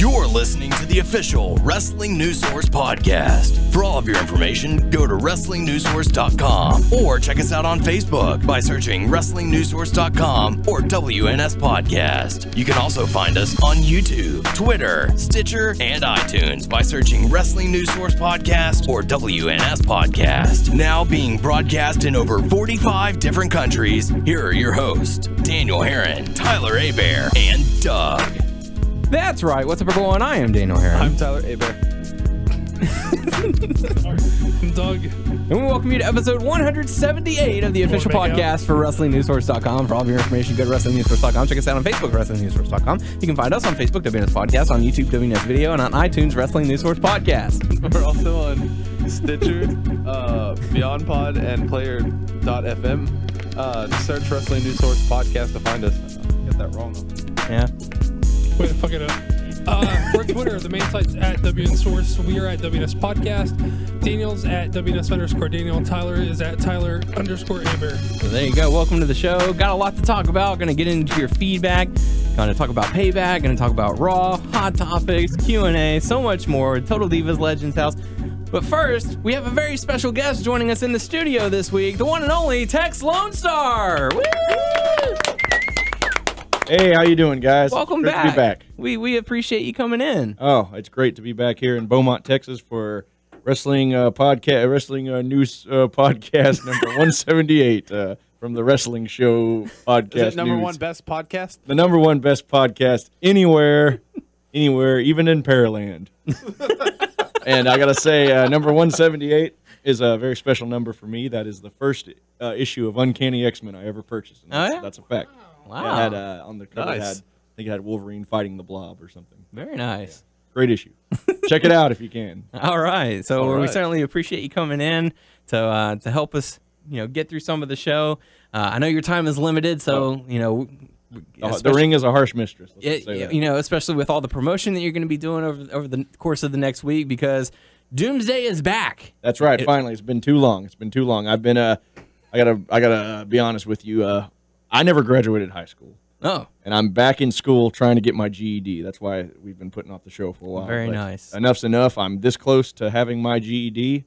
You're listening to the official Wrestling News Source podcast. For all of your information, go to WrestlingNewsSource.com or check us out on Facebook by searching WrestlingNewsSource.com or WNS Podcast. You can also find us on YouTube, Twitter, Stitcher, and iTunes by searching Wrestling News Source Podcast or WNS Podcast. Now being broadcast in over 45 different countries, here are your hosts, Daniel Herron, Tyler Abear, and Doug. That's right. What's up, everyone? I am Daniel Herron. I'm Tyler Abear. I'm Doug. And we welcome you to episode 178 of the official podcast for WrestlingNewsSource.com. For all of your information, go to WrestlingNewsSource.com. Check us out on Facebook, WrestlingNewsSource.com. You can find us on Facebook, WNS Podcast, on YouTube, WNS Video, and on iTunes, Wrestling News Source Podcast. We're also on Stitcher, Beyond Pod, and Player.fm. Search Wrestling News Source Podcast to find us. I get that wrong. Yeah. Way to fuck it up. For Twitter, the main site's at WNS Source. We are at WNS Podcast. Daniel's at WNS_Daniel. Tyler is at Tyler_Aber. So there you go. Welcome to the show. Got a lot to talk about. Going to get into your feedback. Going to talk about Payback. Going to talk about Raw, Hot Topics, Q&A, so much more. Total Divas Legends House. But first, we have a very special guest joining us in the studio this week. The one and only Tex Lonestar. Woo! Hey, how you doing, guys? Welcome Great back. to be back. We appreciate you coming in. Oh, it's great to be back here in Beaumont, Texas for wrestling news podcast number 178 from the Wrestling Show podcast. Is it number news. one best podcast? The number one best podcast anywhere, even in Pearland. And I gotta say, number 178 is a very special number for me. That is the first issue of Uncanny X-Men I ever purchased. And that's a fact. Wow. Yeah, it had, on the cover, Nice. I think it had Wolverine fighting the Blob or something. Very nice. Great issue. Check it out if you can. All right. So All we right. certainly appreciate you coming in to help us, get through some of the show. I know your time is limited, so The ring is a harsh mistress. Let's say that. especially with all the promotion that you're going to be doing over the course of the next week, because Doomsday is back. That's right. Finally, it's been too long. I've been I gotta be honest with you. I never graduated high school. Oh, And I'm back in school trying to get my GED. That's why we've been putting off the show for a while. Very But nice. Enough's enough. I'm this close to having my GED,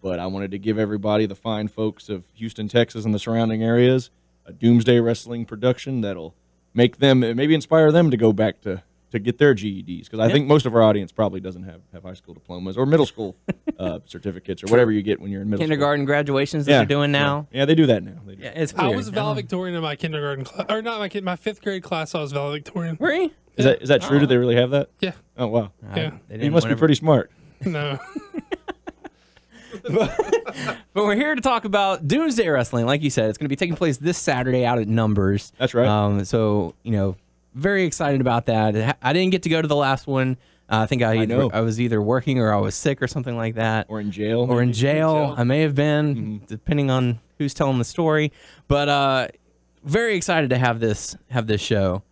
but I wanted to give everybody, the fine folks of Houston, Texas, and the surrounding areas, a Doomsday Wrestling production that'll make them, maybe inspire them to go back to get their GEDs. Because I think most of our audience probably doesn't have high school diplomas or middle school certificets or whatever you get when you're in middle kindergarten graduations that school. you're doing now. Yeah, they do that now. They do. Yeah, it's I weird. was valedictorian in my kindergarten class, or not my fifth grade class. I was valedictorian. Were you? Is that true? Do they really have that? Yeah. Oh, wow. Yeah. They You didn't must be whenever- pretty smart. No. But we're here to talk about Doomsday Wrestling. Like you said, it's going to be taking place this Saturday out at Numbers. That's right. So, very excited about that. I didn't get to go to the last one. I think I know. was either working or I was sick or something like that. Or in jail. Or in maybe. jail. I may have been, depending on who's telling the story. But very excited to have this show.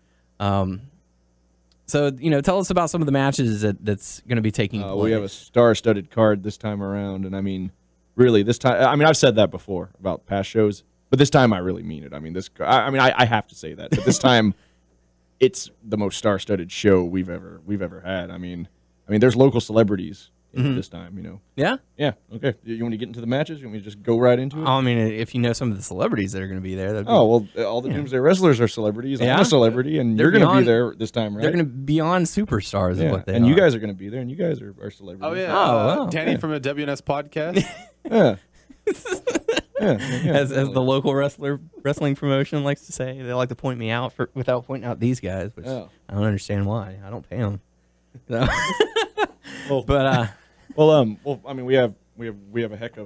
So, tell us about some of the matches that's going to be taking place. We have a star-studded card this time around, and I mean, really, this time. I've said that before about past shows, but this time I really mean it. I have to say that. But this time, it's the most star-studded show we've ever had. I mean, there's local celebrities in it this time. Yeah? Yeah. Okay. You want to get into the matches? You want me to just go right into it? I mean, if you know some of the celebrities that are going to be there, that'd be, All the Doomsday wrestlers are celebrities. Yeah. I'm a celebrity, and They're you're going to be beyond- there this time, right? they're going to be on superstars. yeah. Is what they and are. you guys are going to be there, and you guys are celebrities. Oh, yeah. Oh, wow. Danny from a WNS podcast. Yeah. as the local wrestling promotion likes to say, they like to point me out without pointing out these guys, which Oh. I don't understand why. I don't pay them. So, Well, but we have a heck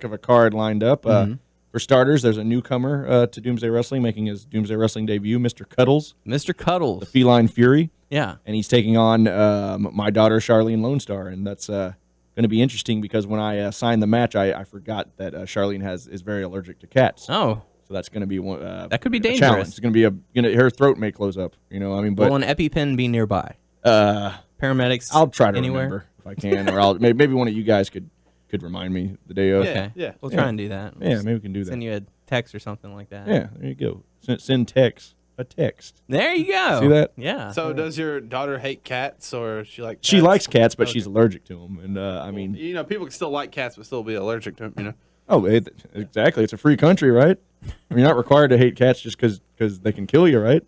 of a card lined up. For starters, there's a newcomer to Doomsday Wrestling making his Doomsday Wrestling debut, Mr. Cuddles, Mr. Cuddles, the Feline Fury, yeah, and he's taking on my daughter Charlene Lonestar, and that's going to be interesting because when I signed the match, I forgot that Charlene is very allergic to cats. oh, So that's going to be one. That could be a dangerous. challenge. It's going to be her throat may close up. But will an EpiPen be nearby? Paramedics. I'll try to anywhere? remember if I can, or maybe one of you guys could remind me the day of. Okay, Yeah. we'll try and do that. Yeah, maybe we can do that. Send you a text or something like that. Yeah, there you go. Send Tex a text. There you go. See that? Yeah. So does your daughter hate cats, or she like? She cats? likes cats, but Okay. she's allergic to them. And I mean, You know, people can still like cats, but still be allergic to them. You know. oh, exactly. It's a free country, right? I mean, you're not required to hate cats just because they can kill you, right?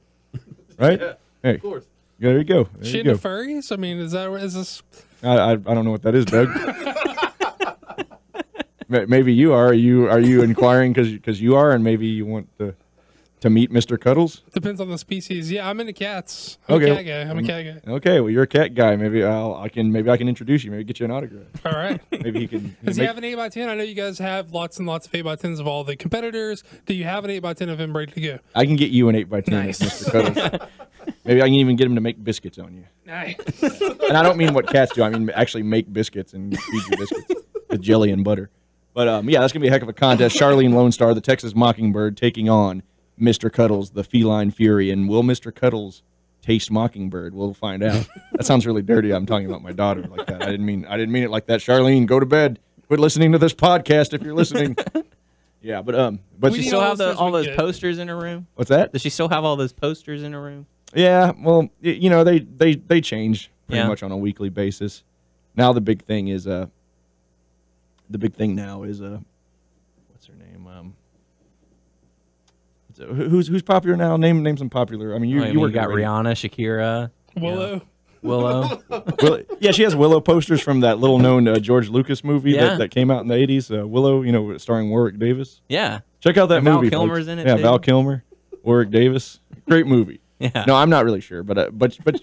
Right? Yeah, Hey, of course. there you go. There She you go. into furries? I mean, is this? I don't know what that is, Doug. Maybe you are. Are you inquiring because you are, and maybe you want to meet Mr. Cuddles? Depends on the species. Yeah, I'm into cats. I'm Okay. a cat guy. I'm a cat guy. Okay, well, you're a cat guy. Maybe I can introduce you. Maybe get you an autograph. All right. Maybe he can. Does he have an 8x10? I know you guys have lots and lots of 8x10s of all the competitors. Do you have an 8x10 of him ready to go? I can get you an 8x10, Nice. Mr. Cuddles. Maybe I can even get him to make biscuits on you. Nice. And I don't mean what cats do. I mean actually make biscuits and feed you biscuits with jelly and butter. But yeah, that's gonna be a heck of a contest. Charlene Lonestar, the Texas Mockingbird, taking on Mr. Cuddles, the feline fury. And will Mr. Cuddles taste Mockingbird? We'll find out. That sounds really dirty. I'm talking about my daughter like that. I didn't mean it like that. Charlene, go to bed. Quit listening to this podcast if you're listening. Yeah, but Does We she need still all have those all we those get. posters in her room? what's that? Does she still have all those posters in her room? Yeah, well, you know, they change pretty Yeah. much on a weekly basis. Now the big thing is what's her name? Who's popular now? Name some popular. I mean, you You work got at radio. Rihanna, Shakira, Willow. Willow. Well, yeah, she has Willow posters from that little known George Lucas movie Yeah. that came out in the 80s. Willow, you know, starring Warwick Davis. Yeah. Check out that And Val movie. Kilmer's folks. in it, Yeah, too. Val Kilmer, Warwick Davis. Great movie. Yeah. No, I'm not really sure, but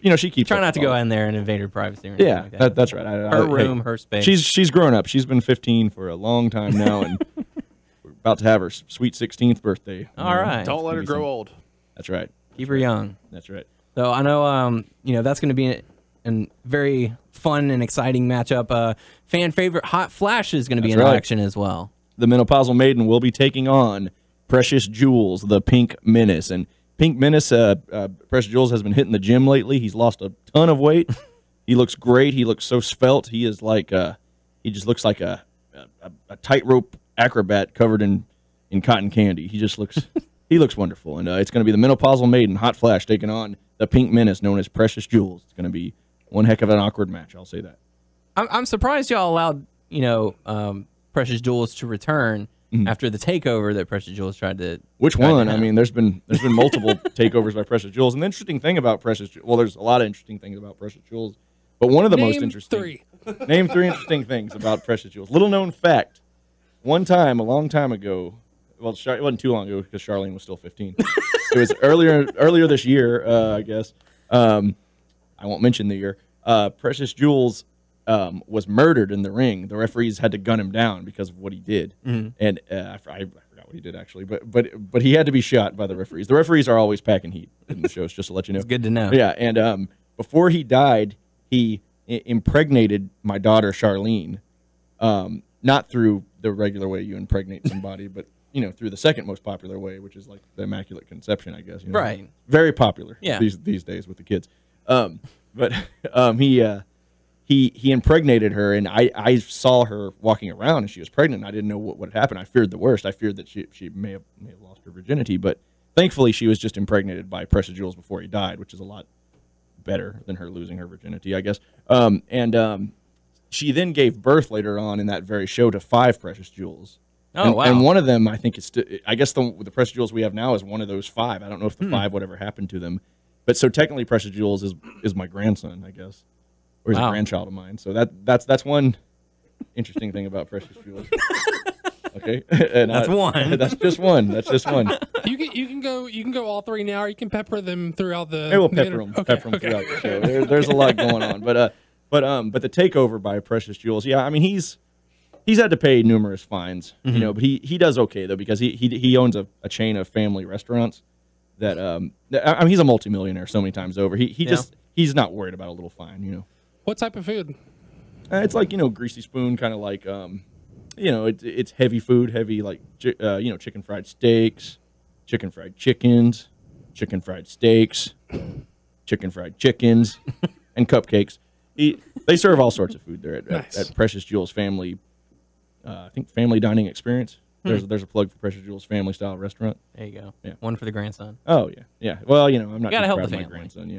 you know, she keeps Try up not with to go all in there and invade her privacy. Or anything Yeah, like that. that's right. Her room, her space. She's grown up. She's been 15 for a long time now, and we're about to have her sweet 16th birthday. All right. Don't let her grow old. That's right. Keep her young. That's right. So I know, that's going to be a very fun and exciting matchup. Fan favorite Hot Flash is going to be That's in right. action as well. The menopausal maiden will be taking on Precious Jules, the Pink Menace, and Pink Menace, Precious Jules has been hitting the gym lately. He's lost a ton of weight. He looks great. He looks so svelte. He is like he just looks like a tightrope acrobat covered in cotton candy. He just looks he looks wonderful. And it's going to be the menopausal maiden, Hot Flash, taking on the Pink Menace, known as Precious Jules. It's going to be one heck of an awkward match. I'll say that. I'm surprised y'all allowed, Precious Jules to return after the takeover that Precious Jules tried to. Which tried to one? I have. mean, there's been multiple takeovers by Precious Jules. And the interesting thing about Precious Jules, well, there's a lot of interesting things about Precious Jules, but one of the most Name interesting. 3. Name 3 interesting things about Precious Jules. Little known fact: one time, a long time ago, well, it wasn't too long ago because Charlene was still 15. It was earlier this year, I guess. I won't mention the year. Precious Jules was murdered in the ring. The referees had to gun him down because of what he did, and I forgot what he did actually. But he had to be shot by the referees. The referees are always packing heat in the shows, just to let you know. It's good to know. Yeah, and before he died, he impregnated my daughter Charlene, not through the regular way you impregnate somebody, but through the second most popular way, which is like the Immaculate Conception, I guess. Right. Very popular. Yeah. These days with the kids. But he impregnated her, and I saw her walking around, and she was pregnant. And I didn't know what had happened. I feared the worst. I feared that she may have lost her virginity, but thankfully she was just impregnated by Precious Jules before he died, which is a lot better than her losing her virginity, I guess. She then gave birth later on in that very show to 5 Precious Jules. Oh, wow. And one of them, I think, I guess the Precious Jules we have now is one of those 5. I don't know if the 5 whatever happened to them, but so technically Precious Jules is my grandson, I guess, or he's Wow. a grandchild of mine. So that's one interesting thing about Precious Jules. Okay, and That's one. That's just one. That's just one. You can go all 3 now, or you can pepper them throughout the. Hey, we'll the pepper inter- them, Okay, throughout okay. the show. There's a lot going on, but the takeover by Precious Jules, yeah, I mean he's had to pay numerous fines, but he does okay though because he owns a chain of family restaurants that I mean he's a multimillionaire so many times over. He's not worried about a little fine, What type of food? It's like greasy spoon, kind of like it's heavy food, heavy like chicken fried steaks, chicken fried chickens, chicken fried steaks, chicken fried chickens, and cupcakes. They serve all sorts of food there Nice. at Precious Jules Family. I think Family Dining Experience. There's a plug for Precious Jewels Family Style Restaurant. There you go. Yeah. One for the grandson. Oh yeah. Well, I'm not gotta too help proud the of my family. grandson.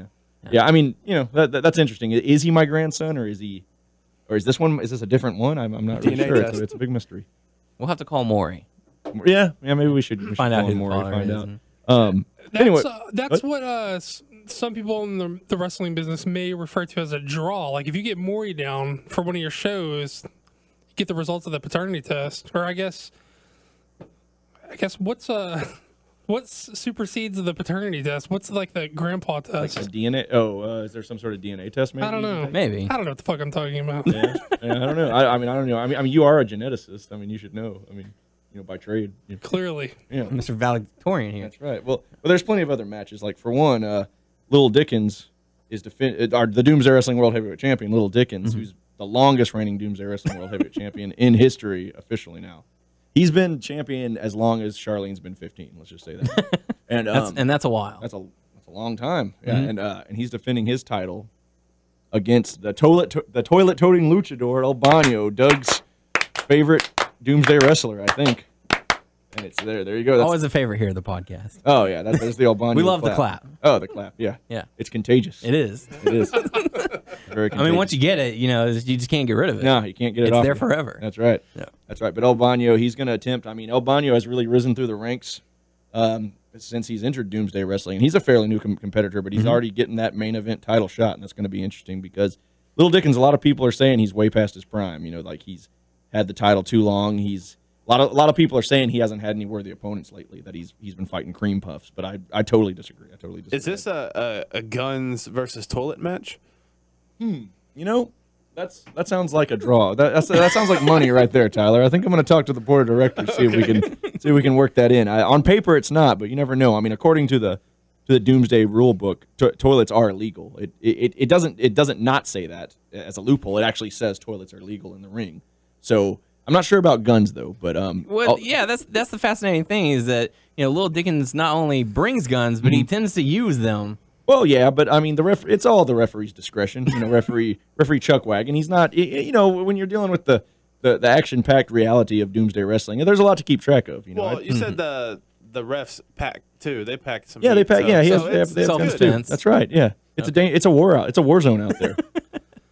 Yeah. I mean, that's interesting. Is he my grandson, or is this one? Is this a different one? I'm not really DNA sure. test. It's a big mystery. We'll have to call Maury. Yeah. Maybe we should Find out call who him the more father and find is. out. and- Anyway, That's what some people in the wrestling business may refer to as a draw. Like if you get Maury down for one of your shows, you get the results of the paternity test. Or I guess what's supersedes the paternity test? What's like the grandpa like test? a DNA. Oh, is there some sort of DNA test? Maybe I don't know. Maybe. I don't know what the fuck I'm talking about. Yeah, I don't know. I don't know. I mean, you are a geneticist. I mean, you should know. I mean, by trade. Clearly. Yeah, Mr. Valedictorian here. that's right. Well, there's plenty of other matches. Like for one, Little Dickens is the Doomsday Wrestling World Heavyweight Champion. Little Dickens, who's the longest reigning Doomsday Wrestling World Heavyweight Champion in history, officially now. He's been champion as long as Charlene's been 15. Let's just say that. And That's a while. that's a long time. Yeah, and he's defending his title against the toilet toting luchador El Bano, Doug's favorite Doomsday wrestler, I think. And it's there. There you go. That's, Always a favorite here at the podcast. oh yeah, there's the El Bano. We love the clap. Oh, the clap. Yeah, Yeah. it's contagious. It is. It is. Very contagious. I mean, once you get it, you just can't get rid of it. no, you can't get it It's off. there you. forever. That's right. Yeah. That's right. But El Bano, he's going to attempt. I mean, El Bano has really risen through the ranks since he's entered Doomsday Wrestling. And he's a fairly new competitor, but he's already getting that main event title shot, and that's going to be interesting because Little Dickens, a lot of people are saying he's way past his prime. Like he's had the title too long. A lot of people are saying he hasn't had any worthy opponents lately. That he's been fighting cream puffs, but I totally disagree. Is this a guns versus toilet match? That sounds like a draw. That sounds like money right there, Tyler. I think I'm going to talk to the board of directors, see if we can work that in. On paper, it's not, but you never know. I mean, according to the Doomsday Rule Book, toilets are illegal. It doesn't not say that as a loophole. It actually says toilets are legal in the ring. So I'm not sure about guns though. But that's the fascinating thing is that Little Dickens not only brings guns, but he tends to use them. Well, yeah, but I mean, it's all the referee's discretion. Referee Chuck Wagon. He's not. When you're dealing with the action-packed reality of Doomsday Wrestling, there's a lot to keep track of. Well, you said the refs pack too. They pack some. Yeah, they heat, pack. so- Yeah, so they have guns too. self-defense. That's right. Yeah, it's a war zone out there.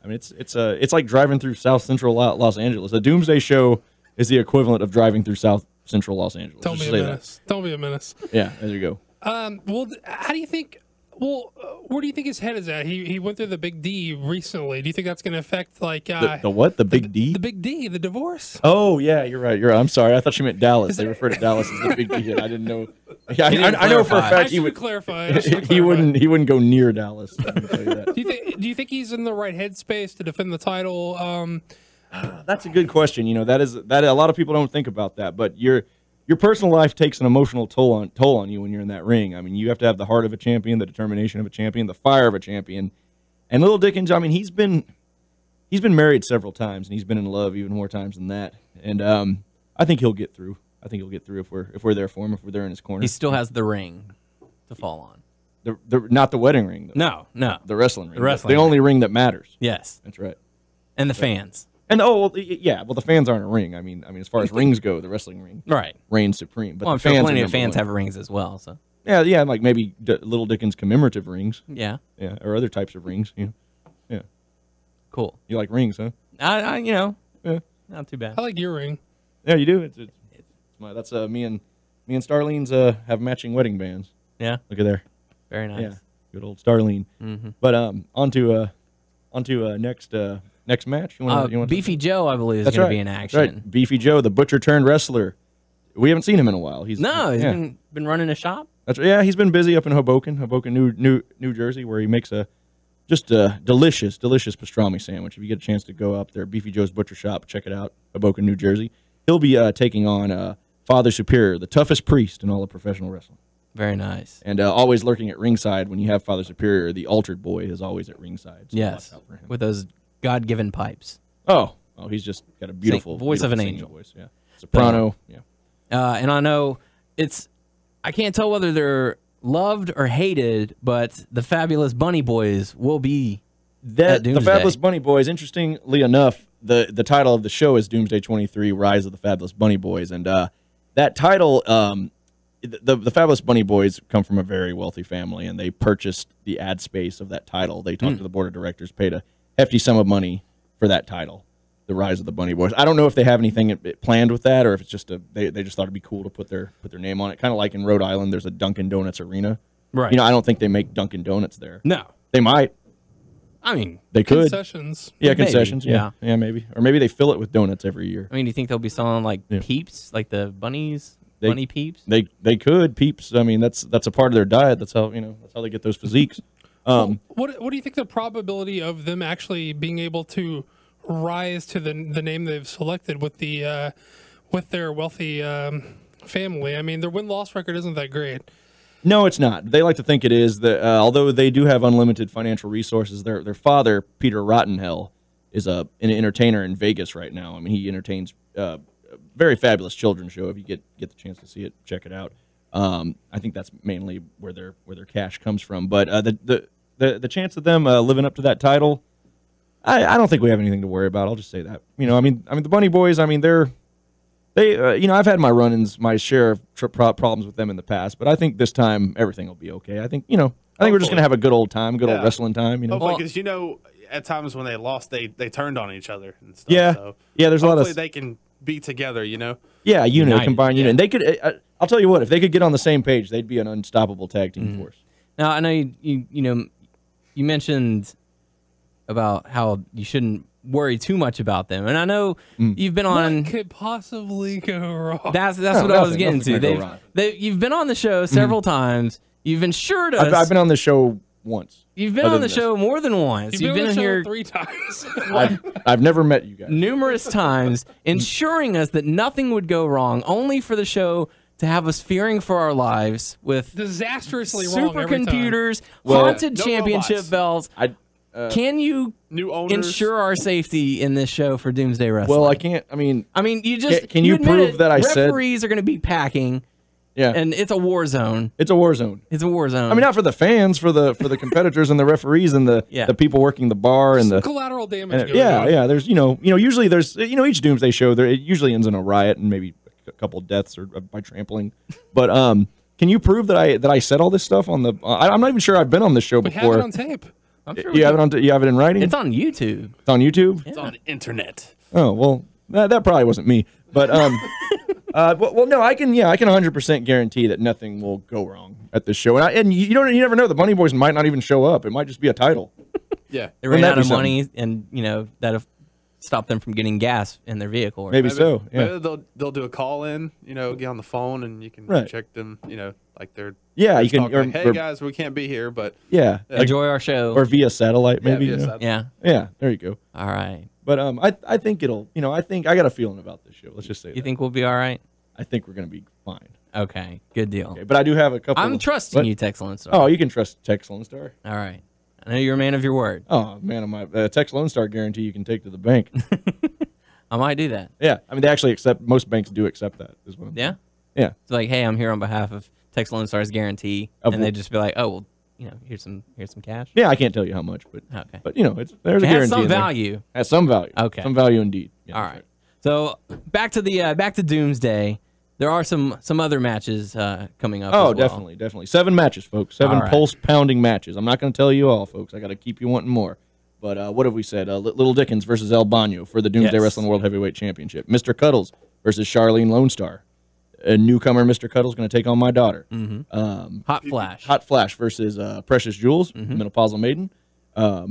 I mean, it's like driving through South Central Los Angeles. A Doomsday show is the equivalent of driving through South Central Los Angeles. Don't Just be a say that. menace. Don't be a menace. Yeah, there you go. Well, how do you think? Well, where do you think his head is at? He went through the Big D recently. Do you think that's going to affect like The what? The Big D? the Big D, the divorce? Oh yeah, you're right. I'm sorry. I thought you meant Dallas. They refer to Dallas as the Big D. And I didn't know. Yeah, didn't I know for a clarify. fact I should clarify. he wouldn't go near Dallas. Let me tell you that. Do you think he's in the right headspace to defend the title? That's a good question. That a lot of people don't think about that, but your personal life takes an emotional toll on you when you're in that ring. I mean, you have to have the heart of a champion, the determination of a champion, the fire of a champion. And Little Dickens, I mean, he's been married several times, and he's been in love even more times than that. And I think he'll get through. I think he'll get through if we're there for him, if we're there in his corner. He still has the ring to fall on. Not the wedding ring, though. No. The wrestling ring. The wrestling the only ring that matters. Yes. That's right. And the fans. And the fans aren't a ring. I mean, as far as rings go, the wrestling ring Right. reigns supreme. But Well, I'm the sure fans plenty are of fans number have rings as well. So yeah, like maybe Little Dickens commemorative rings, yeah, or other types of rings. Yeah, cool. you like rings, huh? I Yeah, not too bad. I like your ring. yeah, you do. It's that's me and Starlene's have matching wedding bands. Yeah, Look at there. very nice. Yeah, good old Starlene. Mm-hmm. But on to next match. You want Beefy Joe, I believe, is That's going right. to be in That's action. right. Beefy Joe, the butcher turned wrestler. We haven't seen him in a while. He's No, he's yeah. been running a shop. That's right. Yeah, he's been busy up in Hoboken, New Jersey, where he makes a delicious pastrami sandwich. If you get a chance to go up there, Beefy Joe's Butcher Shop, check it out, Hoboken, New Jersey. He'll be taking on Father Superior, the toughest priest in all of professional wrestling. Very nice. And always lurking at ringside when you have Father Superior, the altered boy is always at ringside. So Yes, watch out for him. with those God-given pipes. Oh, he's just got a beautiful voice of an singing angel. voice. Yeah, soprano. Yeah. And I know I can't tell whether they're loved or hated, but the Fabulous Bunny Boys will be at The Doomsday. Fabulous Bunny Boys, interestingly enough, the title of the show is Doomsday 23, Rise of the Fabulous Bunny Boys. And that title, the Fabulous Bunny Boys come from a very wealthy family, and they purchased the ad space of that title. They talked to the board of directors, paid a hefty sum of money for that title, the Rise of the Bunny Boys. I don't know if they have anything planned with that, or if it's just they just thought it'd be cool to put their name on it. Kind of like in Rhode Island, there's a Dunkin' Donuts arena. Right. You know, I don't think they make Dunkin' Donuts there. No. They might. I mean, they could. Concessions. Yeah, Maybe, concessions. Yeah, maybe. Or maybe they fill it with donuts every year. I mean, do you think they'll be selling like Peeps, like the bunnies, bunny Peeps? They could Peeps. I mean, that's a part of their diet. That's how they get those physiques. What do you think the probability of them actually being able to rise to the name they've selected with their wealthy family? I mean, their win-loss record isn't that great. No, it's not. They like to think it is. That although they do have unlimited financial resources, their father, Peter Rottenhell, is an entertainer in Vegas right now. I mean, he entertains a very fabulous children's show. If you get the chance to see it, check it out. I think that's mainly where their cash comes from. But the chance of them living up to that title, I don't think we have anything to worry about. I'll just say that. I mean the Bunny Boys. I mean They, I've had my share of problems with them in the past, but I think this time everything will be okay. I think we're just gonna have a good old time, old wrestling time. Hopefully, because at times when they lost, they turned on each other and stuff. Yeah, so there's a lot of. Hopefully, they can be together. Yeah, combined unit. And they could. I'll tell you what, if they could get on the same page, they'd be an unstoppable tag team force. Now I know you mentioned about how you shouldn't worry too much about them, and I know you've been on. What could possibly go wrong? That's what I was getting to. You've been on the show several times. You've assured us. I've been on the show once. You've been on the show more than once. You've been on the here show 3 times. I've never met you guys. Numerous times, ensuring us that nothing would go wrong, only for the show to have us fearing for our lives with disastrously wrong every time. supercomputers, haunted championship belts. Can you new owners ensure our safety in this show for Doomsday Wrestling? Well, I can't. I mean, you just can you prove that I said referees are going to be packing? Yeah, and it's a war zone. It's a war zone. It's a war zone. I mean, not for the fans, for the competitors and the referees and the people working the bar and the collateral damage. Yeah. There's usually there's each Doomsday show it usually ends in a riot and maybe a couple deaths or by trampling. But can you prove that I said all this stuff on the? I'm not even sure I've been on this show before. We have it on tape. I'm sure you have it in writing. It's on YouTube. It's on YouTube. It's on the internet. Oh well, that probably wasn't me. But well, no, I can 100% guarantee that nothing will go wrong at this show. And you never know. The Bunny Boys might not even show up. It might just be a title. Yeah, they ran out of money, and that'll stop them from getting gas in their vehicle. Maybe so. Yeah. Maybe they'll do a call in. Get on the phone and you can check them. Like they're you can. Talking, hey guys, we can't be here, but enjoy our show or via satellite maybe. Yeah. There you go. All right. But I think it'll. I think I got a feeling about this show. Let's just say. You think we'll be all right? I think we're gonna be fine. Okay. Good deal. Okay, but I do have a couple. I'm trusting you, Tex Lonestar. Oh, you can trust Tex Lonestar. All right. I know you're a man of your word. Oh, man of my Tex Lonestar guarantee you can take to the bank. I might do that. Yeah, I mean they actually accept. Most banks do accept that. Is what I'm saying. Yeah. It's like, hey, I'm here on behalf of Tex Lonestar's guarantee, and they just be like, oh well, here's some cash. Yeah, I can't tell you how much, but there's a guarantee. Has some value. Has some value. Okay. Some value indeed. Yeah, all right. So back to Doomsday. There are some other matches coming up. Oh, as well. definitely. 7 matches, folks. 7 pulse-pounding matches. I'm not going to tell you all, folks. I got to keep you wanting more. But what have we said? Little Dickens versus El Bano for the Doomsday Wrestling World Heavyweight Championship. Mr. Cuddles versus Charlene Lone Star. A newcomer, Mr. Cuddles, going to take on my daughter. Mm-hmm. Hot Flash versus Precious Jules, Menopausal Maiden.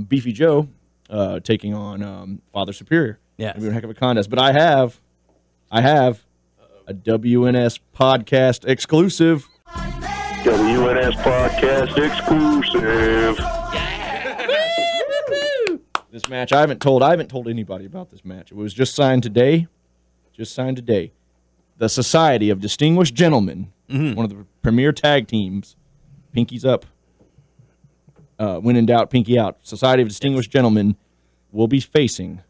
Beefy Joe taking on Father Superior. Yeah, it'll be a heck of a contest. But I have a WNS Podcast exclusive. WNS Podcast exclusive. This match I haven't told anybody about this match. It was just signed today. The Society of Distinguished Gentlemen, one of the premier tag teams, Pinky's up. When in doubt, Pinky out. Society of Distinguished Gentlemen will be facing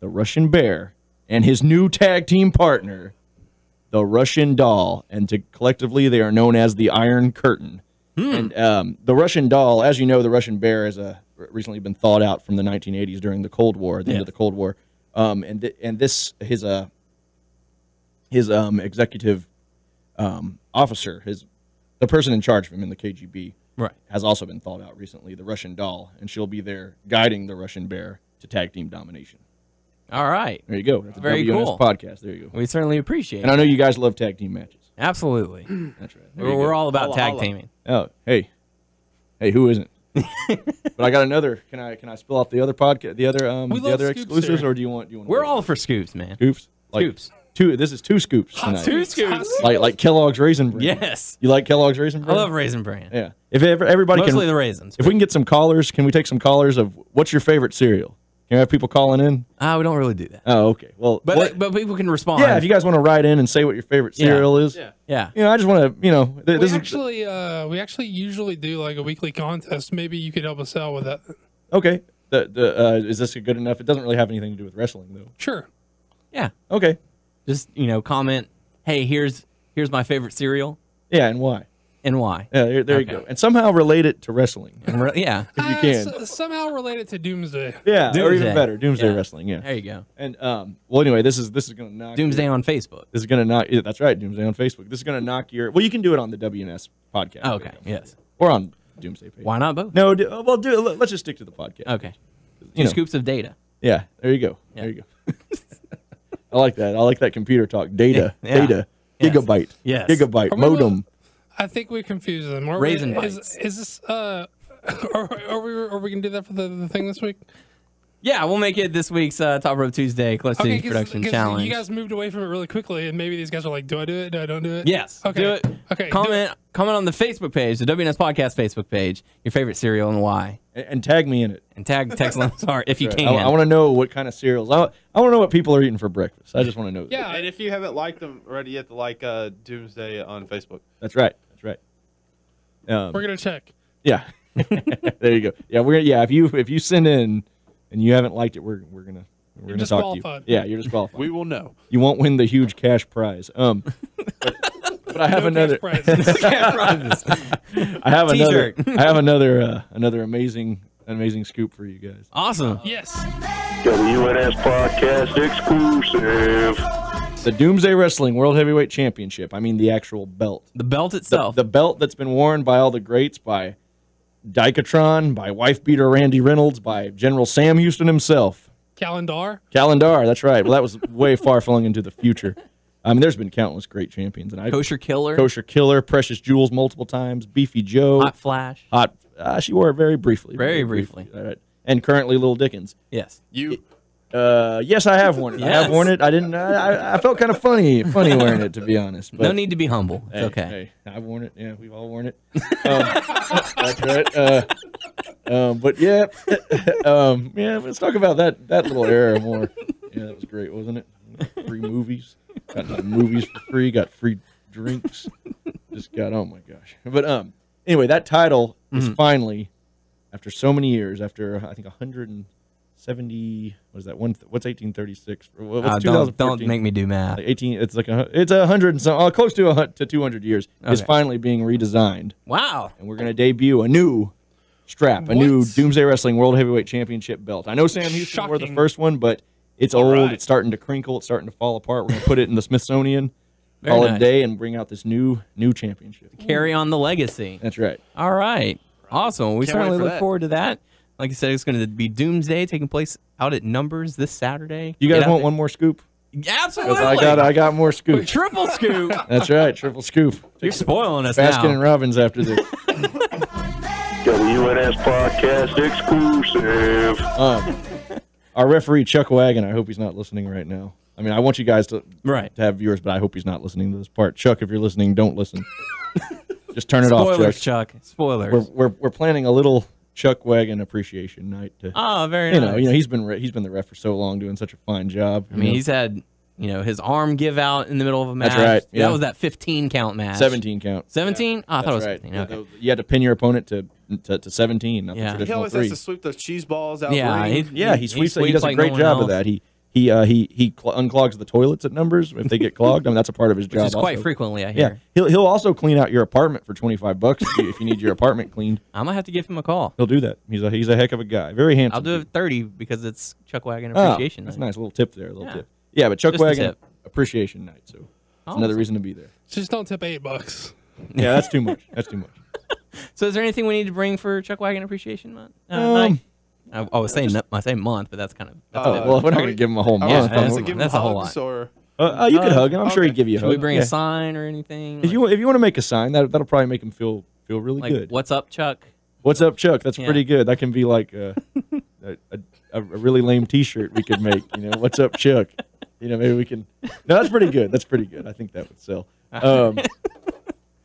the Russian Bear and his new tag team partner, the Russian Doll, and collectively they are known as the Iron Curtain. And the Russian Doll, as you know, the Russian Bear has recently been thawed out from the 1980s during the Cold War, the end of the Cold War. And this his his executive officer, the person in charge of him in the KGB, Right. has also been thawed out recently, the Russian doll, and she'll be there guiding the Russian bear to tag team domination. All right. There you go. That's a Very WNS cool. podcast. There you go. We certainly appreciate And I it. know you guys love tag team matches. Absolutely. That's right. There you We're go. all about Holla, tag holla. teaming. Oh, hey, who isn't? But I got another. Can I spill out the other podcast, the other We the love other scoops exclusives, here. or do you want? We're all for scoops, man. scoops. Scoops. Two. This is two scoops tonight. Two scoops. Like Kellogg's Raisin Bran. Yes. You like Kellogg's Raisin I Bran? love Raisin Bran. Yeah. If everybody Mostly can, the raisins. if we can get some callers, can we take some callers of what's your favorite cereal? Can we have people calling in? We don't really do that. Oh, okay. Well, But people can respond. yeah, if you guys want to write in and say what your favorite cereal is. Yeah. Yeah. You know, I just want to, this We actually usually do like a weekly contest. Maybe you could help us out with that. okay. Is this good enough? It doesn't really have anything to do with wrestling, though. Sure. Yeah. Okay. Just, comment, hey, here's my favorite cereal Yeah, and why? and why. Yeah, there you Okay. go. And somehow relate it to wrestling. Yeah. If you can. Somehow related to Doomsday. Yeah, or Doomsday. even better, Doomsday Yeah. Wrestling. Yeah. There you go. And well, anyway, this is going to knock Doomsday your- on Facebook. This is going to knock. Yeah, that's right, Doomsday on Facebook. This is going to knock your. Well, you can do it on the WNS podcast. Oh, okay. Yes. Or on Doomsday page. Why not both? No, let's just stick to the podcast. Okay. You Two know. scoops of data. Yeah, there you go. Yeah. There you go. I like that. I like that computer talk. Data. Yeah. Data. Yes. Gigabyte. Yes. Gigabyte. Are we Modem. I think we confused them. Raisin is bites. this are we gonna do that for the thing this week? Yeah, we'll make it this week's Top Rope Tuesday Clutch City Production Challenge. You guys moved away from it really quickly, and maybe these guys are like, "Do I do it? Do I don't do it?" Yes. Okay. Do it. Okay. Comment on the Facebook page, the WNS Podcast Facebook page, your favorite cereal and why. And tag me in it. And tag Tex Lonar if you Right. can. I want to know what kind of cereals. I want to know what people are eating for breakfast. I just want to know. that. Yeah. And if you haven't liked them already, you have to like Doomsday on Facebook. That's right. That's right. We're gonna check. Yeah. There you go. Yeah, if you send in and you haven't liked it, we're gonna talk to disqualified. you. Yeah, you're disqualified. We will know. You won't win the huge cash prize. But I have another. Cash prizes. I have another. T-shirt. I have another amazing scoop for you guys. Awesome. Yes. WNS Podcast exclusive. The Doomsday Wrestling World Heavyweight Championship. I mean the actual belt. The belt itself. The belt that's been worn by all the greats, by Dykatron, by wife beater Randy Reynolds, by General Sam Houston himself. Calendar. Calendar, that's right. Well, that was way far flung into the future. I mean, there's been countless great champions. And Kosher Killer. Kosher Killer, Precious Jewels multiple times, Beefy Joe. Hot Flash. She wore it very briefly. Very briefly. All right. And currently Little Dickens. Yes. Yes, I have worn it. I have Yes. worn it. I didn't. I felt kind of funny wearing it, to be honest. But No need to be humble. It's okay. Hey, I've worn it. Yeah, we've all worn it. That's right. But yeah, yeah. Let's talk about that little era more. Yeah, that was great, wasn't it? Free movies. Got some movies for free. Got free drinks. Just got. Oh my gosh. But anyway, that title is finally, after so many years, after I think 170. What is that? What's 1836? What's 2014? Don't make me do math. Like 18. It's like it's 100 and some, close to 200 years. Is Okay. finally being redesigned, Wow. and we're gonna debut a new strap, a new Doomsday Wrestling World Heavyweight Championship belt. I know Sam Houston wore the Shocking. first one, but it's old. right. It's starting to crinkle. It's starting to fall apart. We're gonna put it in the Smithsonian, Very call it a nice. day, and bring out this new championship. Carry on the legacy. That's right. All right. Awesome. We Can't certainly wait for look that. forward to that. Like I said, it's going to be Doomsday taking place out at Numbers this Saturday. You Get guys out want there. one more scoop? 'Cause Absolutely. I got more scoops. Triple scoop. That's right. Triple scoop. You're spoiling us Baskin and now. Robbins after this. WNS Podcast exclusive. Our referee Chuck Wagon. I hope he's not listening right now. I mean, I want you guys to Right. have viewers, but I hope he's not listening to this part. Chuck, if you're listening, don't listen. Just turn it off, Spoilers, Chuck. Chuck. Spoilers. We're planning a little Chuck Wagon appreciation night. To, Oh, very you nice. know, he's been the ref for so long, doing such a fine job. I mean, he's had, his arm give out in the middle of a match. That's right, yeah. That was that 15 count match. 17 count. 17? Oh, I thought it was That's right. 15. Okay. You had to pin your opponent to 17, not Yeah. the He traditional always 3. has to sweep those cheese balls out. Yeah, the ring. Yeah, he sweeps. He sweeps does a like great no one job of else. that. He unclogs the toilets at Numbers if they get clogged. I mean, that's a part of his job. Which is quite also. frequently, I Yeah, hear. he'll also clean out your apartment for $25 if you need your apartment cleaned. I'm going to have to give him a call. He'll do that. He's a heck of a guy. Very handsome. I'll do too. it 30 because it's Chuck Wagon Oh, Appreciation that's Night. nice. A little tip there. A little Yeah. tip. Yeah, but Chuck Just a Wagon tip. Appreciation Night. So It's another reason to be there. Just don't tip $8. Yeah, that's too much. That's too much. So is there anything we need to bring for Chuck Wagon Appreciation Month? Night? I was saying month, but that's kind of... well, we're not going to give him a whole month. That's a whole lot. Or, you could hug him. I'm sure he'd give you a hug. Should we bring a sign or anything? If you want to make a sign, that'll probably make him feel really like, good. What's up, Chuck? What's up, Chuck? That's pretty good. That can be like a really lame T-shirt we could make. What's up, Chuck? Maybe we can. No, that's pretty good. That's pretty good. I think that would sell. I'd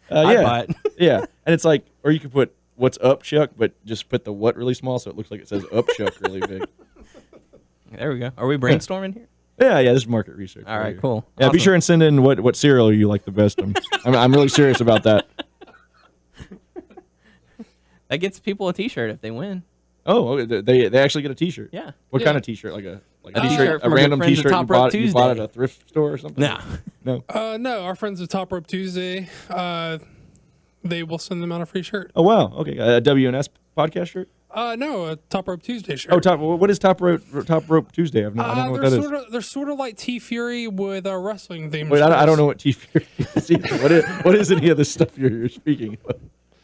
buy it. Yeah, and it's like, or you could put "What's up, Chuck," but just put the "what" really small, so it looks like it says "up, Chuck" really big. There we go. Are we brainstorming here? Yeah. This is market research. All right, cool. Yeah, awesome. Be sure and send in what cereal you like the best. I'm really serious about that. That gets people a T-shirt if they win. Oh, they actually get a T-shirt. Yeah. What kind of T-shirt? Like a T-shirt a random T-shirt you bought at a thrift store or something? No. No, our friends at Top Rope Tuesday, they will send them out a free shirt. Oh wow. Okay, a WNS podcast shirt. No, a Top Rope Tuesday shirt. Oh, what is Top Rope Tuesday? I don't know what that is. They're sort of like T Fury with a wrestling theme. Wait, I don't know what T Fury is either. What is any of this stuff you're speaking of?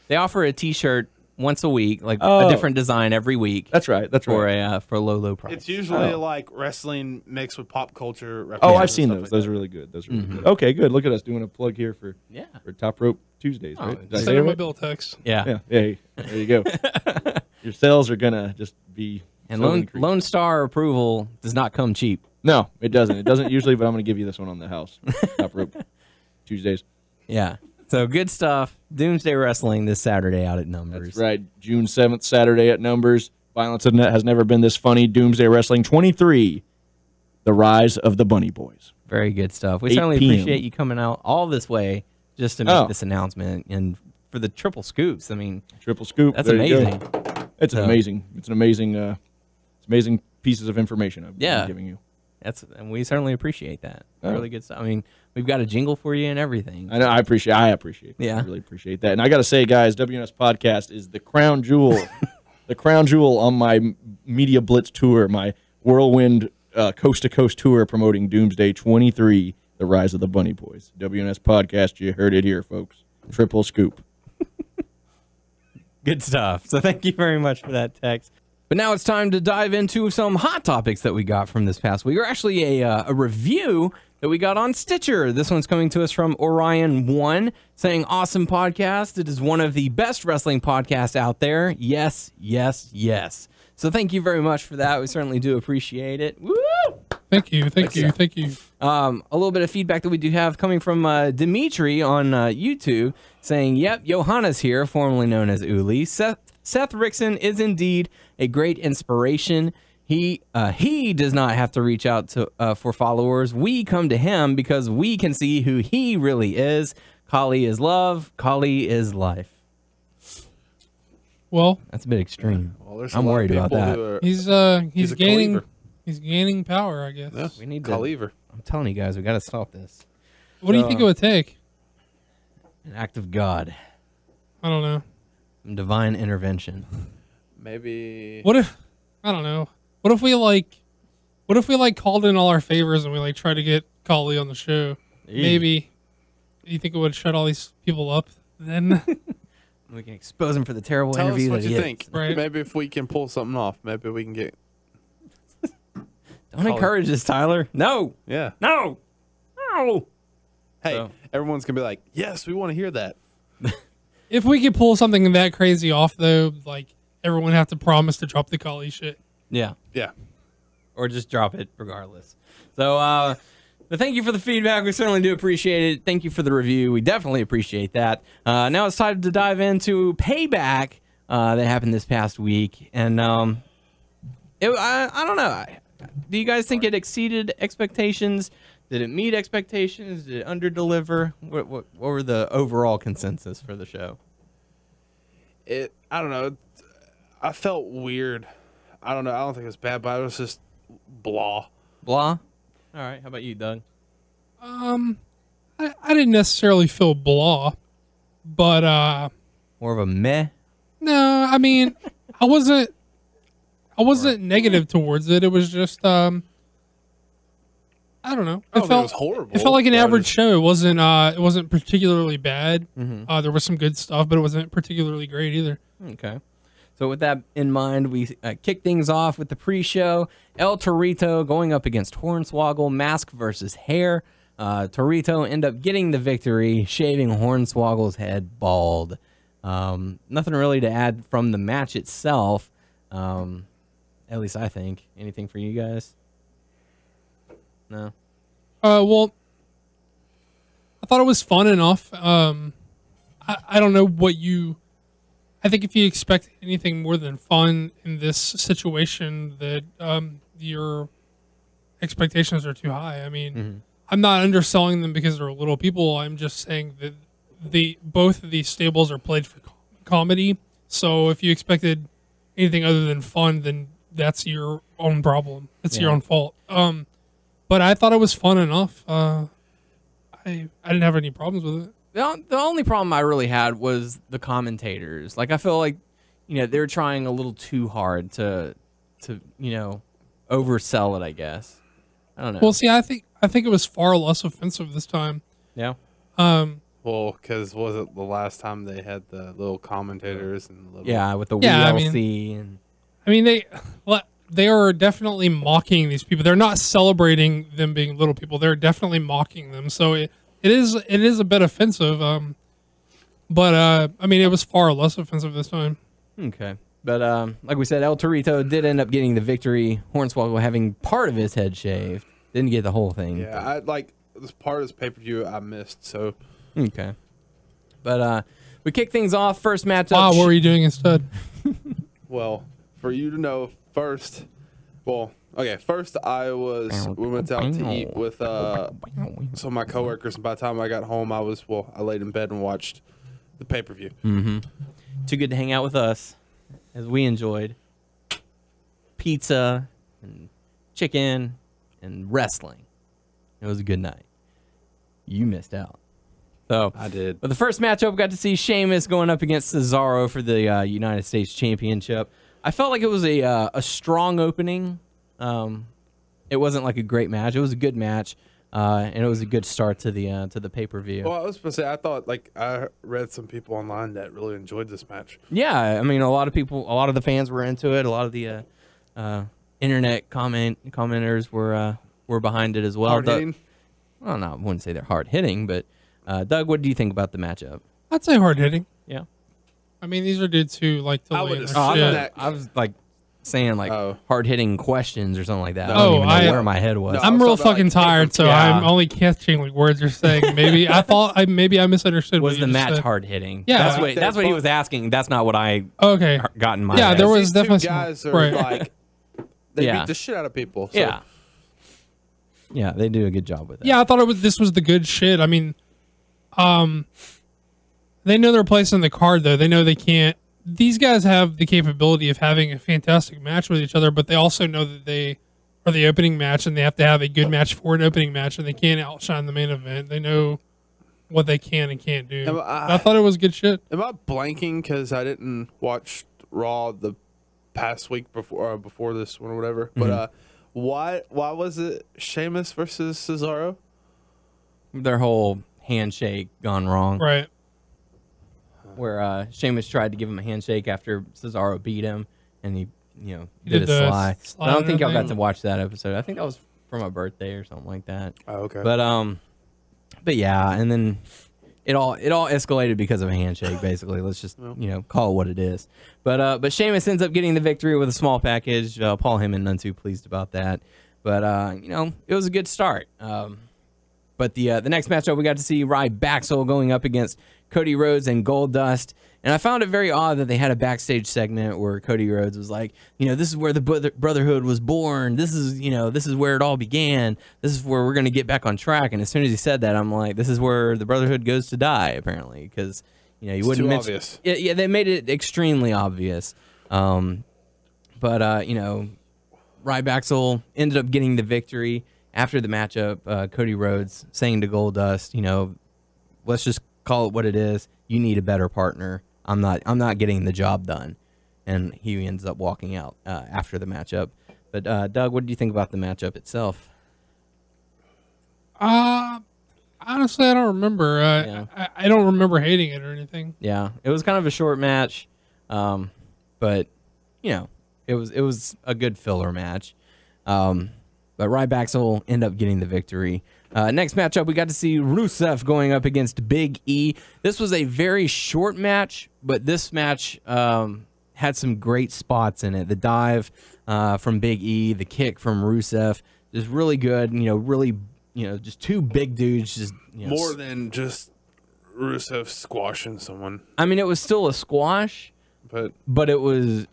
They offer a T-shirt once a week, like a different design every week. That's right. For a low price. It's usually like wrestling mixed with pop culture. Oh, I've seen those. Those are really good. Those are really good. Okay, good. Look at us doing a plug here for Top Rope Tuesdays. Right? Send them a bill, Tex. Yeah. Hey, there you go. Your sales are gonna just be. And Lone Star approval does not come cheap. No, it doesn't. It doesn't usually, but I'm going to give you this one on the house. Top Rope Tuesdays. Yeah. So good stuff. Doomsday Wrestling this Saturday out at Numbers. That's right. June 7th, Saturday at Numbers. Violence has never been this funny. Doomsday Wrestling 23. The Rise of the Bunny Boys. Very good stuff. We certainly appreciate you coming out all this way just to make this announcement and for the triple scoops. I mean, triple scoop. That's amazing. It's amazing. It's amazing pieces of information I've been giving you. And we certainly appreciate that. Really good stuff. I mean, we've got a jingle for you and everything. I know. I appreciate that. Yeah. I really appreciate that. And I got to say, guys, WNS Podcast is the crown jewel, on my Media Blitz tour, my whirlwind coast to coast tour promoting Doomsday 23, The Rise of the Bunny Boys. WNS Podcast. You heard it here, folks. Triple scoop. Good stuff. So thank you very much for that, Tex. But now it's time to dive into some hot topics that we got from this past week, or actually a review that we got on Stitcher. This one's coming to us from Orion1, saying, awesome podcast. It is one of the best wrestling podcasts out there. Yes, yes, yes. So thank you very much for that. We certainly do appreciate it. Woo! Thank you. A little bit of feedback that we do have coming from Dimitri on YouTube, saying, yep, Johanna's here, formerly known as Uli. Seth Rickson is indeed a great inspiration. He does not have to reach out to for followers. We come to him because we can see who he really is. Kali is love. Kali is life. Well, that's a bit extreme. Well, I'm worried about that. He's gaining power, I guess. Yeah, we need Kaliver. I'm telling you guys, we got to stop this. What do you think it would take? An act of God. I don't know. Some divine intervention. Maybe. What if we called in all our favors and we tried to get Kali on the show? Maybe. Do you think it would shut all these people up then? We can expose him for the terrible Tell interview. Tell us what you think. Right. Maybe if we can pull something off, maybe we can get. Don't encourage this, Tyler. No. Yeah. No. Hey, everyone's gonna be like, yes, we want to hear that. If we could pull something that crazy off, though, everyone have to promise to drop the Kali shit. Yeah. Yeah. Or just drop it regardless. So, but thank you for the feedback. We certainly do appreciate it. Thank you for the review. We definitely appreciate that. Now it's time to dive into Payback that happened this past week. And I don't know. Do you guys think it exceeded expectations? Did it meet expectations? Did it underdeliver? What were the overall consensus for the show? I don't know. I felt weird. I don't know. I don't think it was bad, but it was just blah. Blah? All right. How about you, Doug? I didn't necessarily feel blah, but more of a meh? No, I mean, I wasn't negative towards it. It was just I I don't know. I don't think it was horrible. It felt like an but I average just- show. It wasn't particularly bad. Mm-hmm. There was some good stuff, but it wasn't particularly great either. Okay. So with that in mind, we kick things off with the pre-show. El Torito going up against Hornswoggle, mask versus hair. Torito end up getting the victory, shaving Hornswoggle's head bald. Nothing really to add from the match itself. At least I think. Anything for you guys? No. Well, I thought it was fun enough. I don't know what you. I think if you expect anything more than fun in this situation, that your expectations are too high. I mean, I'm not underselling them because they're little people. I'm just saying that both of these stables are played for comedy. So if you expected anything other than fun, then that's your own problem. It's your own fault. But I thought it was fun enough. I didn't have any problems with it. The only problem I really had was the commentators. Like, I feel like, they were trying a little too hard to oversell it, I guess. I don't know. Well, see, I think it was far less offensive this time. Yeah. Well, because was it the last time they had the little commentators and the little... Yeah, with the Yeah, WLC. I mean, they are definitely mocking these people. They're not celebrating them being little people. They're definitely mocking them. So it is a bit offensive. But I mean, it was far less offensive this time. Okay. But like we said, El Torito did end up getting the victory. Hornswoggle having part of his head shaved. Didn't get the whole thing. Yeah, I like this part of this pay-per-view I missed, so... Okay. But we kick things off. First matchup. Wow, what were you doing instead? Well, for you to know first, we went out to eat with some of my coworkers, and by the time I got home, I laid in bed and watched the pay-per-view. Mm-hmm. Too good to hang out with us, as we enjoyed pizza and chicken and wrestling. It was a good night. You missed out. So I did. But the first matchup, we got to see Sheamus going up against Cesaro for the United States Championship. I felt like it was a strong opening. It wasn't like a great match. It was a good match, and it was a good start to the pay-per-view. Well, I was supposed to say, I thought, I read some people online that really enjoyed this match. Yeah, I mean, a lot of the fans were into it. A lot of the internet commenters were behind it as well. Hard-hitting? Well, no, I wouldn't say they're hard-hitting, but Doug, what do you think about the matchup? I'd say hard hitting. Yeah. I mean, these are dudes who like to I lay would in their assume shit. that- I was like saying hard-hitting questions or something like that. I No, don't even know I- where my head was. No. I'm I was real talking about, fucking like, tired, so Yeah. I'm only catching like words you're saying. Maybe I misunderstood. Was what the you just match said. hard-hitting? Yeah. That's Like, what he fun. was asking. That's not what I Okay. got in my Yeah, head. there was These definitely two some- guys are right. they Yeah. beat the shit out of people. So. Yeah, they do a good job with it. Yeah, I thought this was the good shit. I mean, they know their place in the card, though. They know they can't. These guys have the capability of having a fantastic match with each other, but they also know that they are the opening match, and they have to have a good match for an opening match, and they can't outshine the main event. They know what they can and can't do. I thought it was good shit. Am I blanking because I didn't watch Raw the past week before this one or whatever? But why was it Sheamus versus Cesaro? Their whole handshake gone wrong. Right. Where Sheamus tried to give him a handshake after Cesaro beat him, and he He did did a the sly. slide But I don't and think y'all got everything. to watch that episode. I think that was for my birthday or something like that. Oh, okay. But yeah, and then it all escalated because of a handshake. Basically, let's just call it what it is. But Sheamus ends up getting the victory with a small package. Paul Heyman none too pleased about that. But it was a good start. But the next matchup, we got to see Ryback going up against Cody Rhodes and Goldust. And I found it very odd that they had a backstage segment where Cody Rhodes was like, this is where the Brotherhood was born. This is where it all began. This is where we're going to get back on track. And as soon as he said that, I'm like, this is where the Brotherhood goes to die, apparently. Because, you wouldn't too mention. obvious. Yeah, they made it extremely obvious. Ryback ended up getting the victory. After the matchup, Cody Rhodes saying to Goldust, let's just call it what it is. You need a better partner. I'm not getting the job done. And he ends up walking out after the matchup. But Doug, what do you think about the matchup itself? Honestly, I don't remember. I don't remember hating it or anything. Yeah, it was kind of a short match, but you know, it was a good filler match. But Ryback will end up getting the victory. Next matchup, we got to see Rusev going up against Big E. This was a very short match, but this match had some great spots in it. The dive from Big E, the kick from Rusev, just really good. Just two big dudes. Just more than just Rusev squashing someone. I mean, it was still a squash, but it was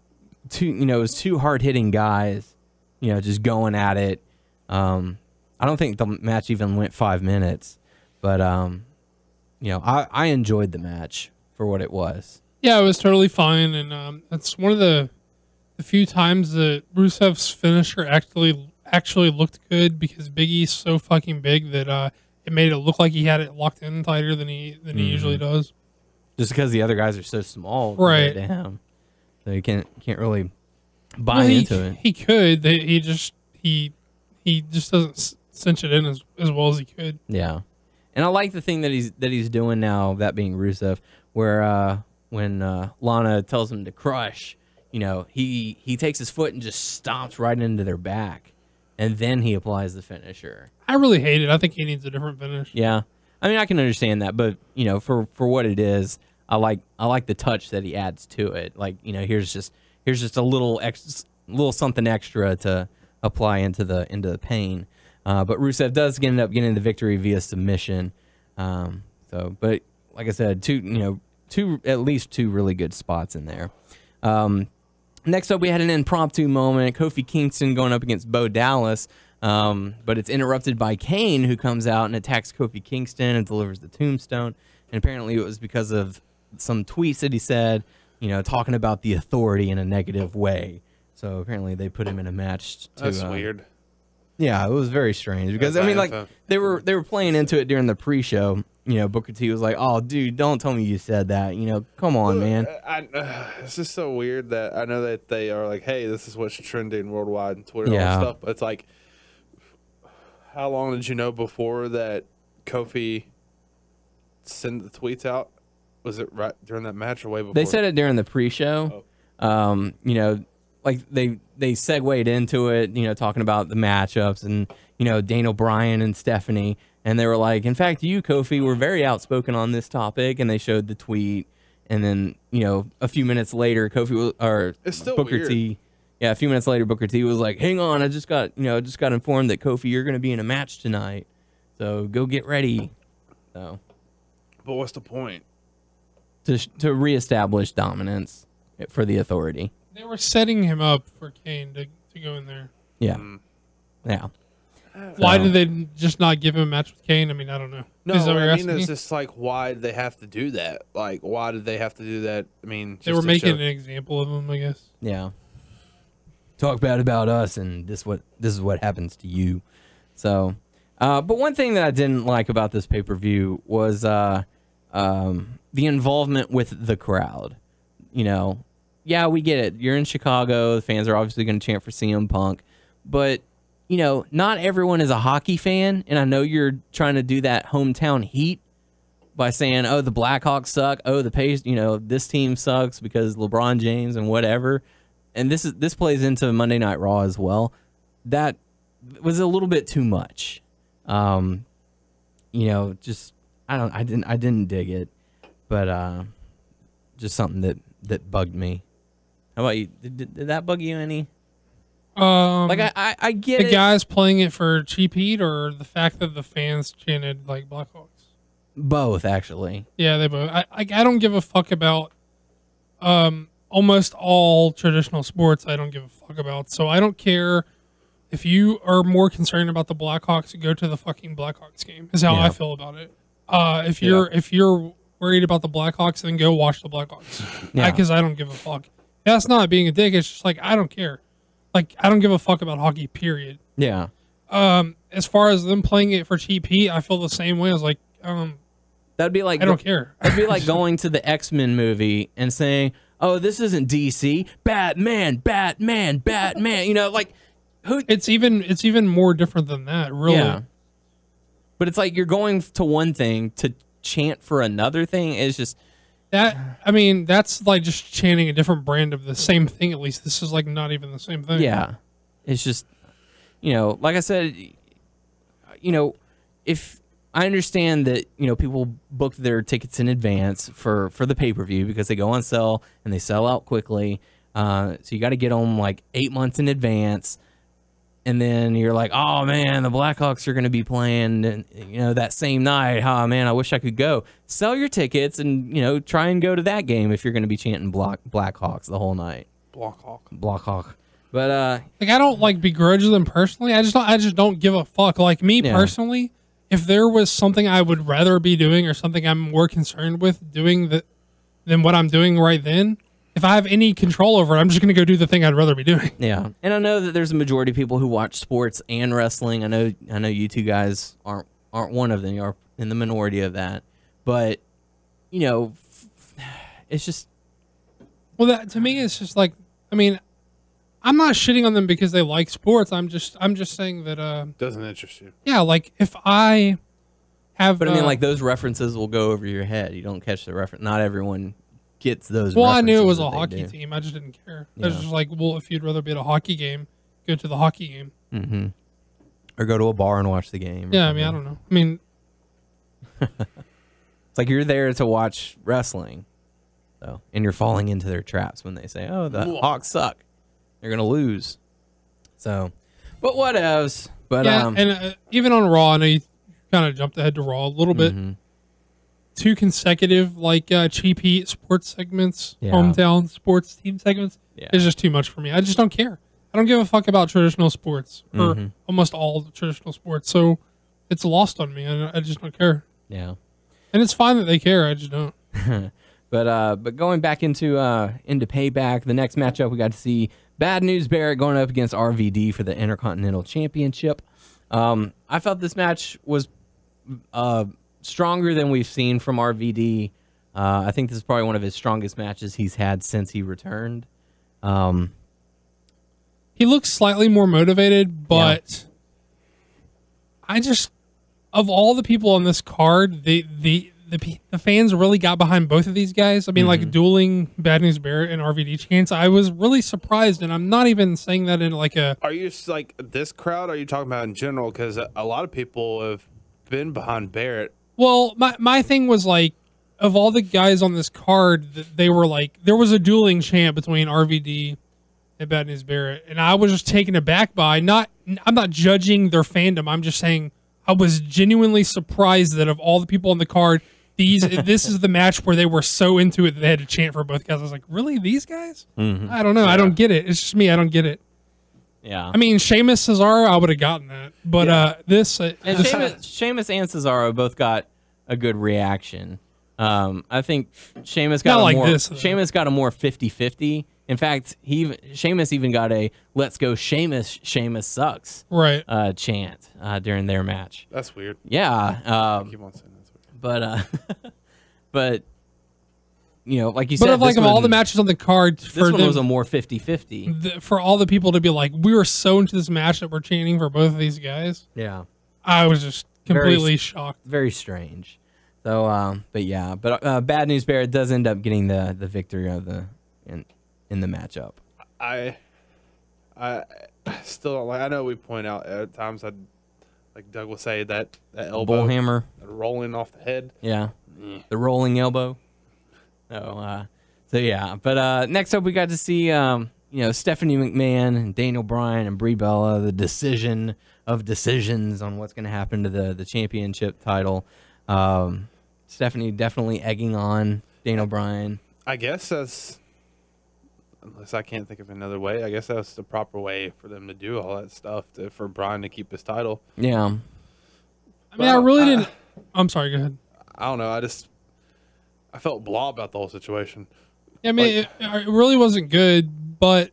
two hard hitting guys. Just going at it. I don't think the match even went 5 minutes, but I enjoyed the match for what it was. Yeah, it was totally fine, and that's one of the few times that Rusev's finisher actually looked good, because Big E's so fucking big that it made it look like he had it locked in tighter than he usually does. Just because the other guys are so small, right? To him, so you can't really buy into it. He could. He just doesn't cinch it in as well as he could. Yeah, and I like the thing that he's doing now, that being Rusev, where when Lana tells him to crush, he takes his foot and just stomps right into their back, and then he applies the finisher. I really hate it. I think he needs a different finish. Yeah, I mean, I can understand that, but for what it is, I like the touch that he adds to it. Like, here's just a little something extra to apply into the pain. But Rusev does end up getting the victory via submission. But like I said, at least two really good spots in there. Next up, we had an impromptu moment. Kofi Kingston going up against Bo Dallas, but it's interrupted by Kane, who comes out and attacks Kofi Kingston and delivers the tombstone. And apparently it was because of some tweets that he said, talking about the Authority in a negative way. So apparently they put him in a match. That's weird. Yeah, it was very strange because they were playing into it during the pre-show. Booker T was like, "Oh, dude, don't tell me you said that. Come on, man." It's just so weird that I know that they are like, "Hey, this is what's trending worldwide and Twitter and stuff." But it's like, how long did you know before that Kofi sent the tweets out? Was it right during that match or way before? They said it during the pre-show. Oh. Like they segued into it, talking about the matchups and, Daniel Bryan and Stephanie. And they were like, in fact, you, Kofi, were very outspoken on this topic. And they showed the tweet. And then, a few minutes later, Booker T. Yeah, a few minutes later, Booker T was like, hang on, I just got informed that Kofi, you're going to be in a match tonight. So go get ready. So, but what's the point? To reestablish dominance for the Authority. They were setting him up for Kane to go in there. Yeah. Yeah. Why did they just not give him a match with Kane? I mean, I don't know. No, it's just like, why did they have to do that? Like, why did they have to do that? I mean, they were making an example of him, I guess. Yeah. Talk bad about us, and this is what happens to you. So, but one thing that I didn't like about this pay-per-view was the involvement with the crowd. Yeah, we get it. You're in Chicago. The fans are obviously going to chant for CM Punk. But, not everyone is a hockey fan. And I know you're trying to do that hometown heat by saying, oh, the Blackhawks suck. Oh, this team sucks because LeBron James and whatever. And this plays into Monday Night Raw as well. That was a little bit too much. I didn't dig it. But just something that bugged me. How about you? Did that bug you any? I get the guys playing it for cheap heat, or the fact that the fans chanted like Blackhawks. Both, actually. Yeah, they both. I don't give a fuck about almost all traditional sports. I don't give a fuck about. So I don't care if you are more concerned about the Blackhawks, go to the fucking Blackhawks game. Is how I feel about it. If you're worried about the Blackhawks, then go watch the Blackhawks. Because I don't give a fuck. That's not being a dick. It's just like, I don't care. Like, I don't give a fuck about hockey, period. Yeah. As far as them playing it for cheap heat, I feel the same way. I was like, that'd be like, I don't care. That'd be like going to the X-Men movie and saying, oh, this isn't DC. Batman. Who? It's even more different than that, really. Yeah. But it's like you're going to one thing to chant for another thing. It's just that. I mean, that's like just chanting a different brand of the same thing. At least this is like not even the same thing. yeah. It's just like I said, if I understand that people book their tickets in advance for the pay-per-view because they go on sale and they sell out quickly. So you got to get them like 8 months in advance. And then you're like, oh, man, the Blackhawks are going to be playing, and, that same night. Oh, man, I wish I could go. Sell your tickets and, try and go to that game if you're going to be chanting Blackhawks the whole night. Blackhawk. But, like, I don't, like, begrudge them personally. I just don't give a fuck. Like, me personally, if there was something I would rather be doing or something I'm more concerned with doing than what I'm doing right then, if I have any control over it, I'm just going to go do the thing I'd rather be doing. Yeah, and I know that there's a majority of people who watch sports and wrestling. I know you two guys aren't one of them. You're in the minority of that, but it's just. Well, that to me, it's just like, I mean, I'm not shitting on them because they like sports. I'm just saying that doesn't interest you. Yeah, like if I have, but I mean, like those references will go over your head. You don't catch the reference. Not everyone gets those. Well, I knew it was references a that hockey they do. team. I just didn't care. I was just like, well, if you'd rather be at a hockey game, go to the hockey game. Mm-hmm. Or go to a bar and watch the game. Yeah, I mean, I don't know. I mean, it's like you're there to watch wrestling, so and you're falling into their traps when they say, "Oh, the Hawks suck. They're gonna lose." So, but what else? But yeah, and even on Raw, I know you kind of jumped ahead to Raw a little bit. Mm-hmm. 2 consecutive like cheap heat sports segments, Yeah. hometown sports team segments. Yeah. It's just too much for me. I just don't care. I don't give a fuck about traditional sports or almost all the traditional sports. So it's lost on me. I just don't care. Yeah. And it's fine that they care. I just don't. But going back into Payback, the next matchup we got to see Bad News Barrett going up against RVD for the Intercontinental Championship. I felt this match was stronger than we've seen from RVD. I think this is probably one of his strongest matches he's had since he returned. He looks slightly more motivated, but I just, of all the people on this card, the fans really got behind both of these guys. I mean, like dueling Bad News Barrett and RVD chants. I was really surprised, and I'm not even saying that in like a. Are you like this crowd? Or are you talking about in general? Because a lot of people have been behind Barrett. Well, my thing was like, of all the guys on this card, they were like, there was a dueling chant between RVD and Bad News Barrett, and I was just taken aback by I'm not judging their fandom. I'm just saying I was genuinely surprised that of all the people on the card, this is the match where they were so into it that they had to chant for both guys. I was like, really, these guys? I don't know. Yeah. I don't get it. It's just me. I don't get it. Yeah. I mean, Sheamus, Cesaro, I would have gotten that, but this and Sheamus and Cesaro both got a good reaction. I think Sheamus got Sheamus got a more 50-50. In fact, Sheamus even got a "Let's go Sheamus Sucks" right chant during their match. That's weird. Yeah. I keep on saying that's weird. But like you said, of all the matches on the card, this one was a more 50-50. For all the people to be like, we were so into this match that we're chanting for both of these guys. Yeah. I was just completely shocked. Very strange. So, but Bad News Barrett does end up getting the victory of in the matchup. I still don't like. I know we point out at times, like Doug will say that elbow bullhammer rolling off the head. Yeah, the rolling elbow. But next up we got to see Stephanie McMahon and Daniel Bryan and Brie Bella, the decision of decisions on what's going to happen to the championship title. Stephanie definitely egging on Daniel Bryan. I guess that's, unless I can't think of another way, I guess that's the proper way for them to do all that stuff for Bryan to keep his title. Yeah. I mean, I really didn't. I'm sorry, go ahead. I don't know. I felt blah about the whole situation. I mean, it really wasn't good, but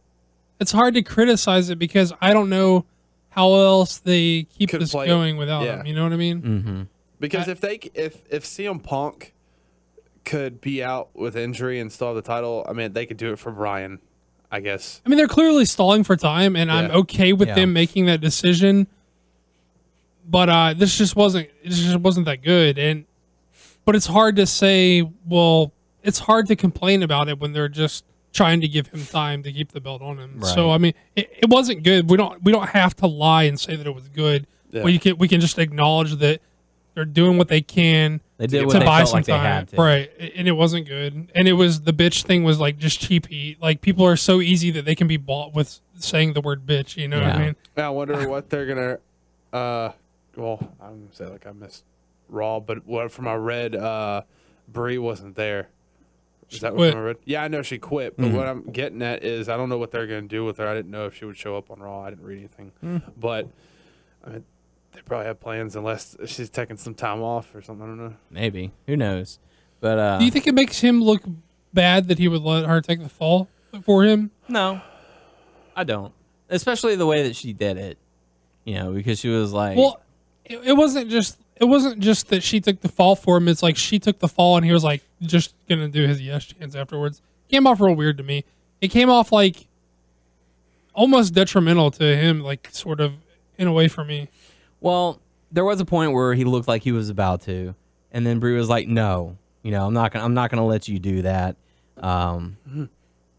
it's hard to criticize it because I don't know how else they keep this going without him. You know what I mean? Mm-hmm. Because if CM Punk could be out with injury and still have the title, I mean, they could do it for Bryan, I guess. I mean, they're clearly stalling for time, and I'm okay with them making that decision. But this just wasn't that good. But it's hard to say. Well, it's hard to complain about it when they're just trying to give him time to keep the belt on him. Right. So I mean, it wasn't good. We don't have to lie and say that it was good. Yeah. We can just acknowledge that they're doing what they can. They did to what they buy felt some like they time. had to. Right, and it wasn't good. And it was the bitch thing was like just cheap heat. Like people are so easy that they can be bought with saying the word bitch. You know what I Yeah. mean? I wonder what they're gonna. Well, I'm gonna say like I missed Raw, but what from I read, Brie wasn't there. Is that what quit. from I read? Yeah, I know she quit, but what I'm getting at is I don't know what they're gonna do with her. I didn't know if she would show up on Raw. I didn't read anything, but I mean, they probably have plans unless she's taking some time off or something. I don't know. Maybe. Who knows? But Do you think it makes him look bad that he would let her take the fall for him? no, I don't. Especially the way that she did it. You know, because she was like, Well, it wasn't just that she took the fall for him. It's like she took the fall and he was like just gonna do his yes chance afterwards. Came off real weird to me. It came off like almost detrimental to him, like sort of in a way for me. well, there was a point where he looked like he was about to, and then Brie was like, "No, you know, I'm not gonna let you do that."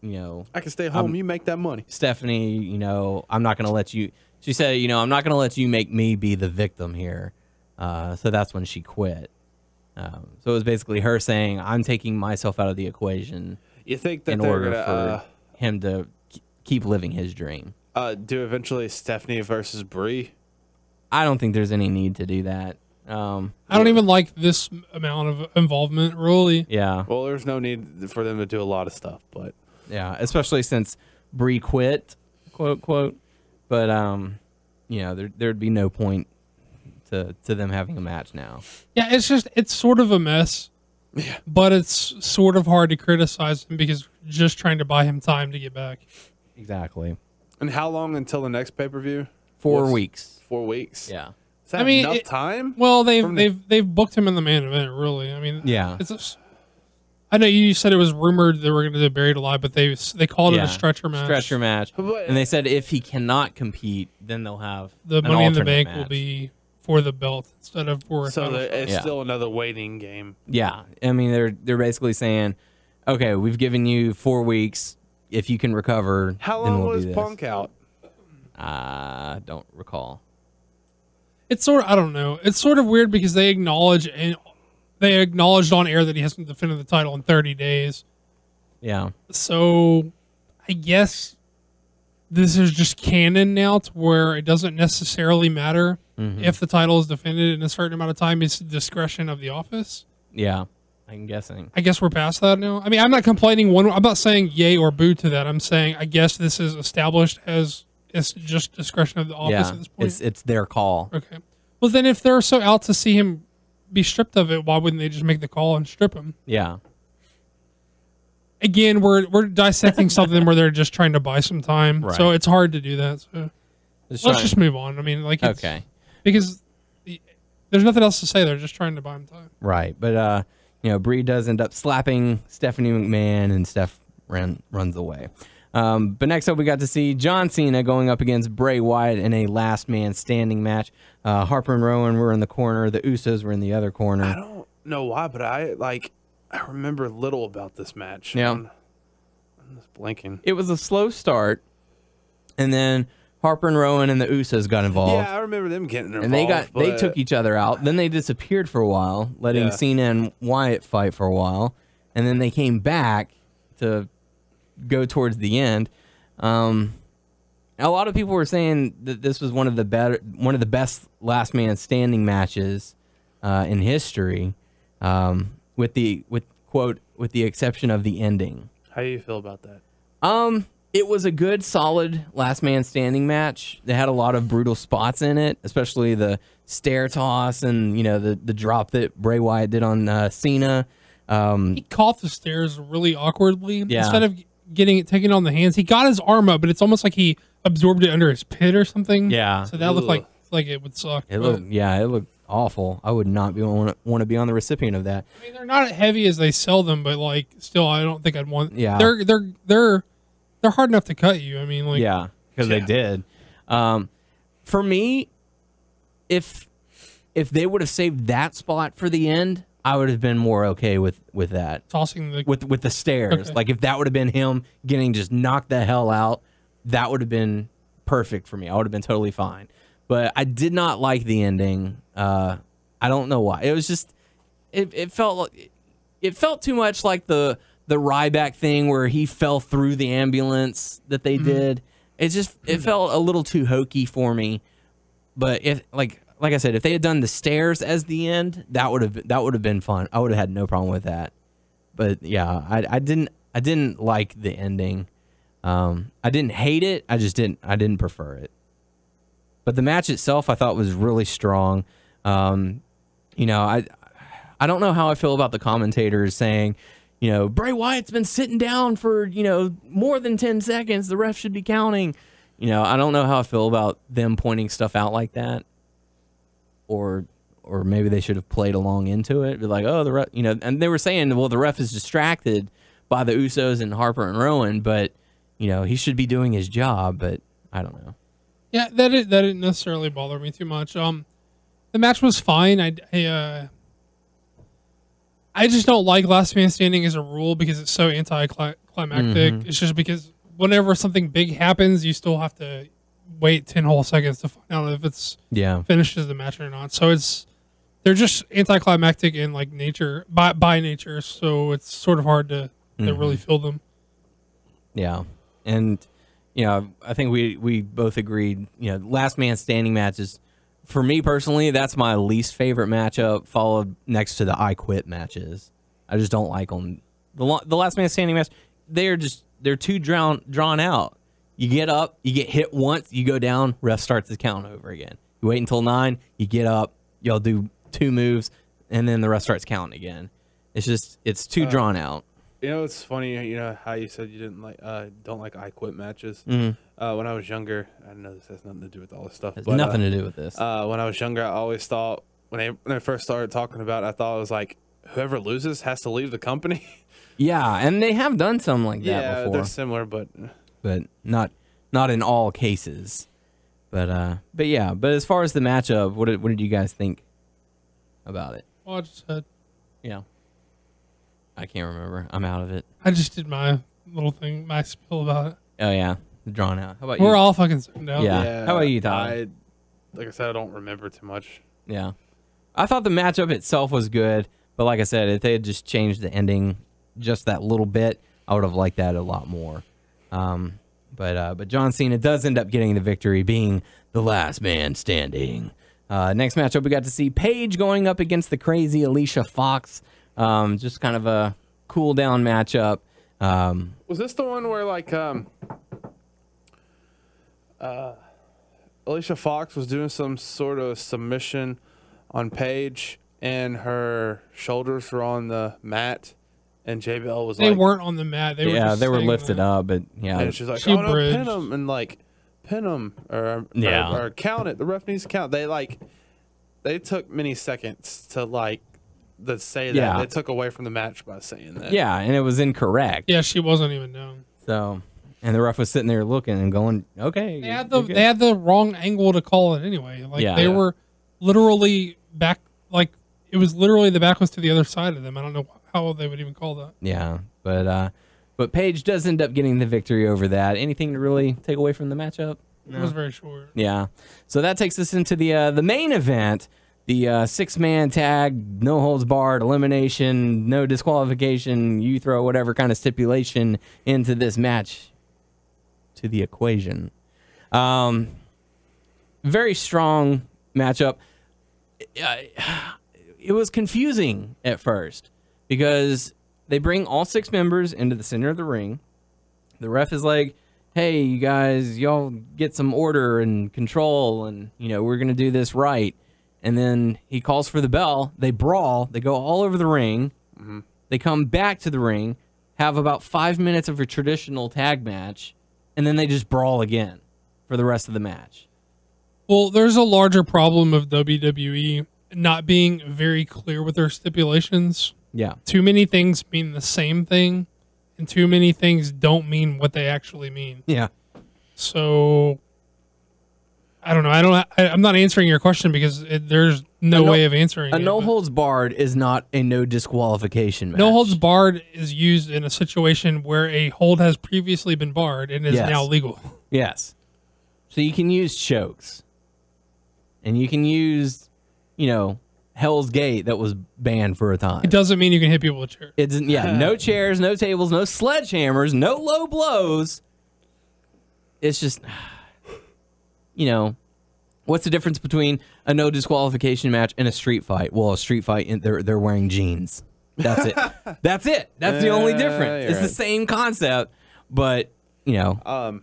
You know, I can stay home. You make that money. Stephanie, you know, I'm not gonna let you. She said, you know, I'm not gonna let you make me be the victim here. So that's when she quit. So it was basically her saying, "I'm taking myself out of the equation You think that in they're order gonna for him to keep living his dream." do eventually Stephanie versus Brie? I don't think there's any need to do that. I don't even like this amount of involvement, really. Yeah, Well, there's no need for them to do a lot of stuff, but yeah, especially since Brie quit, quote quote. But you know, there'd be no point to them having a match now. Yeah, it's sort of a mess. Yeah. But it's sort of hard to criticize him because just trying to buy him time to get back. Exactly. And how long until the next pay per view? 4 weeks. 4 weeks. Yeah. Is that I mean, enough time? Well, From the- they've booked him in the main event, really. I mean, Yeah. I know you said it was rumored they were going to do Buried Alive, but they called it Yeah. a stretcher match. Stretcher match. But- And they said if he cannot compete, then they'll have The an Money in the alternate Bank match. will be for the belt instead of for a So title shot. it's Yeah. still another waiting game. Yeah, I mean they're basically saying, okay, we've given you 4 weeks. If you can recover, How then long we'll was do this. Punk out? Don't recall. It's sort of, I don't know. It's sort of weird because they acknowledged on air that he hasn't defended the title in 30 days. Yeah, So I guess this is just canon now to where it doesn't necessarily matter if the title is defended in a certain amount of time. It's discretion of the office. yeah, I'm guessing. I guess we're past that now. I mean, I'm not complaining. I'm not saying yay or boo to that. I'm saying I guess this is established as it's just discretion of the office Yeah, at this point. it's their call. Okay. Well, then if they're so out to see him be stripped of it, why wouldn't they just make the call and strip him? Yeah, Again, we're dissecting something where they're just trying to buy some time, Right. so it's hard to do that. So Just let's trying- just move on. I mean, like, it's, okay, because there's nothing else to say. They're just trying to buy him time. right. But you know, Brie does end up slapping Stephanie McMahon, and Steph runs away. But next up, we got to see John Cena going up against Bray Wyatt in a last man standing match. Harper and Rowan were in the corner. The Usos were in the other corner. I don't know why, but I remember little about this match. Yeah. I'm just blanking. It was a slow start, and then Harper and Rowan and the Usos got involved. Yeah, I remember them getting involved. And they but- took each other out. Then they disappeared for a while, letting Yeah. Cena and Wyatt fight for a while. And then they came back to go towards the end. A lot of people were saying that this was one of the best last man standing matches in history, with the exception of the ending. How do you feel about that? It was a good, solid last man standing match. They had a lot of brutal spots in it, especially the stair toss and the drop that Bray Wyatt did on Cena. He caught the stairs really awkwardly. Yeah. Instead of taking on the hands, he got his arm up, but it's almost like he absorbed it under his pit or something. Yeah. So that looked Ugh. like it would suck. It but- looked awful. I would not want to be on the recipient of that. I mean, they're not heavy as they sell them, but like, still, I don't think I'd want. Yeah. They're hard enough to cut you. I mean, like, Yeah, because they did. For me, if if they would have saved that spot for the end, I would have been more okay with that. Tossing the With the stairs. Okay. Like if that would have been him getting just knocked the hell out, that would have been perfect for me. I would have been totally fine. But I did not like the ending. I don't know why. It was just it felt too much like the Ryback thing where he fell through the ambulance that they did. It felt a little too hokey for me. But if like I said, if they had done the stairs as the end, that would have been fun. I would have had no problem with that. But yeah, I didn't like the ending. I didn't hate it. I didn't prefer it. But the match itself, I thought was really strong. I don't know how I feel about the commentators saying, Bray Wyatt's been sitting down for, more than 10 seconds. The ref should be counting. I don't know how I feel about them pointing stuff out like that. Or maybe they should have played along into it. Be like, oh, the ref, and they were saying, well, the ref is distracted by the Usos and Harper and Rowan, but, he should be doing his job, but I don't know. Yeah, that didn't necessarily bother me too much. The match was fine. I just don't like last man standing as a rule because it's so anticlimactic. It's just because whenever something big happens, you still have to wait 10 whole seconds to find out if it's finishes the match or not. So they're just anticlimactic in like nature by nature. So it's sort of hard to really feel them. Yeah, and I think we both agreed. Last man standing matches. For me personally, that's my least favorite matchup, followed next to the I Quit matches. I just don't like them. The last man standing match, they're too drawn out. You get up, you get hit once, you go down, ref starts the count over again. You wait until 9, you get up, y'all do 2 moves, and then the ref starts counting again. It's too drawn out. It's funny, how you said you don't like I Quit matches. When I was younger, I know this has nothing to do with all this stuff. It has nothing to do with this. When I was younger, I always thought, when I first started talking about it, I thought it was like, whoever loses has to leave the company. Yeah, and they have done something like that before. Yeah, they're similar, but not in all cases. But as far as the matchup, what did you guys think about it? Well, I just said. Yeah. I can't remember. I'm out of it. I just did my little thing, my spiel about it. Oh yeah, drawn out. How about you? We're all fucking sitting down. Yeah. How about you, Todd? Like I said, I don't remember too much. Yeah. I thought the matchup itself was good, but like I said, if they had just changed the ending just that little bit, I would have liked that a lot more. But John Cena does end up getting the victory, being the last man standing. Next matchup, we got to see Paige going up against the crazy Alicia Fox. Just kind of a cool down matchup. Was this the one where Alicia Fox was doing some sort of submission on Paige and her shoulders were on the mat and JBL was they weren't on the mat. They were lifted up, but yeah. And she's like, she no, bridged. pin him and pin him or count it. The ref needs to count. They took many seconds to say that. Yeah. They took away from the match by saying that. Yeah, and it was incorrect. Yeah, she wasn't even down. So, and the ref was sitting there looking and going, okay. They had the wrong angle to call it anyway. They were literally back, it was literally the back was to the other side of them. I don't know how they would even call that. Yeah, but Paige does end up getting the victory over that. Anything to really take away from the matchup? No. It was very short. Yeah. So that takes us into the main event, the 6-man tag, no holds barred, elimination, no disqualification. You throw whatever kind of stipulation into this match to the equation. Very strong matchup. It was confusing at first because they bring all 6 members into the center of the ring. The ref is like, hey, you guys, y'all get some order and control, and, we're going to do this right. And then he calls for the bell. They brawl. They go all over the ring. Mm-hmm. They come back to the ring, have about 5 minutes of a traditional tag match, and then they just brawl again for the rest of the match. Well, there's a larger problem of WWE not being very clear with their stipulations. Yeah. Too many things mean the same thing, and too many things don't mean what they actually mean. Yeah. So I don't know. I'm not answering your question because there's no way of answering A it. no holds barred is not a no disqualification match. No holds barred is used in a situation where a hold has previously been barred and is Yes. now legal. Yes. So you can use chokes. And you can use, Hell's Gate that was banned for a time. It doesn't mean you can hit people with chairs. It's no chairs, no tables, no sledgehammers, no low blows. It's just, what's the difference between a no disqualification match and a street fight? Well, a street fight, they're wearing jeans. That's it. That's it. That's the only difference. It's the same concept, but a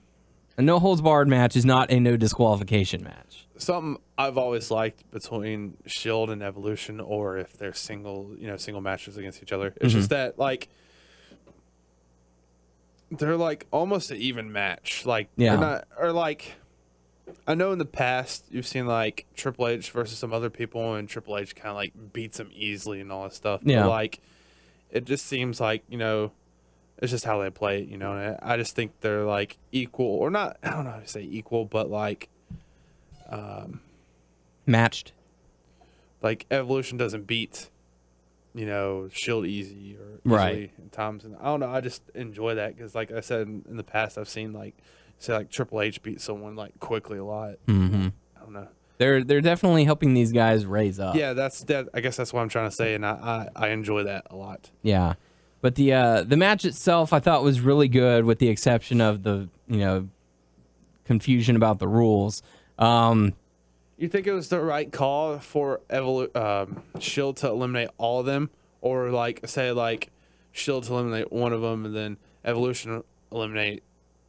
no holds barred match is not a no disqualification match. Something I've always liked between Shield and Evolution, or if they're single matches against each other, it's just that they're like almost an even match. Like they're not, or like I know in the past you've seen like Triple H versus some other people, and Triple H kind of like beats them easily and all that stuff. Yeah. But like it just seems like it's just how they play it. And I just think they're like equal, or not. I don't know how to say equal, but like. Matched. Like Evolution doesn't beat, Shield easy or easily Right. at times, and I don't know. I just enjoy that because, like I said in the past, I've seen like Triple H beat someone like quickly a lot. Mm-hmm. I don't know. They're definitely helping these guys raise up. Yeah, I guess that's what I'm trying to say, and I enjoy that a lot. Yeah, but the match itself I thought was really good, with the exception of the confusion about the rules. You think it was the right call for Shield to eliminate all of them, or say Shield to eliminate one of them and then Evolution eliminate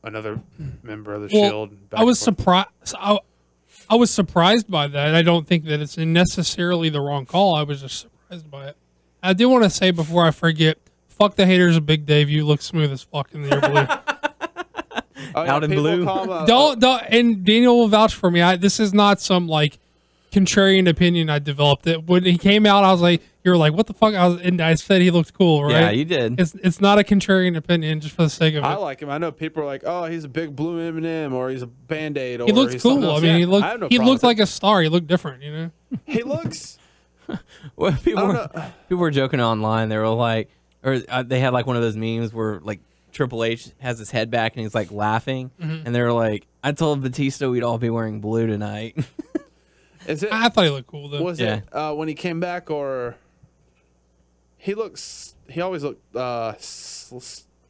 another member of the Shield? I was surprised. I was surprised by that. I don't think that it's necessarily the wrong call. I was just surprised by it. I do want to say before I forget, fuck the haters of Big Dave. You look smooth as fuck in the air blue. Out in blue. Don't, and Daniel will vouch for me. This is not some contrarian opinion I developed. It when he came out, I was like, "You're like, what the fuck?" And I said he looked cool, right? Yeah, you did. It's not a contrarian opinion, just for the sake of it. I like him. I know people are like, "Oh, he's a big blue M&M, or he's a Band-Aid." Or He looked he's cool. something else. I mean, Yeah, he looked like a star. He looked different, He looks. Well, people were joking online. They were like, they had one of those memes where Triple H has his head back and he's laughing, and they were like, "I told Batista we'd all be wearing blue tonight." Is it? I thought he looked cool though. Was it when he came back, or he always looked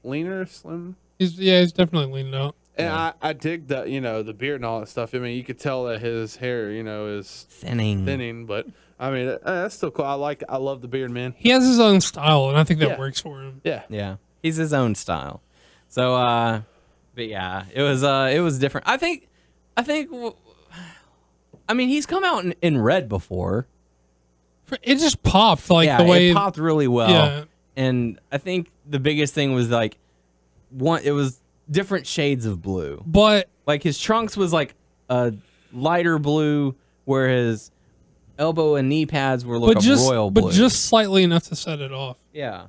leaner, slim? He's definitely leaning out. And I dig that, the beard and all that stuff. I mean, you could tell that his hair, is thinning, but I mean, that's still cool. I love the beard, man. He has his own style, and I think that works for him. Yeah. Yeah. He's his own style. So, but yeah, it was different. I mean, he's come out in red before. It just popped the way it popped really well. Yeah. And I think the biggest thing was it was different shades of blue. But his trunks was a lighter blue, where his elbow and knee pads were royal blue. But just slightly enough to set it off. Yeah.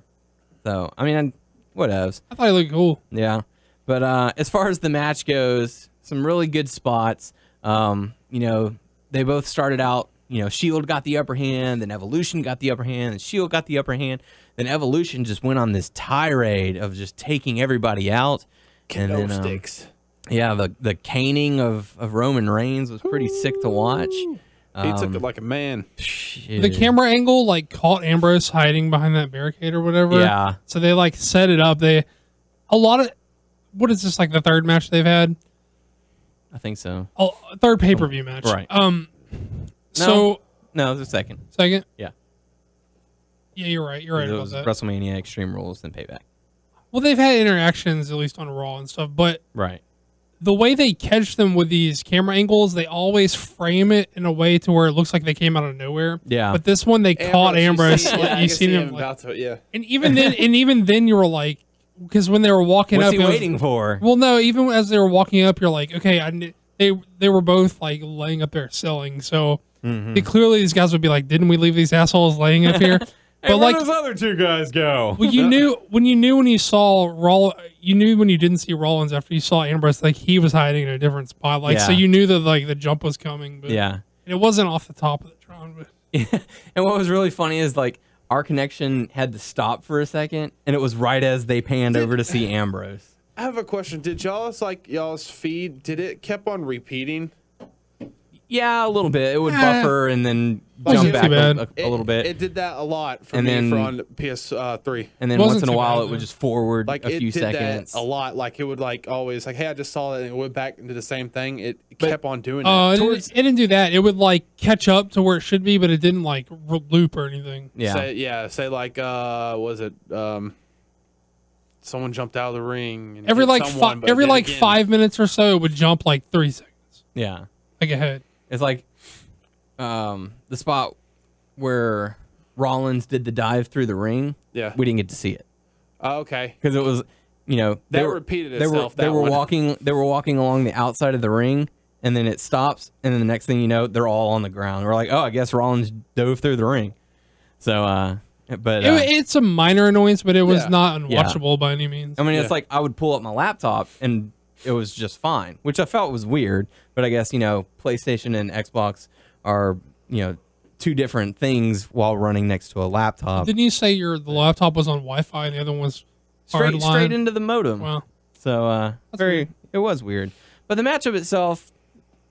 So, I mean, whatevs. I thought he looked cool. Yeah. But as far as the match goes, some really good spots. They both started out, Shield got the upper hand, then Evolution got the upper hand, and Shield got the upper hand. Then Evolution just went on this tirade of just taking everybody out. Kendo sticks. Yeah, the caning of Roman Reigns was pretty sick to watch. He took it like a man. The camera angle caught Ambrose hiding behind that barricade or whatever. Yeah. So they set it up. What is this, the third match they've had? I think so. Oh, third pay-per-view match. Right. No, it was the second. Second? Yeah. Yeah, you're right. You're right It about was that. WrestleMania, Extreme Rules, then Payback. Well, they've had interactions, at least on Raw and stuff, but Right. the way they catch them with these camera angles, they always frame it in a way to where it looks like they came out of nowhere. Yeah. But this one, they caught Ambrose. You seen him. about to it, yeah. And even then, you were like, because when they were walking What's up, he waiting for? Well, no, even as they were walking up, you're like, okay, they were both laying up there selling. So clearly these guys would be like, didn't we leave these assholes laying up here? Hey, But where like, those other two guys go? well, you knew when you saw you knew when you didn't see Rollins after you saw Ambrose, like he was hiding in a different spot. Like, so Yeah. you knew that like the jump was coming, but Yeah. it wasn't off the top of the Tron. But And what was really funny is like our connection had to stop for a second, and it was right as they panned over to see Ambrose. I have a question. Did y'all's feed, did it kept on repeating? Yeah, a little bit. It would buffer and then Wasn't jump too back bad. a little bit. It did that a lot for And me then- for on PS3. And then Wasn't once in a too while, bad, it would though. just forward Like a it few did seconds. that a lot. Like it would like always like, hey, I just saw that and it went back into the same thing. It kept on doing it, it. it didn't do that. It would like catch up to where it should be, but it didn't like loop or anything. Yeah. Say like was it someone jumped out of the ring and Every hit like someone, but every did like again. 5 minutes or so, it would jump like 3 seconds, Yeah. like ahead. It's like the spot where Rollins did the dive through the ring. Yeah. We didn't get to see it Oh, okay. because it was, That repeated They were itself, they that were one. walking. They were walking along the outside of the ring, and then it stops, and then the next thing you know, they're all on the ground. We're like, oh, I guess Rollins dove through the ring. So, but It's a minor annoyance, but it was Yeah. not unwatchable by any means. I mean, it's Yeah. like I would pull up my laptop and it was just fine, which I felt was weird. But I guess PlayStation and Xbox are two different things while running next to a laptop. Didn't you say the laptop was on Wi-Fi and the other one was hard line? Straight into the modem. Wow. So it was weird. But the matchup itself,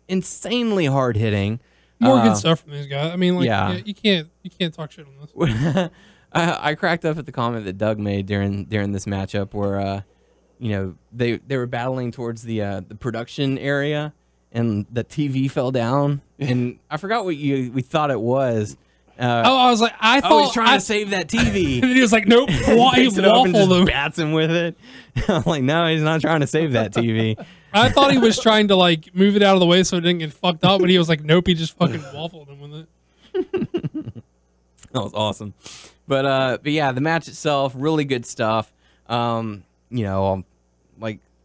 insanely hard hitting. More good stuff from these guys. I mean, like, yeah. you can't talk shit on this. I cracked up at the comment that Doug made during this matchup where they were battling towards the production area and the TV fell down and I forgot what we thought it was. I was like, I thought he's trying to save that TV. and then he was like, nope, he Picks it up and waffled just him. bats him with it. I'm like, no, he's not trying to save that TV. I thought he was trying to like move it out of the way so it didn't get fucked up, but he was like, nope, he just fucking waffled him with it. That was awesome. But yeah, the match itself, really good stuff.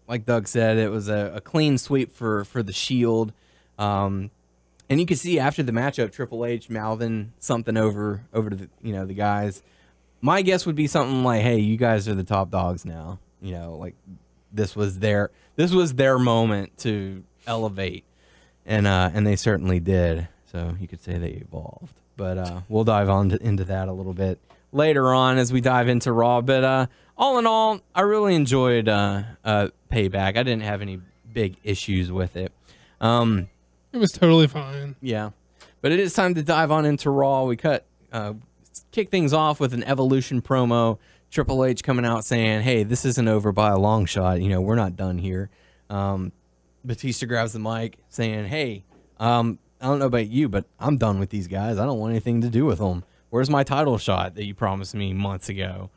Like Doug said, it was a clean sweep for the Shield. And you could see after the matchup, Triple H mouthing something over to the guys. My guess would be something like, "Hey, you guys are the top dogs now." Like this was their moment to elevate, and they certainly did. So you could say they evolved. But we'll dive into that a little bit later on as we dive into Raw. But all in all, I really enjoyed Payback. I didn't have any big issues with it. It was totally fine. Yeah, but it is time to dive on into Raw. We kick things off with an Evolution promo. Triple H coming out saying, "Hey, this isn't over by a long shot. We're not done here." Batista grabs the mic saying, "Hey, I don't know about you, but I'm done with these guys. I don't want anything to do with them. Where's my title shot that you promised me months ago?"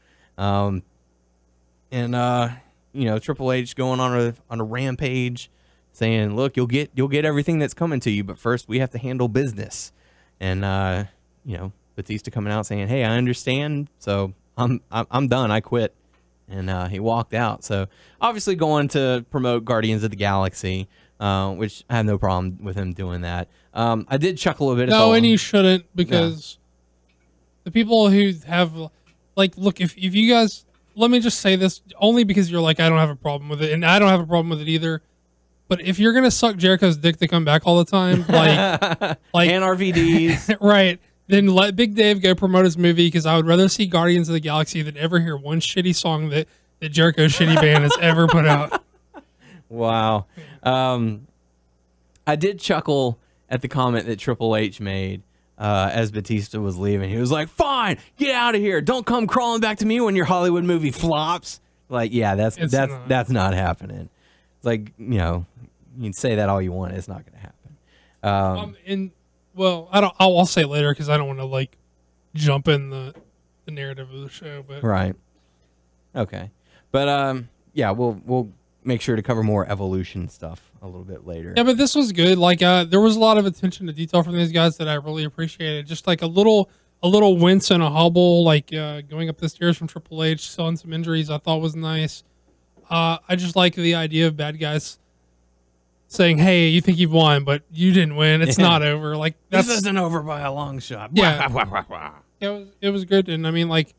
Triple H going on a rampage, saying, "Look, you'll get everything that's coming to you, but first we have to handle business." And Batista coming out saying, "Hey, I understand. So I'm done. I quit." And he walked out. So obviously going to promote Guardians of the Galaxy, which I have no problem with him doing that. I did chuckle a bit. No, and you shouldn't, because the people who have, like, look, if you guys, let me just say this, only because you're like, I don't have a problem with it, and I don't have a problem with it either. But if you're gonna suck Jericho's dick to come back all the time, like and RVDs, right? Then let Big Dave go promote his movie, because I would rather see Guardians of the Galaxy than ever hear one shitty song that Jericho's shitty band has ever put out. Wow. I did chuckle at the comment that Triple H made as Batista was leaving. He was like, "Fine, get out of here. Don't come crawling back to me when your Hollywood movie flops." Like, yeah, that's not happening. It's like, you can say that all you want, it's not going to happen. Well, I'll say it later, because I don't want to like jump in the narrative of the show. But right. Okay. But yeah, we'll make sure to cover more Evolution stuff a little bit later. Yeah, but this was good. Like, there was a lot of attention to detail from these guys that I really appreciated. Just like a little wince and a hobble, like going up the stairs from Triple H, selling some injuries, I thought was nice. I just like the idea of bad guys saying, "Hey, you think you've won, but you didn't win. It's not over." Like, This isn't over by a long shot. Yeah. Yeah, it was good, and I mean, like,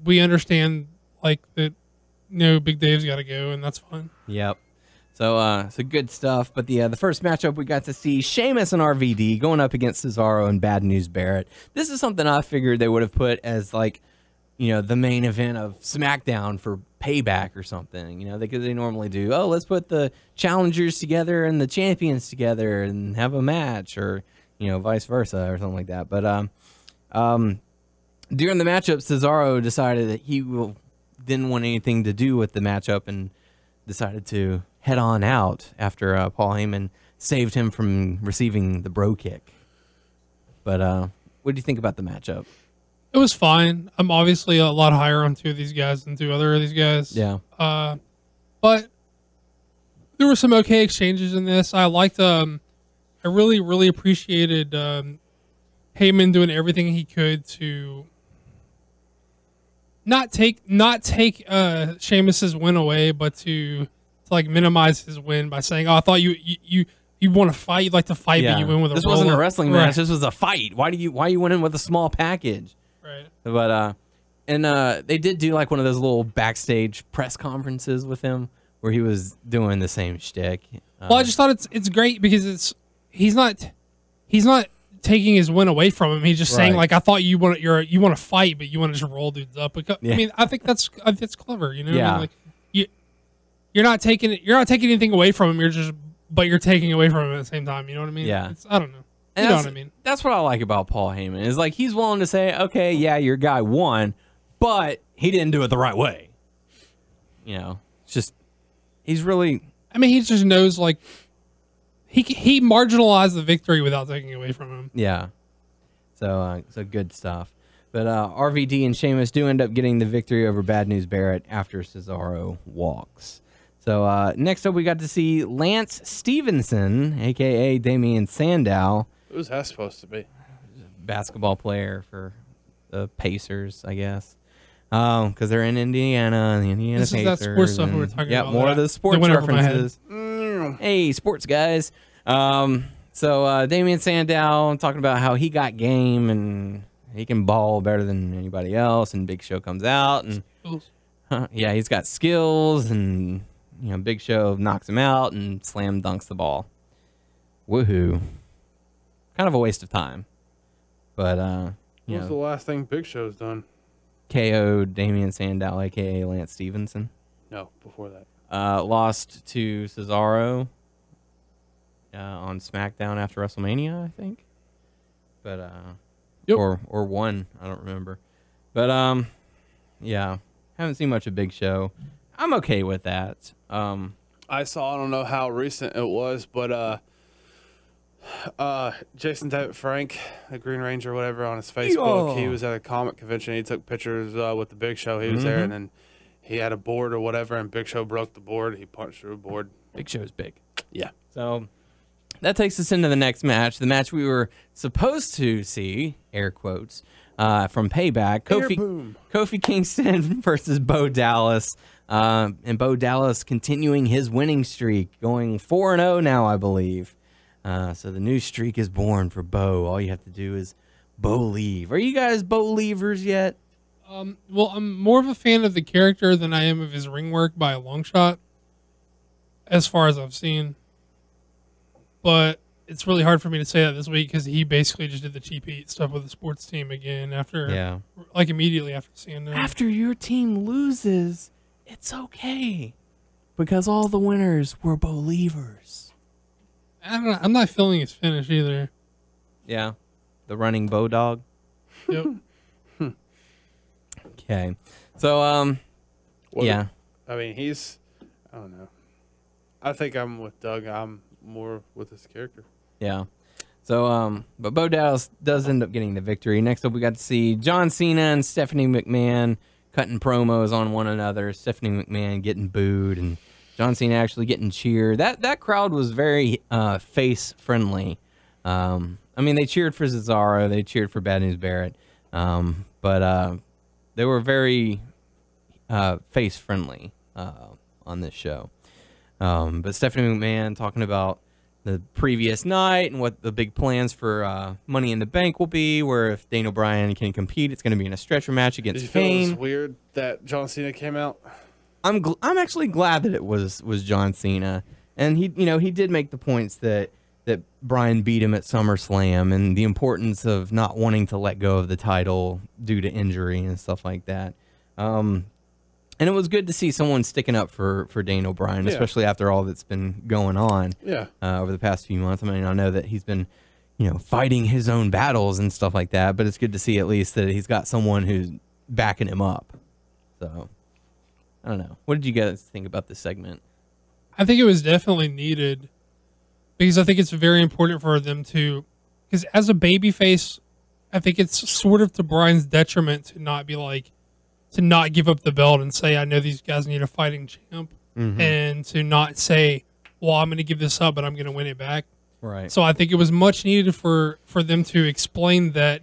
we understand like that. Big Dave's got to go, and that's fine. Yep. So good stuff. But the first matchup we got to see Sheamus and RVD going up against Cesaro and Bad News Barrett. This is something I figured they would have put as like, the main event of SmackDown for Payback or something. Because they normally do. Oh, let's put the challengers together and the champions together and have a match, or vice versa or something like that. But during the matchup, Cesaro decided that he didn't want anything to do with the matchup and decided to head on out after Paul Heyman saved him from receiving the bro kick. But what do you think about the matchup? It was fine. I'm obviously a lot higher on two of these guys than two other of these guys. Yeah. But there were some okay exchanges in this. I liked. I really, really appreciated Heyman doing everything he could to not take Sheamus's win away, but to like minimize his win by saying, "Oh, I thought you want to fight. You'd like to fight, but you win with a." This wasn't a wrestling match. Right. This was a fight. Why you went in with a small package? Right. But they did do like one of those little backstage press conferences with him where he was doing the same shtick. Well, I just thought it's great because he's not taking his win away from him. He's just saying like, I thought you want to fight, but you want to just roll dudes up. Because, I mean, I think that's clever. Yeah. I mean, like, you're not taking anything away from him. But you're taking away from him at the same time. You know what I mean? Yeah. I don't know. And you know what I mean? That's what I like about Paul Heyman is like he's willing to say, okay, yeah, your guy won, but he didn't do it the right way. It's just he's really. I mean, he just knows like. He marginalized the victory without taking away from him. Yeah. So good stuff. But RVD and Sheamus do end up getting the victory over Bad News Barrett after Cesaro walks. So next up we got to see Lance Stevenson, a.k.a. Damian Sandow. Who's that supposed to be? Basketball player for the Pacers, I guess. Because they're in Indiana, the Indiana Pacers. This is that sports stuff we were talking about. Yeah, more of the sports references. Hey, sports guys. So Damian Sandow talking about how he got game and he can ball better than anybody else, and Big Show comes out and he's got skills, and Big Show knocks him out and slam dunks the ball. Woohoo! Kind of a waste of time, but what was the last thing Big Show's done? KO'd Damian Sandow, aka Lance Stevenson. No, before that. Lost to Cesaro on SmackDown after WrestleMania, I think. But or won, I don't remember. But haven't seen much of Big Show. I'm okay with that. I don't know how recent it was, but Jason David Frank, the Green Ranger, whatever, on his Facebook, he was at a comic convention. He took pictures with the Big Show. He was there, and then he had a board or whatever, and Big Show broke the board. He punched through a board. Big Show's big. Yeah. So that takes us into the next match, the match we were supposed to see, air quotes, from Payback. Kofi Kingston versus Bo Dallas. And Bo Dallas continuing his winning streak, going 4-0 now, I believe. So the new streak is born for Bo. All you have to do is Bo-leave. Are you guys Bo-leavers yet? Well, I'm more of a fan of the character than I am of his ring work by a long shot, as far as I've seen. But it's really hard for me to say that this week because he basically just did the cheap heat stuff with the sports team again immediately after seeing that. After your team loses, it's okay because all the winners were Bo-leavers. I don't know. I'm not feeling his finish either. Yeah, the running Bo dog. Yep. Okay, so I mean, I don't know. I think I'm with Doug. I'm more with this character. Yeah. So, but Bo Dallas does end up getting the victory. Next up, we got to see John Cena and Stephanie McMahon cutting promos on one another. Stephanie McMahon getting booed and John Cena actually getting cheered. That crowd was very face friendly. I mean, they cheered for Cesaro, they cheered for Bad News Barrett, but they were very face friendly on this show. But Stephanie McMahon talking about the previous night and what the big plans for Money in the Bank will be, where if Daniel Bryan can compete, it's going to be in a stretcher match Did against you feel it was Kane. weird that John Cena came out? I'm actually glad that it was John Cena, and he did make the points that Bryan beat him at SummerSlam and the importance of not wanting to let go of the title due to injury and stuff like that. And it was good to see someone sticking up for Daniel Bryan, especially after all that's been going on over the past few months. I mean, I know that he's been, fighting his own battles and stuff like that, but it's good to see at least that he's got someone who's backing him up. So, I don't know. What did you guys think about this segment? I think it was definitely needed because I think it's very important for them to, because as a babyface, I think it's sort of to Bryan's detriment to not be like, to not give up the belt and say, I know these guys need a fighting champ, and to not say, well, I'm going to give this up, but I'm going to win it back. Right. So I think it was much needed for them to explain that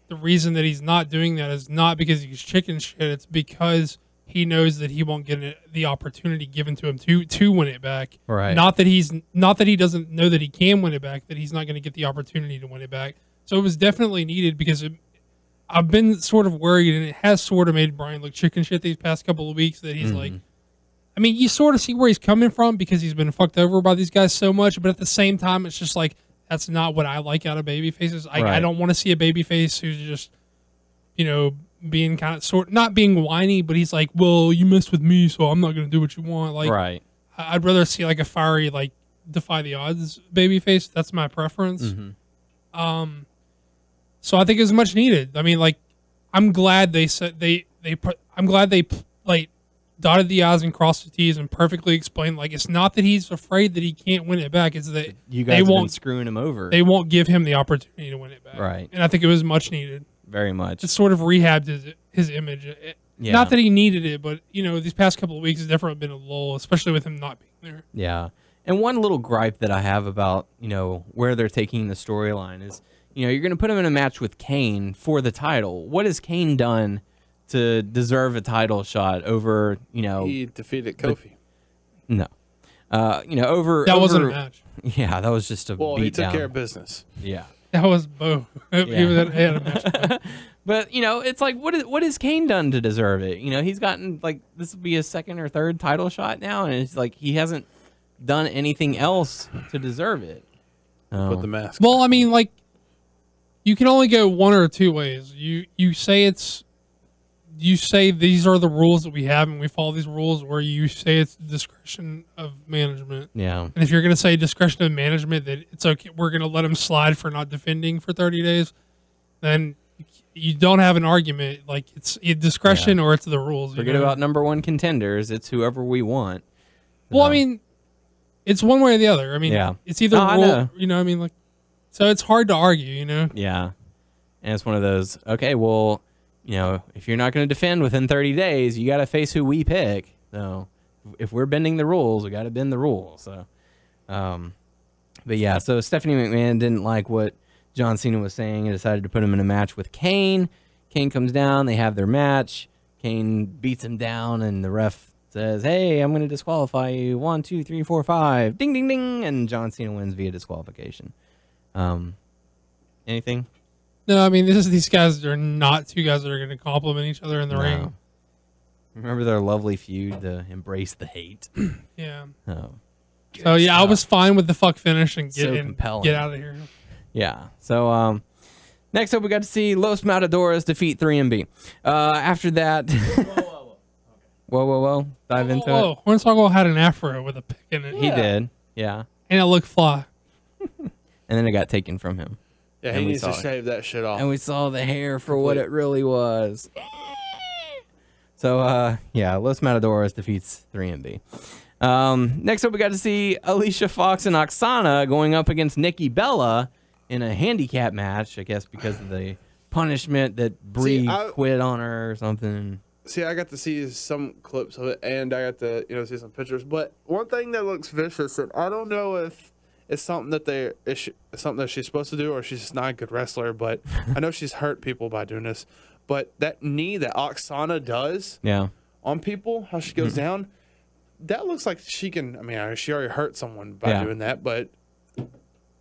the reason that he's not doing that is not because he's chicken shit. It's because he knows that he won't get the opportunity given to him to win it back. Right. Not that he doesn't know that he can win it back, that he's not going to get the opportunity to win it back. So it was definitely needed because I've been sort of worried, and it has sort of made Bryan look chicken shit these past couple of weeks, that he's like, I mean, you sort of see where he's coming from because he's been fucked over by these guys so much, but at the same time, it's just like, that's not what I like out of baby faces. I don't want to see a baby face who's just, being kind of not being whiny, but he's like, well, you messed with me, so I'm not going to do what you want. Like, right. I'd rather see like a fiery, like, defy the odds baby face. That's my preference. So I think it was much needed. I mean, like, I'm glad they said I'm glad they like dotted the I's and crossed the T's and perfectly explained, like, it's not that he's afraid that he can't win it back. It's that you guys have been screwing him over. They won't give him the opportunity to win it back. Right. And I think it was much needed. Very much. It sort of rehabbed his image. Not that he needed it, but, these past couple of weeks has definitely been a lull, especially with him not being there. Yeah. And one little gripe that I have about, where they're taking the storyline is, you're going to put him in a match with Kane for the title. What has Kane done to deserve a title shot over, He defeated Kofi. No. Over... That wasn't a match. Yeah, that was just a beatdown. He took care of business. Yeah. That was Bo. He had a match. But, it's like, what has Kane done to deserve it? He's gotten, like, this will be his second or third title shot now, and it's like he hasn't done anything else to deserve it. Put the mask. Well, I mean, like, you can only go one or two ways. You say these are the rules that we have, and we follow these rules, or you say it's discretion of management. Yeah. And if you're going to say discretion of management, that it's okay, we're going to let him slide for not defending for 30 days, then you don't have an argument. Like, it's discretion or it's the rules. Forget about number one contenders. It's whoever we want. Well, I mean, it's one way or the other. I mean, it's either like, so it's hard to argue, Yeah. And it's one of those, okay, well, if you're not going to defend within 30 days, you got to face who we pick. So if we're bending the rules, we got to bend the rules. So, but yeah, so Stephanie McMahon didn't like what John Cena was saying and decided to put him in a match with Kane. Kane comes down, they have their match. Kane beats him down, and the ref says, hey, I'm going to disqualify you. 1, 2, 3, 4, 5. Ding, ding, ding. And John Cena wins via disqualification. Anything? No, I mean, these guys are not two guys that are going to compliment each other in the ring. Remember their lovely feud, the embrace the hate. Yeah. Oh. So yeah, I was fine with the fuck finish and get out of here. Yeah. So next up, we got to see Los Matadores defeat 3MB. After that, whoa, dive into it. Hornswoggle had an afro with a pick in it. He did. Yeah. And it looked fly. And then it got taken from him. Yeah, he needs to shave that shit off. And we saw the hair for what it really was. So, Los Matadores defeats 3MB. Next up, we got to see Alicia Fox and Oksana going up against Nikki Bella in a handicap match, I guess because of the punishment that Brie quit on her or something. See, I got to see some clips of it, and I got to see some pictures. But one thing that looks vicious, and I don't know if it's something that something that she's supposed to do, or she's just not a good wrestler. But I know she's hurt people by doing this. But that knee that Oksana does, on people, how she goes down, that looks like she can. I mean, she already hurt someone by doing that, but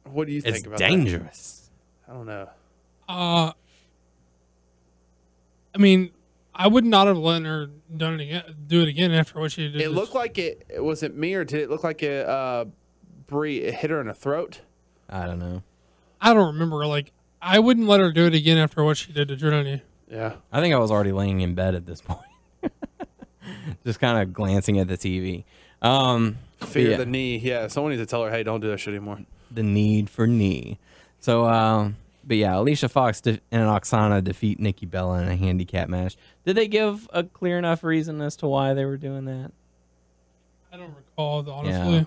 What do you think It's about dangerous. that? I don't know. I mean, I would not have let her do it again after what she did. It looked like it. Was it me or did it look like Brie hit her in the throat? I don't know. I don't remember. Like, I wouldn't let her do it again after what she did to Trinity. Yeah. I think I was already laying in bed at this point. Just kind of glancing at the TV. Fear the knee. Yeah, someone needs to tell her, hey, don't do that shit anymore. The need for knee. So, but yeah, Alicia Fox and Oksana defeat Nikki Bella in a handicap match. Did they give a clear enough reason as to why they were doing that? I don't recall, honestly. Yeah.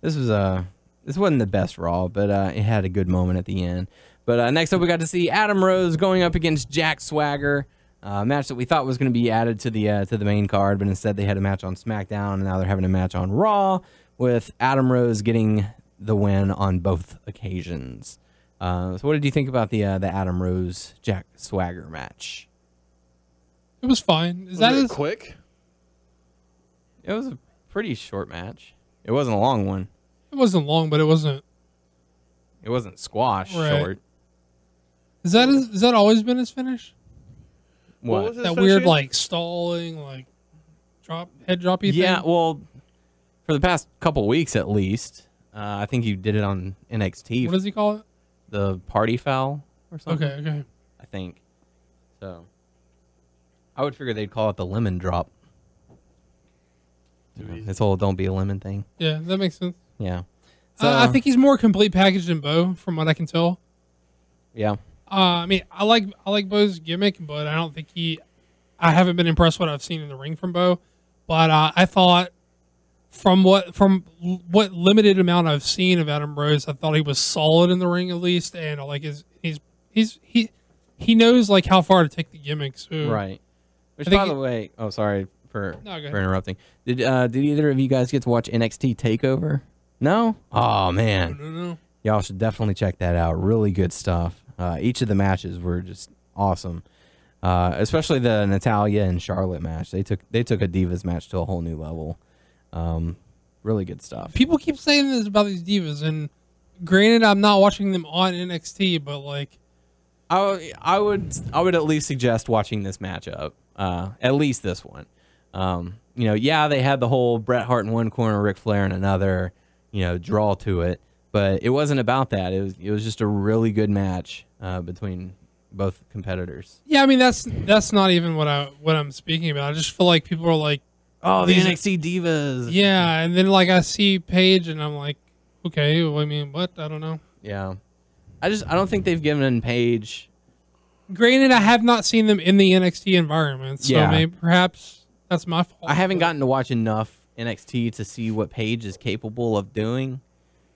This wasn't the best Raw, but it had a good moment at the end. But next up, we got to see Adam Rose going up against Jack Swagger. A match that we thought was going to be added to the main card, but instead they had a match on SmackDown, and now they're having a match on Raw with Adam Rose getting the win on both occasions. So what did you think about the Adam Rose Jack Swagger match? It was fine. Was it quick? It was a pretty short match. It wasn't a long one. It wasn't long, but it wasn't. It wasn't squash Right. short. Has that always been his finish? What was What? his That finish weird again? like stalling, like head droppy thing. Yeah, well, for the past couple weeks at least, I think you did it on NXT. What does he call it? The party foul or something. Okay. I think. So, I would figure they'd call it the lemon drop. This whole "don't be a lemon" thing. Yeah, that makes sense. Yeah. So I think he's more complete package than Bo, from what I can tell. Yeah. I mean, I like Bo's gimmick, but I don't think I haven't been impressed what I've seen in the ring from Bo. But I thought from what limited amount I've seen of Adam Rose, I thought he was solid in the ring at least, and like he knows like how far to take the gimmick. So Right. Which, I think by the way, oh, sorry for No, go ahead. interrupting. Did either of you guys get to watch NXT Takeover? No. Oh man. No. Y'all should definitely check that out. Really good stuff. Each of the matches were just awesome. Especially the Natalya and Charlotte match. They took a Divas match to a whole new level. Really good stuff. People keep saying this about these divas, and granted, I'm not watching them on NXT, but like, I would at least suggest watching this matchup. At least this one. Yeah, they had the whole Bret Hart in one corner, Ric Flair in another, draw to it. But it wasn't about that. It was just a really good match between both competitors. yeah, I mean that's not even what I'm speaking about. I just feel like people are like, Oh, the These- NXT Divas. yeah, and then like I see Paige, and I'm like, okay, well, I mean, what? I don't know. Yeah. I don't think they've given Paige. Granted, I have not seen them in the NXT environment, so Yeah. maybe perhaps that's my fault. I haven't gotten to watch enough NXT to see what Paige is capable of doing,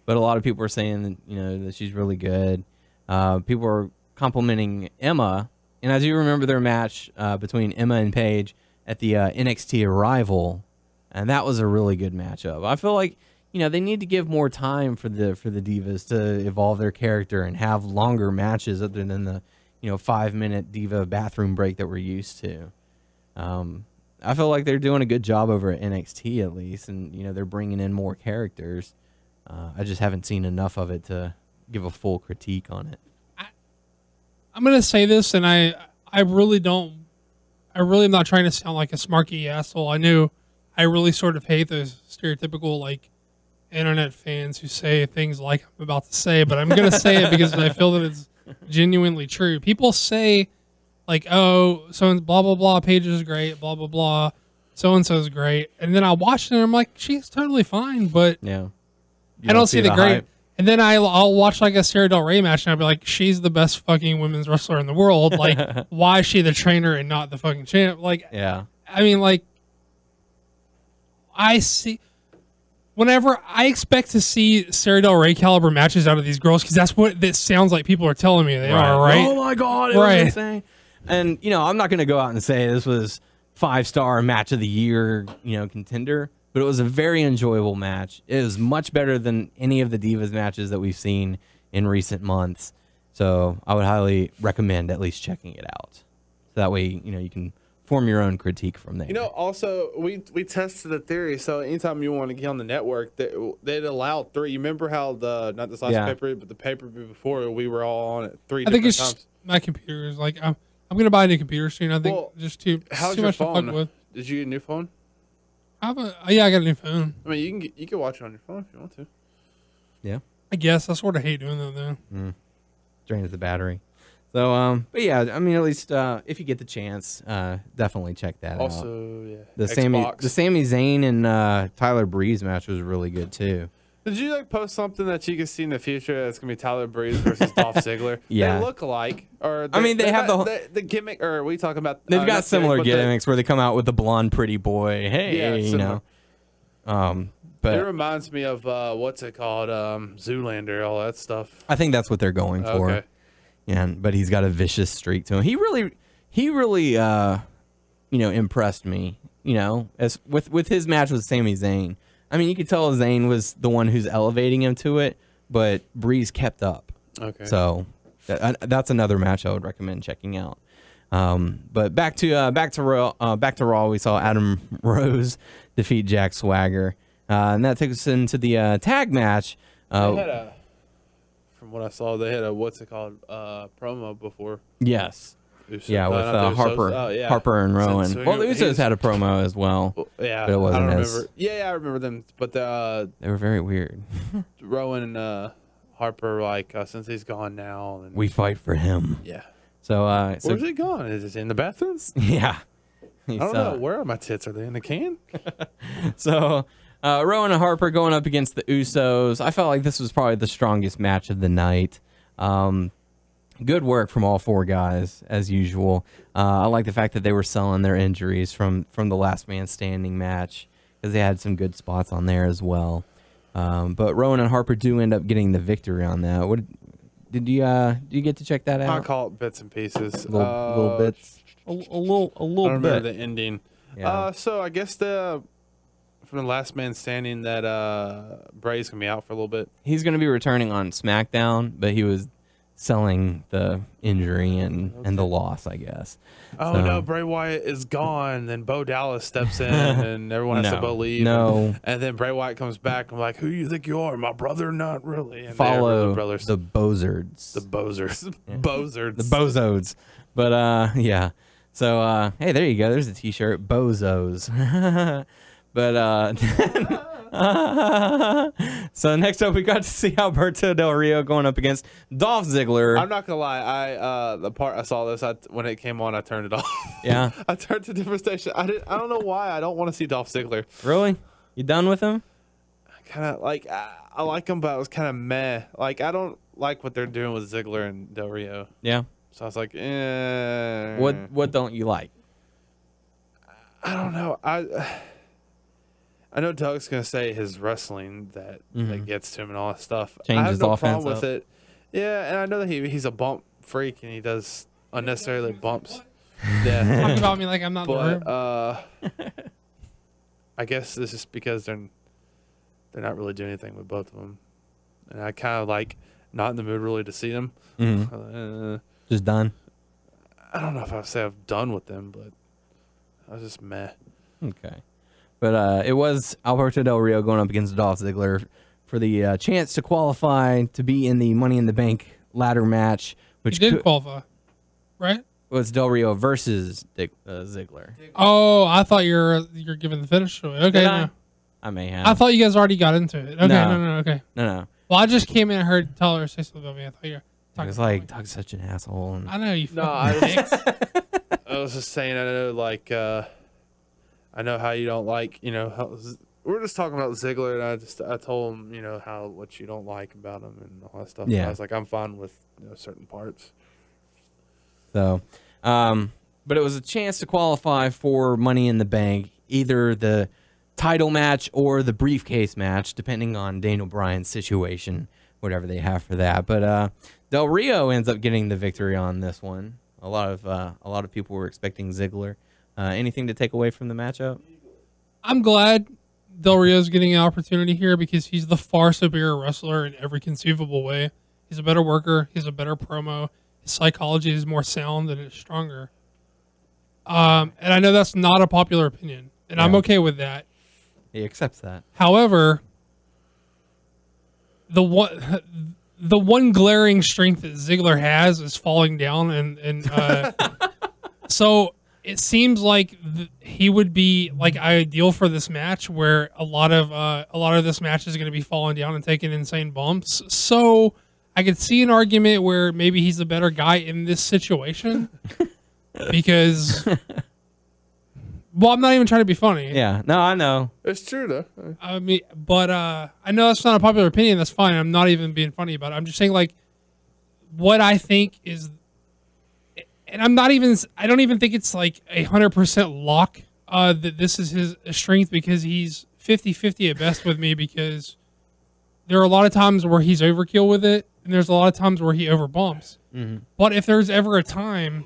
but a lot of people are saying that, that she's really good. People are complimenting Emma, and I do remember their match between Emma and Paige at the NXT Arrival, and that was a really good matchup. I feel like they need to give more time for the Divas to evolve their character and have longer matches other than the 5-minute Diva bathroom break that we're used to. I feel like they're doing a good job over at NXT at least, and they're bringing in more characters. I just haven't seen enough of it to give a full critique on it. I'm gonna say this, and I really am not trying to sound like a smarky asshole. I really sort of hate those stereotypical like internet fans who say things like I'm about to say, but I'm gonna say it because I feel that it's genuinely true. People say like, oh, so blah blah blah, Paige is great, blah blah blah, so and so's great, and then I watch it and I'm like, she's totally fine, but Yeah, I don't see the great. hype. And then I'll watch like a Sarah Del Rey match and I'll be like, she's the best fucking women's wrestler in the world. Like, why is she the trainer and not the fucking champ? Like, Yeah, I mean, like, whenever I expect to see Sarah Del Rey caliber matches out of these girls, because that's what this sounds like people are telling me they are, right? Oh my god, it Right. was insane. And I'm not gonna go out and say this was 5-star match of the year, contender, but it was a very enjoyable match. It was much better than any of the Divas matches that we've seen in recent months. So I would highly recommend at least checking it out. So that way, you can form your own critique from there. You know, also we tested the theory. So anytime you want to get on the network, they'd allow 3. You remember how not this last pay-per-view, but the pay-per-view before, we were all on it 3 different times. I think it's my computer is like I'm gonna buy a new computer soon. I think just too much to fuck with. Did you get a new phone? I got a new phone. I mean, you can watch it on your phone if you want to. Yeah. I guess I sort of hate doing that though. Drains the battery. So, but yeah, I mean, at least if you get the chance, definitely check that out. Also, yeah, the Sami Zayn and Tyler Breeze match was really good too. Did you post something that you can see in the future that's gonna be Tyler Breeze versus Dolph Ziggler? Yeah, they look alike. Or they have the gimmick. Or are we talking about? They've got similar gimmicks where they come out with the blonde pretty boy. Hey, yeah, you know. But it reminds me of what's it called? Zoolander, all that stuff. I think that's what they're going for. Okay. Yeah, but he's got a vicious streak to him. He really, impressed me. You know, as with his match with Sami Zayn. I mean, you could tell Zayn was the one who's elevating him to it, but Breeze kept up. Okay. So that's another match I would recommend checking out. But back to Raw, we saw Adam Rose defeat Jack Swagger, and that takes us into the tag match. From what I saw, they had a promo before. Yes. Usos. Yeah, with Harper and Rowan. Well, the Usos had a promo as well. Yeah, but it wasn't I don't remember. Yeah, I remember them, but they were very weird. Rowan and Harper, since he's gone now, and we fight for him. Yeah. So, where's he gone? Is it in the bathrooms? Yeah. I don't know. Where are my tits? Are they in the can? So, Rowan and Harper going up against the Usos. I felt like this was probably the strongest match of the night. Good work from all 4 guys, as usual. I like the fact that they were selling their injuries from the Last Man Standing match, because they had some good spots on there as well. But Rowan and Harper do end up getting the victory on that. What did you get to check that out? I call it bits and pieces. Little bits. A little I don't remember bit. the ending. Yeah. So I guess from the Last Man Standing that Bray's gonna be out for a little bit. He's gonna be returning on SmackDown, but he was selling the injury and the loss, I guess. Oh no, Bray Wyatt is gone. Then Bo Dallas steps in, and everyone has to believe. No, and then Bray Wyatt comes back. I'm like, who do you think you are, my brother? Not really. And follow brothers. The Bozards. The Bozards. Yeah. Bozards. The Bozodes. But yeah. So hey, there you go. There's a T-shirt. Bozos. But so next up, we got to see Alberto Del Rio going up against Dolph Ziggler. I'm not gonna lie, the part I saw this, when it came on, I turned it off. Yeah, I turned to a different station. I don't know why. I don't want to see Dolph Ziggler. Really? You done with him? Kind of I like him, but I was kind of meh. I don't like what they're doing with Ziggler and Del Rio. Yeah. So I was like, What don't you like? I don't know. I know Doug's gonna say his wrestling that gets to him and all that stuff. Changes I have no offense problem with up. it. Yeah, and I know that he's a bump freak and he does unnecessarily bumps. Yeah. Talk about me like I'm not But the I guess this is because they're not really doing anything with both of them, and I kind of not in the mood really to see them. Just done. I don't know if I would say I've done with them, but I was just meh. Okay. But it was Alberto Del Rio going up against Dolph Ziggler for the chance to qualify to be in the Money in the Bank ladder match, which he did qualify, right? Was Del Rio versus Ziggler. Oh, I thought you're giving the finish away. Okay, no. I may have. I thought you guys already got into it. Okay, no, okay. No. Well, I just came in and heard Tyler say something about me. I thought you were talking. It was like, Doug's such an asshole. And I know you. No, I was just saying. I know, I know how you don't like. We're just talking about Ziggler, and I told him, what you don't like about him and all that stuff. Yeah. And I was like, I'm fine with certain parts. So, but it was a chance to qualify for Money in the Bank, either the title match or the briefcase match, depending on Daniel Bryan's situation, whatever they have for that. But Del Rio ends up getting the victory on this one. A lot of people were expecting Ziggler. Anything to take away from the matchup? I'm glad Del Rio's getting an opportunity here because he's the far superior wrestler in every conceivable way. He's a better worker. He's a better promo. His psychology is more sound and it's stronger. And I know that's not a popular opinion, and I'm okay with that. He accepts that. However, the one glaring strength that Ziggler has is falling down, and so it seems like he would be like ideal for this match, where a lot of this match is going to be falling down and taking insane bumps. So I could see an argument where maybe he's a better guy in this situation because. Well, I'm not even trying to be funny. Yeah, no, I know. It's true though. I mean, but I know that's not a popular opinion. That's fine. I'm not even being funny about it. I'm just saying, like, what I think is, and I don't even think it's like 100% lock that this is his strength, because he's 50-50 at best with me, because there are a lot of times where he's overkill with it, and there's a lot of times where he overbumps. Mm-hmm. But if there's ever a time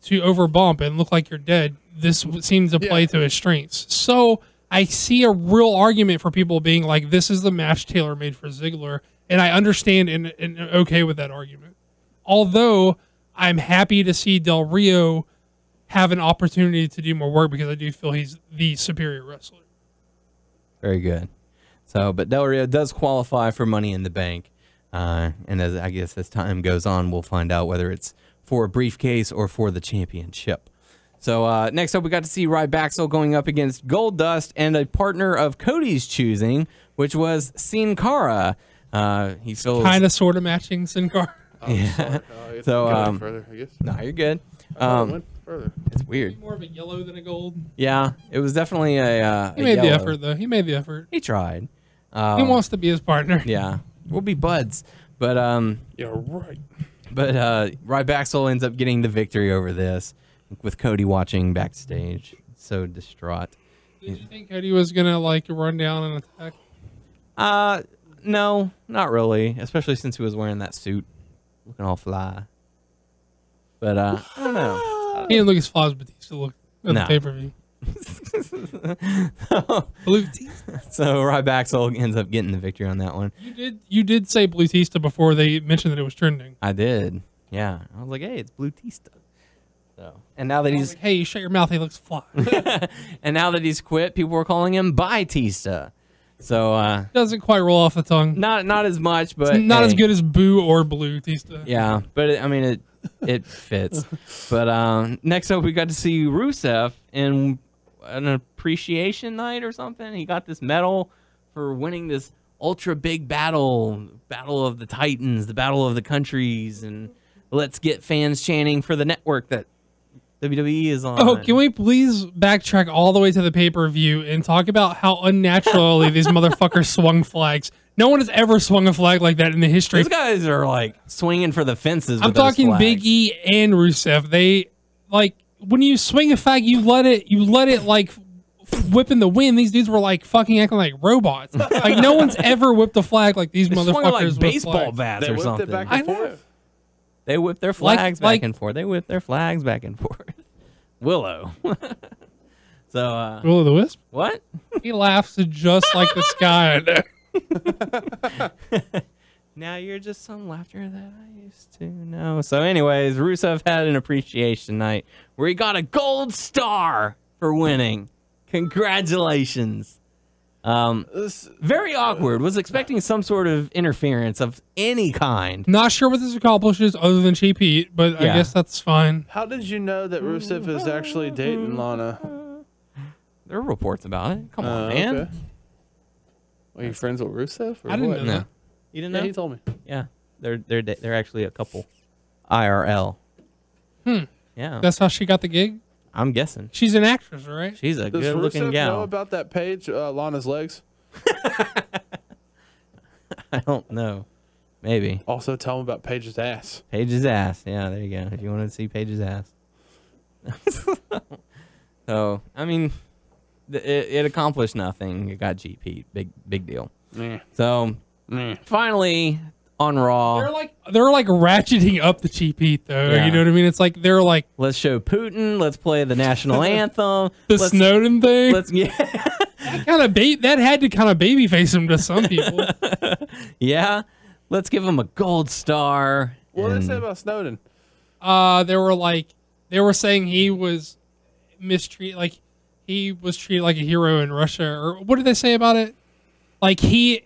to overbump and look like you're dead, this seems to play to his strengths. So I see a real argument for people being like, this is the match tailor-made for Ziggler, and I understand and okay with that argument. Although I'm happy to see Del Rio have an opportunity to do more work, because I do feel he's the superior wrestler. Very good. So, but Del Rio does qualify for Money in the Bank, and as time goes on, we'll find out whether it's for a briefcase or for the championship. So next up, we got to see Ryback going up against Goldust and a partner of Cody's choosing, which was Sin Cara. He feels kind of sort of matching Sin Cara. Yeah. So further, I guess. No, you're good. Went further. It's weird. More of a yellow than a gold. Yeah, it was definitely a. He made yellow. the effort, though. He made the effort. He tried. He wants to be his partner. Yeah, we'll be buds. But yeah, right. But Ryback ends up getting the victory over this, with Cody watching backstage, so distraught. Did you think Cody was gonna like run down and attack? No, not really. Especially since he was wearing that suit, looking all fly. But I don't know. He didn't look as fly as Batista looked at No. the pay-per-view. Blue Tista. So Ryback ends up getting the victory on that one. You did say Blue Tista before they mentioned that it was trending. I did. Yeah, I was like, hey, it's Blue Tista. So, and now that he's like, hey, you shut your mouth. He looks fly. and now that he's quit, people were calling him Batista. So doesn't quite roll off the tongue. Not as much, but it's not as good as Boo or Blue Tista. Yeah, but it fits. But next up, we got to see Rusev in an appreciation night or something. He got this medal for winning this ultra big battle of the Titans, the battle of the countries, and let's get fans chanting for the network that WWE is on. Oh, can we please backtrack all the way to the pay-per-view and talk about how unnaturally these motherfuckers swung flags? No one has ever swung a flag like that in the history. These guys are like swinging for the fences. I'm with those talking flags. Big E and Rusev. They like when you swing a flag, you let it like whip in the wind. These dudes were like fucking acting like robots. Like no one's ever whipped a flag like these motherfuckers. Swung it like with baseball flags. bats They or whipped something. it back and forth. They whip their flags Like- back and forth. They whip their flags back and forth. Willow. So, Will o' the Wisp? what? He laughs just like this guy. Now you're just some laughter that I used to know. So anyways, Rusev had an appreciation night where he got a gold star for winning. Congratulations. Very awkward. Was expecting some sort of interference of any kind. Not sure what this accomplishes other than cheap heat, but I Yeah. guess that's fine. How did you know that Rusev is actually dating Lana? There are reports about it. Come on, man. Okay. Are you friends with Rusev? Or I didn't what? know No. that. You didn't Yeah, know? he told me. Yeah. They're actually a couple. IRL. Yeah. That's how she got the gig? I'm guessing. She's an actress, right? She's a Does good-looking Rusev know gal. about that page, Lana's legs? I don't know. Maybe. Also, tell him about Paige's ass. Paige's ass. Yeah, there you go. If you want to see Paige's ass. So, I mean, it accomplished nothing. It got GP. Big deal. Meh. So, Meh. finally, on Raw, They're like ratcheting up the cheap heat, though. Yeah. You know what I mean? It's like they're like let's show Putin. Let's play the national anthem. the let's, Snowden thing. Yeah. That had to kind of babyface him to some people. Yeah. Let's give him a gold star. What did they and- say about Snowden? They were like they were saying he was mistreated, like he was treated like a hero in Russia, or what did they say about it? Like he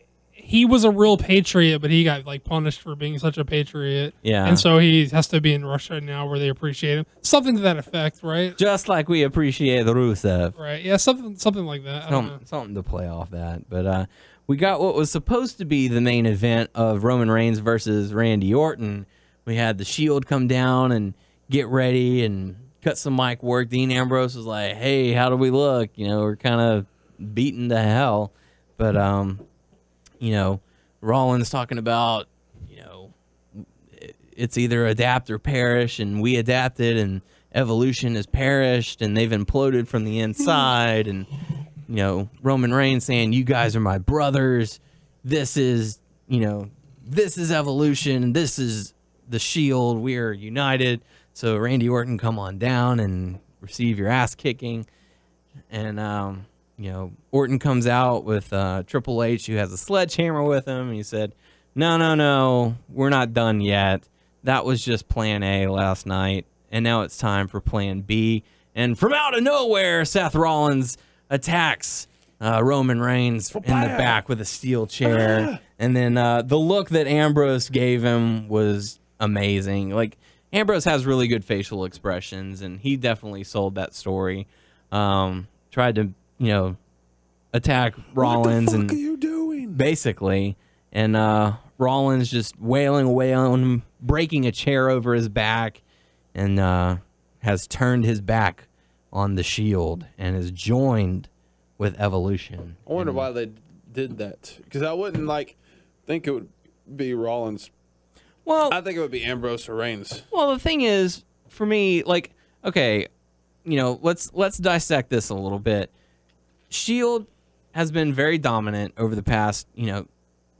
was a real patriot, but he got like punished for being such a patriot. Yeah. And so he has to be in Russia now where they appreciate him. Something to that effect, right? Just like we appreciate Rusev. Right. Yeah, something like that. I don't know. Something to play off that. But we got what was supposed to be the main event of Roman Reigns versus Randy Orton. We had the Shield come down and get ready and cut some mic work. Dean Ambrose was like, hey, how do we look? You know, we're kind of beaten to hell. But, you know, Rollins talking about, you know, it's either adapt or perish, and we adapted, and evolution has perished, and they've imploded from the inside. And, you know, Roman Reigns saying, you guys are my brothers. This is, you know, this is evolution. This is the Shield. We are united. So Randy Orton, come on down and receive your ass kicking. And, you know, Orton comes out with Triple H, who has a sledgehammer with him. He said, no, we're not done yet. That was just plan A last night, and now it's time for plan B. And from out of nowhere, Seth Rollins attacks Roman Reigns in the back with a steel chair. And then the look that Ambrose gave him was amazing. Like, Ambrose has really good facial expressions, and he definitely sold that story. Tried to, you know, attack Rollins. What the fuck and are you doing? basically, and Rollins just wailing away on him, breaking a chair over his back, and has turned his back on the Shield and is joined with Evolution. I wonder why they did that. Because I wouldn't think it would be Rollins. Well, I think it would be Ambrose or Reigns. Well, the thing is, for me, like, okay, you know, let's dissect this a little bit. Shield has been very dominant over the past, you know,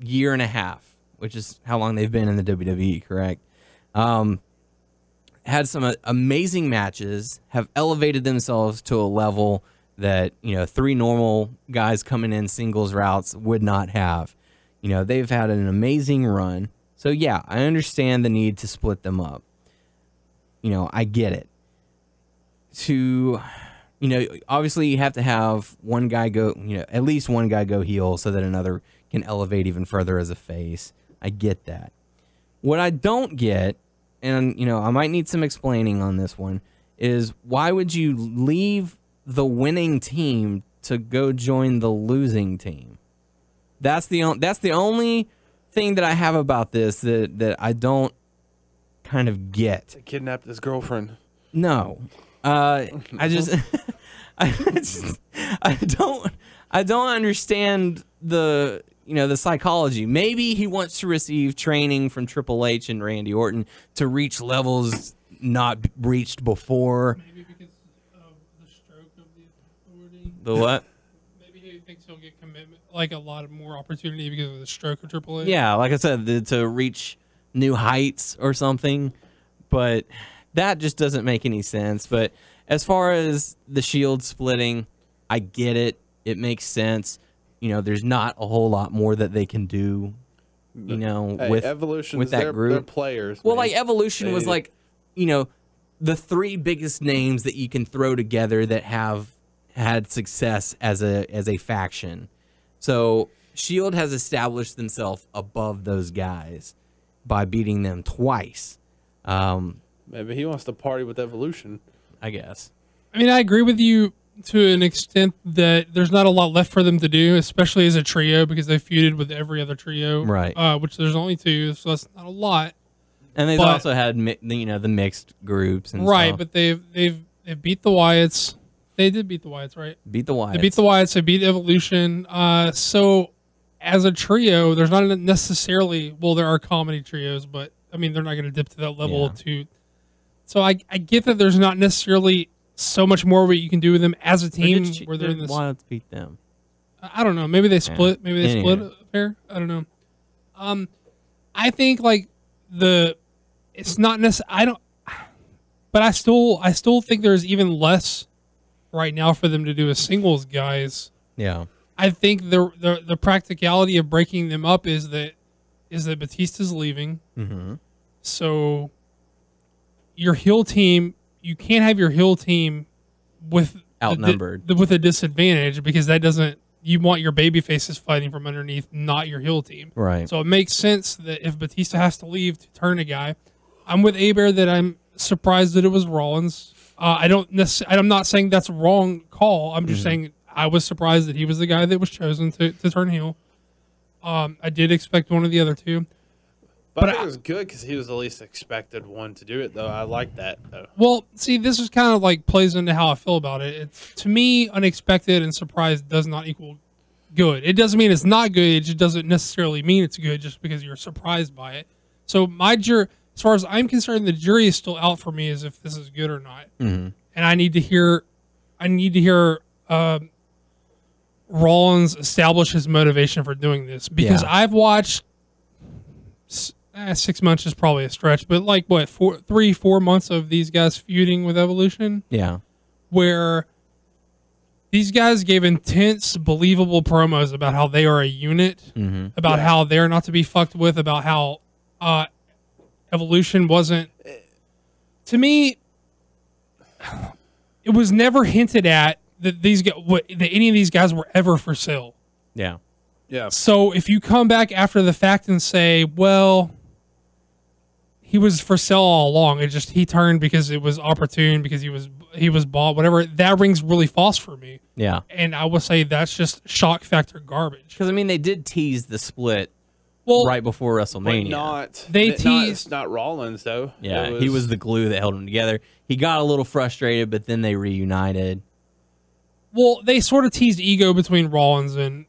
year and a half, which is how long they've been in the WWE, correct? Had some amazing matches, have elevated themselves to a level that, you know, 3 normal guys coming in singles routes would not have. You know, they've had an amazing run. So, yeah, I understand the need to split them up. You know, I get it. To, you know, obviously you have to have one guy go, you know, at least one guy go heel so that another can elevate even further as a face. I get that. What I don't get, and, you know, I might need some explaining on this one, is why would you leave the winning team to go join the losing team? That's the only thing that I have about this that I don't kind of get. They kidnapped his girlfriend. No, I don't understand the, you know, the psychology. Maybe he wants to receive training from Triple H and Randy Orton to reach levels not reached before. Maybe because of the stroke of the authority. The what? Maybe he thinks he'll get commitment, like a lot of more opportunity because of the stroke of Triple H. Yeah, like I said, to reach new heights or something. But that just doesn't make any sense. But as far as the Shield splitting, I get it. It makes sense. You know, there's not a whole lot more that they can do, you know, Hey, with Evolution, with that group. They're players. Well, man. like Evolution was like, you know, the 3 biggest names that you can throw together that have had success as a faction. So Shield has established themselves above those guys by beating them twice. Maybe he wants to party with Evolution. I guess. I mean, I agree with you to an extent that there's not a lot left for them to do, especially as a trio, because they feuded with every other trio, Right. Which there's only 2, so that's not a lot. And they've But- also had, you know, the mixed groups and Right, stuff. but they've beat the Wyatts. They did beat the Wyatts, right? Beat the Wyatts. They beat the Wyatts. They beat Evolution. So as a trio, there's not necessarily, well, there are comedy trios, but I mean, they're not going to dip to that level Yeah. So I get that there's not necessarily so much more what you can do with them as a team where they're in this. Wyatts beat them. I don't know. Maybe they split. Maybe they Anyway. split a pair. I don't know. I think like it's not necessarily. But I still think there's even less right now for them to do as singles guys. Yeah. I think the practicality of breaking them up is that Batista's leaving. Mm-hmm. So your heel team, you can't have your heel team with Outnumbered. with a disadvantage, because that doesn't. You want your baby faces fighting from underneath, not your heel team. Right. So it makes sense that if Batista has to leave to turn a guy, I'm with Aber that I'm surprised that it was Rollins. I'm not saying that's a wrong call. I'm just saying I was surprised that he was the guy that was chosen to turn heel. I did expect one of the other two. But I think it was good because he was the least expected one to do it, though. I like that, though. Well, see, this is kind of like plays into how I feel about it. It's, to me, unexpected and surprised does not equal good. It doesn't mean it's not good. It just doesn't necessarily mean it's good just because you're surprised by it. So as far as I'm concerned, the jury is still out for me as if this is good or not. And I need to hear Rollins establish his motivation for doing this, because I've watched 6 months is probably a stretch, but like 3-4 months of these guys feuding with Evolution. Yeah. Where these guys gave intense, believable promos about how they are a unit, about how they're not to be fucked with, about how Evolution wasn't. To me, it was never hinted at that that any of these guys were ever for sale. Yeah. Yeah. So if you come back after the fact and say, well, he was for sale all along, it just he turned because it was opportune, because he was bought, whatever, that rings really false for me. Yeah. And I will say that's just shock factor garbage. Because, I mean, they did tease the split right before But WrestleMania. it's not Rollins, though. Yeah, he was the glue that held them together. He got a little frustrated, but then they reunited. Well, they sort of teased ego between Rollins and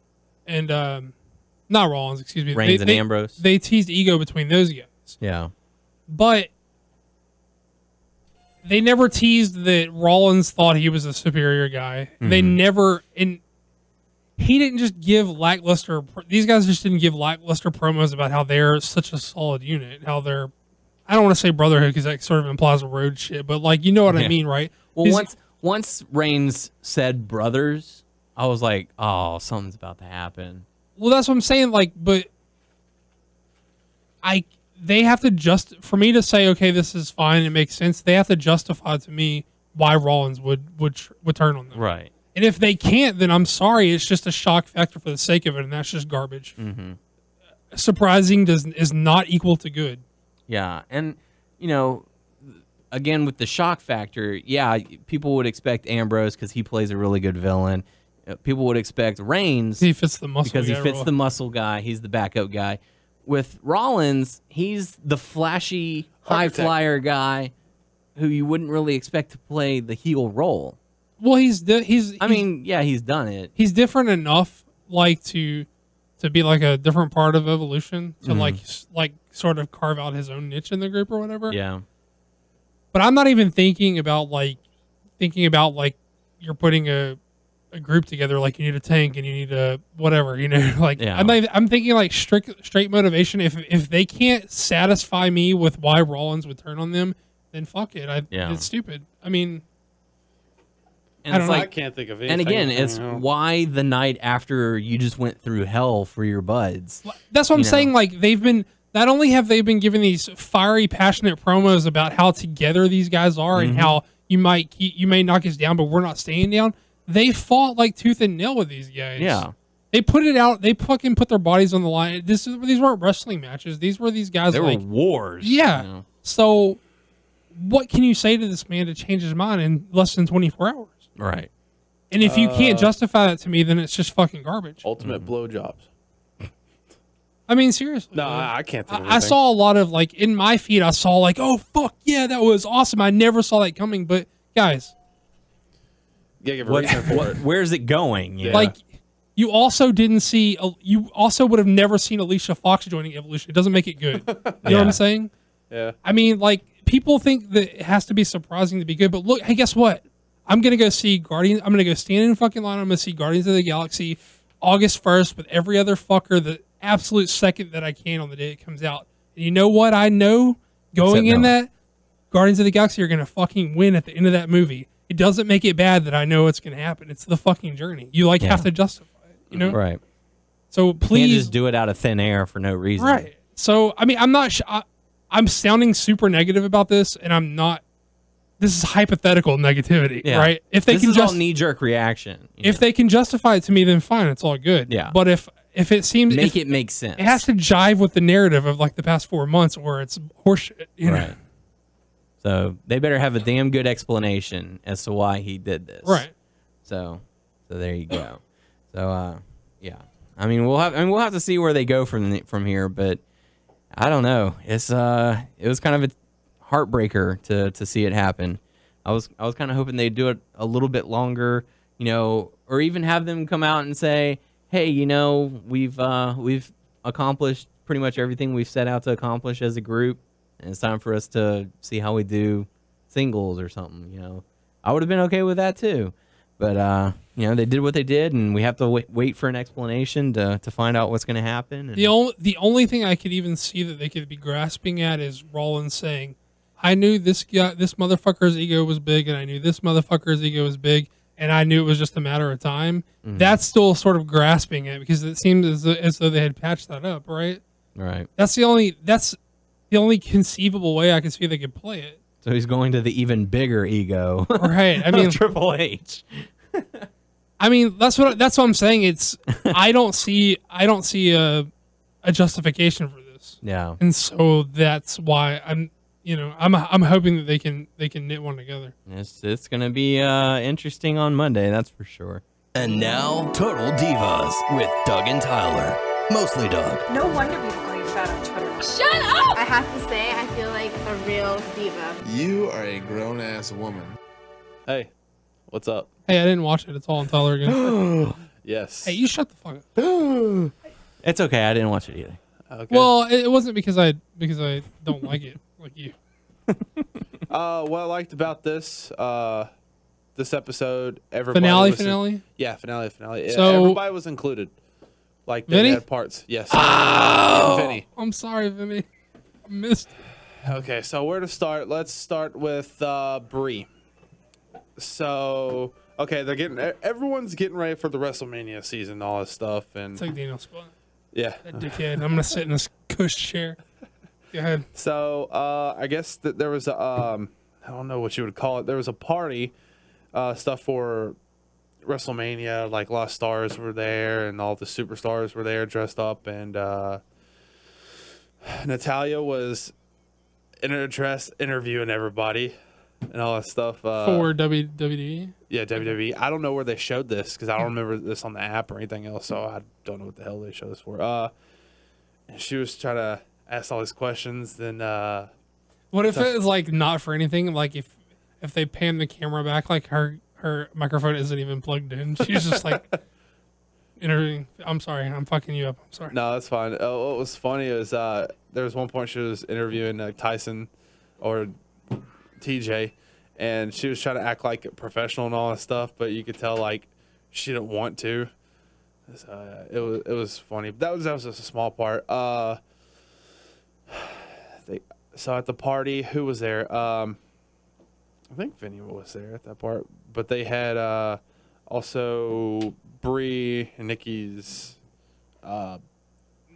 not Rollins, excuse me. Reigns and Ambrose. They teased ego between those guys. Yeah. But they never teased that Rollins thought he was a superior guy. They never, and he didn't just give lackluster. These guys just didn't give lackluster promos about how they're such a solid unit. How they're, I don't want to say brotherhood because that sort of implies a road shit, but like you know what I mean, right? Well, once Reigns said brothers, I was like, oh, something's about to happen. Well, that's what I'm saying. Like, but they have to for me to say, okay, this is fine, it makes sense. They have to justify to me why Rollins would turn on them. Right. And if they can't, then I'm sorry. It's just a shock factor for the sake of it, and that's just garbage. Surprising is not equal to good. Yeah, and again with the shock factor, people would expect Ambrose because he plays a really good villain. People would expect Reigns. He fits the muscle because he fits the muscle guy. He's the backup guy. With Rollins, he's the flashy high flyer guy who you wouldn't really expect to play the heel role. Well, he's done it. He's different enough, like to be like a different part of Evolution, to like sort of carve out his own niche in the group or whatever. Yeah. But I'm not even thinking about you're putting a group together, like you need a tank and you need a whatever, I'm thinking like straight motivation. If they can't satisfy me with why Rollins would turn on them, then fuck it. It's stupid. I mean, and I can't think of anything. And again, it's why the night after you just went through hell for your buds. That's what I'm saying. Like not only have they been giving these fiery, passionate promos about how together these guys are and how you may knock us down, but we're not staying down. They fought like tooth and nail with these guys. Yeah. They put it out. They fucking put their bodies on the line. These weren't wrestling matches. These were these guys. They were wars. Yeah. So what can you say to this man to change his mind in less than 24 hours? Right. And if you can't justify that to me, then it's just fucking garbage. Ultimate blowjobs. I mean, seriously. No, I can't think of anything. I saw a lot of like in my feed. I saw like, oh fuck yeah, that was awesome. I never saw that coming. But guys, where's it going? Yeah. Like, you also didn't see. You also would have never seen Alicia Fox joining Evolution. It doesn't make it good. You know what I'm saying? Yeah. I mean, like people think that it has to be surprising to be good, but look, hey, guess what? I'm gonna go see Guardians. I'm gonna go stand in the fucking line. I'm gonna see Guardians of the Galaxy August 1st with every other fucker the absolute second that I can on the day it comes out. And you know what? I know going in that Guardians of the Galaxy are gonna fucking win at the end of that movie. It doesn't make it bad that I know it's gonna happen. It's the fucking journey. You have to justify it. You know? Right. So please, you can't just do it out of thin air for no reason. Right. So I mean, I'm not. I'm sounding super negative about this, and I'm not. this is hypothetical negativity, right? If they this can is just all knee-jerk reaction. if they can justify it to me, then fine, it's all good. Yeah. But if it seems it make sense. it has to jive with the narrative of like the past 4 months where it's horseshit, you know? Right. So they better have a damn good explanation as to why he did this. Right. So there you go. So yeah. I mean we'll have to see where they go from here, but I don't know. It was kind of a heartbreaker to see it happen. I was kind of hoping they'd do it a little bit longer, or even have them come out and say, "Hey, we've accomplished pretty much everything we've set out to accomplish as a group, and it's time for us to see how we do singles or something." I would have been okay with that too, but they did what they did, and we have to wait for an explanation to find out what's going to happen. And the only thing I could even see that they could be grasping at is Rollins saying, "I knew this motherfucker's ego was big, and I knew this motherfucker's ego was big, and I knew it was just a matter of time." Mm-hmm. That's still sort of grasping it because it seems as though they had patched that up, right? Right. That's the only conceivable way I can see they could play it. So he's going to the even bigger ego, right? I mean, Triple H. I mean, that's what I'm saying. It's I don't see a justification for this. Yeah. And so that's why I'm hoping that they can knit one together. It's going to be interesting on Monday, that's for sure. And now, Total Divas with Doug and Tyler. Mostly Doug. No wonder people call you fat on Twitter. Shut up! I have to say, I feel like a real diva. You are a grown-ass woman. Hey, what's up? Hey, I didn't watch it. It's all on Tyler again. Yes. Hey, you shut the fuck up. It's okay. I didn't watch it either. Okay. Well, it wasn't because I don't like it like you. What I liked about this episode, everybody finale. Yeah, finale. So everybody was included. Like they Vinny? had parts. Yes. Oh, Vinny. I'm sorry, Vinny. I missed. Okay, so where to start? Let's start with Brie. So, okay, everyone's getting ready for the WrestleMania season and all this stuff, and It's like Daniel's spot. Yeah. That dickhead. I'm gonna sit in this cush chair. Go ahead. So, I guess that there was a I don't know what you would call it. There was a party stuff for WrestleMania, like a lot of stars were there and all the superstars were there dressed up, and Natalya was in her dress interviewing everybody and all that stuff. For WWE? Yeah, WWE. I don't know where they showed this because I don't remember this on the app or anything else, so I don't know what the hell they showed this for. And she was trying to ask all these questions, then what if it was like not for anything? Like if they pan the camera back, like her microphone isn't even plugged in. She's just like interviewing. I'm sorry, I'm fucking you up. I'm sorry. No, that's fine. What was funny is there was one point she was interviewing Tyson or TJ, and she was trying to act like a professional and all that stuff, but you could tell like she didn't want to. It was funny. That was just a small part. So at the party, who was there? I think Vinny was there at that part, but they had also Brie and Nikki's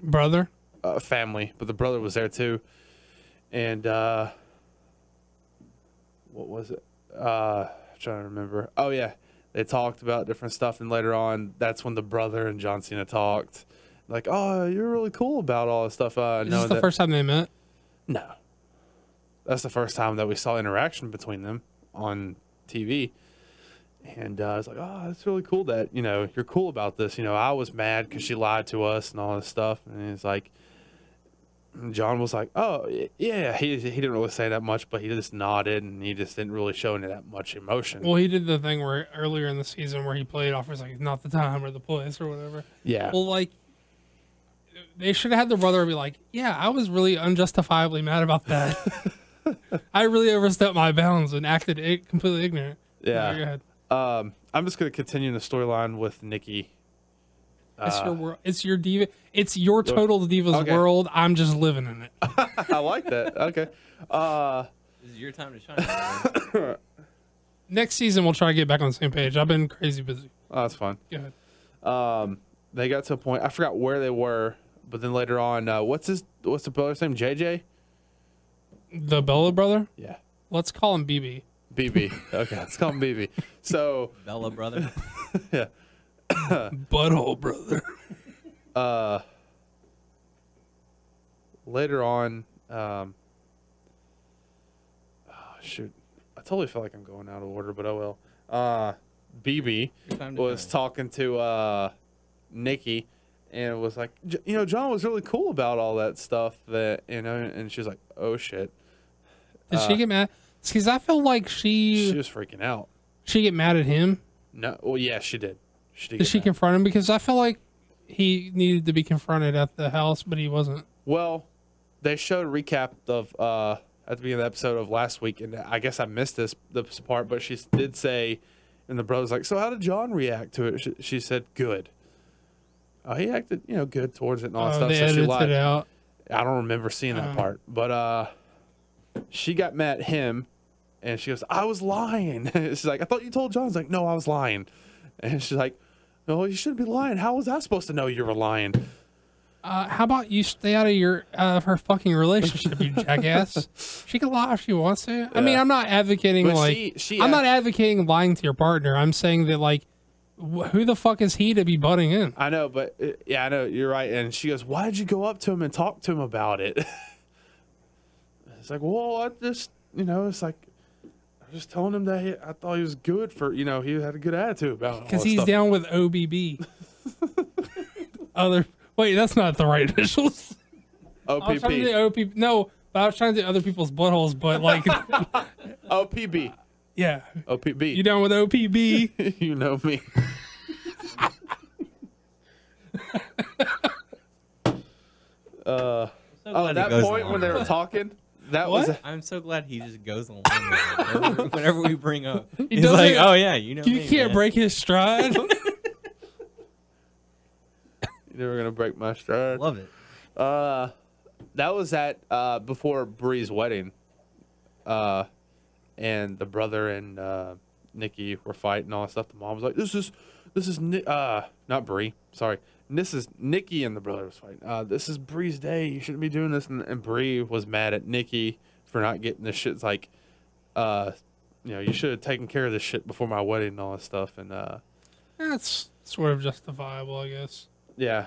brother family, but the brother was there too. And what was it? I'm trying to remember. Oh yeah, they talked about different stuff, and later on, that's when the brother and John Cena talked. Like, oh, you're really cool about all this stuff. Is this the first time they met? No. That's the first time that we saw interaction between them on TV. And I was like, oh, that's really cool that, you're cool about this. I was mad because she lied to us and all this stuff. And it's like, John was like, oh, yeah. He didn't really say that much, but he just nodded and he just didn't really show that much emotion. Well, he did the thing where earlier in the season where he played off as like, not the time or the place or whatever. Yeah. Well, like, they should have had the brother be like, yeah, I was really unjustifiably mad about that. I really overstepped my bounds and acted completely ignorant. Yeah. No, go ahead. I'm just going to continue the storyline with Nikki. It's your world. It's your diva. It's your total divas world. I'm just living in it. I like that. Okay. This is your time to shine. Next season, we'll try to get back on the same page. I've been crazy busy. Oh, that's fine. Go ahead. They got to a point. I forgot where they were, but then later on, what's the brother's name? JJ. The Bella brother? Yeah. Let's call him BB. BB. Okay, let's call him BB. So Bella brother. yeah. Butthole brother. Later on, shoot, I totally feel like I'm going out of order, but oh well. BB was talking to Nikki, and was like, you know, John was really cool about all that stuff that, you know, and she was like, oh shit. Did she get mad? Because I feel like she was freaking out. She get mad at him? No, well, yeah, she did. Did she confront him? Because I feel like he needed to be confronted at the house, but he wasn't. Well, they showed a recap of at the beginning of the episode of last week, and I guess I missed this part, but she did say, and the brother's like, so how did John react to it? She said, good. He acted, you know, good towards it and all that stuff. They so she edited lied. it out. I don't remember seeing that part, but she got mad at him, and she goes, I was lying. She's like, I thought you told John. He's like, no, I was lying. And she's like, no, you shouldn't be lying. How was I supposed to know you were lying? How about you stay out of her fucking relationship, you jackass? She can lie if she wants to. I mean, I'm not advocating I'm not advocating lying to your partner. I'm saying that, like, who the fuck is he to be butting in? I know, but yeah, I know you're right. And she goes, why did you go up to him and talk to him about it? It's like, well, I just, you know, it's like, I was just telling him that I thought he was good for, you know, he had a good attitude about it. Because he's down with OBB. Wait, that's not the right initials. OPP. I was trying to do OPP. No, I was trying to do other people's buttholes, but like. OPB. Yeah. OPB. You down with OPB? You know me. At that point when they were talking, that was. I'm so glad he just goes along with it whenever we bring up. He's like, oh yeah, you know. You can't break his stride. You're never gonna break my stride. Love it. That was at before Bree's wedding. And the brother and Nikki were fighting and all that stuff. The mom was like, this is not Bree, sorry. This is Nikki and the brother was fighting. This is Bree's day. You shouldn't be doing this. And Bree was mad at Nikki for not getting this shit. It's like, you know, you should have taken care of this shit before my wedding and all that stuff. And that's sort of justifiable, I guess. Yeah.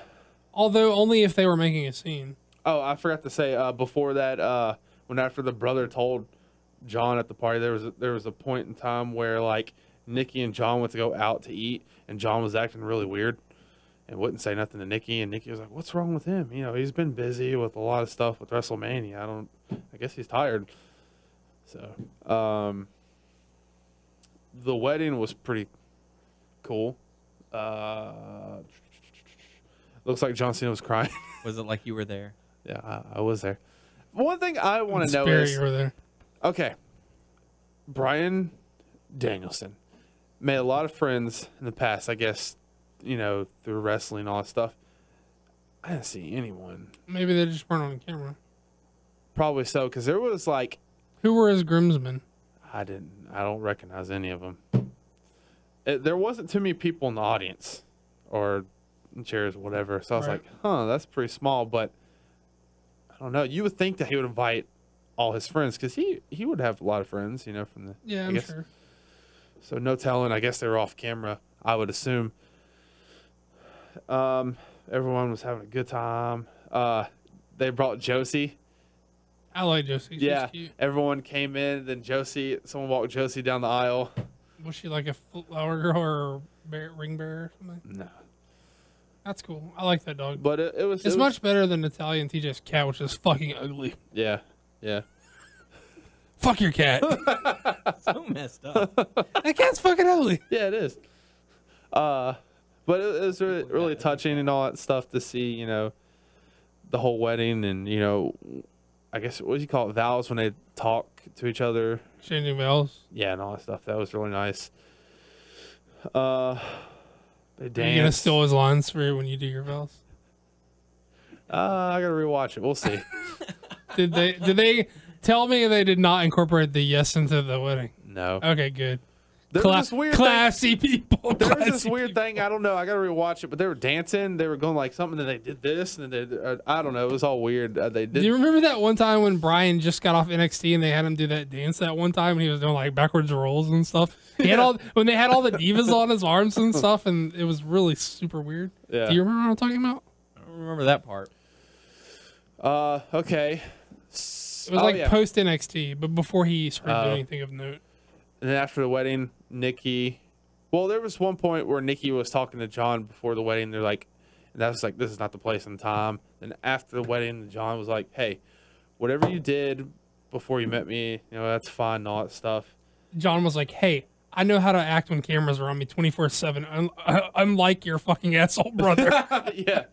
Although only if they were making a scene. Oh, I forgot to say before that, when after the brother told John at the party, there was a point in time where like Nikki and John went to go out to eat, and John was acting really weird and wouldn't say nothing to Nikki, and Nikki was like, what's wrong with him? You know, he's been busy with a lot of stuff with WrestleMania. I guess he's tired. So the wedding was pretty cool. Looks like John Cena was crying. Was it like you were there? Yeah, I was there. One thing I want to know Spirit, is, you were there. Okay, Bryan Danielson made a lot of friends in the past, I guess, you know, through wrestling and all that stuff. I didn't see anyone. Maybe they just weren't on camera. Probably so, because there was like... Who were his groomsmen? I don't recognize any of them. There wasn't too many people in the audience or chairs or whatever, so I was like, huh, that's pretty small, but I don't know. You would think that he would invite all his friends, because he would have a lot of friends, you know, from the... Yeah, I'm sure. So no telling. I guess they were off camera, I would assume. Everyone was having a good time. They brought Josie. I like Josie. Yeah, she's cute. Everyone came in, then someone walked Josie down the aisle. Was she like a flower girl or ring bearer or something? No. That's cool. I like that dog. But it was much better than Natalia and TJ's cat, which is fucking ugly. Yeah. Yeah. Fuck your cat. So messed up. That cat's fucking ugly. Yeah, it is. But it was really touching and all that stuff to see, you know, the whole wedding and, you know, I guess, what do you call it, vows when they talk to each other. Changing vows. Yeah, and all that stuff. That was really nice. They danced. Are you going to steal his lines for you when you do your vows? I got to rewatch it. We'll see. Did they tell me they did not incorporate the yes into the wedding? No. Okay, good. There was this weird classy people. There was this weird thing. I don't know. I got to rewatch it, but they were dancing. They were going like something, and they did this, and they did, I don't know. It was all weird. They did. Do you remember that one time when Brian just got off NXT and they had him do that dance that one time, and he was doing like backwards rolls and stuff? He had when they had all the divas on his arms and stuff, and it was really super weird. Yeah. Do you remember what I'm talking about? I don't remember that part. Okay. It was like post NXT, but before he started doing anything of note. And then after the wedding, Nikki. Well, there was one point where Nikki was talking to John before the wedding. They're like, and that was like, this is not the place and time. And after the wedding, John was like, hey, whatever you did before you met me, that's fine and all that stuff. John was like, hey, I know how to act when cameras are on me 24/7. Unlike your fucking asshole brother. Yeah.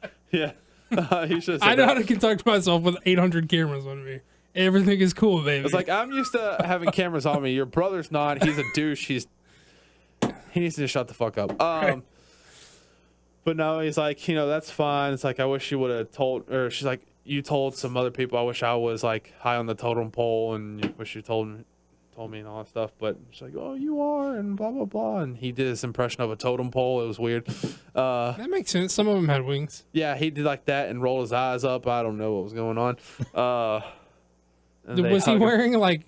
I know how to conduct myself with 800 cameras on me. Everything is cool, baby. It's like, I'm used to having cameras on me. Your brother's not. He's a douche. He needs to shut the fuck up. But no, he's like, that's fine. It's like, I wish you would have told, or she's like, you told some other people. I wish I was like high on the totem pole, and you wish you told me and all that stuff. But she's like, oh, you are, and blah blah blah. And he did his impression of a totem pole. It was weird. That makes sense. Some of them had wings. Yeah, he did like that and rolled his eyes up. I don't know what was going on. Was he wearing like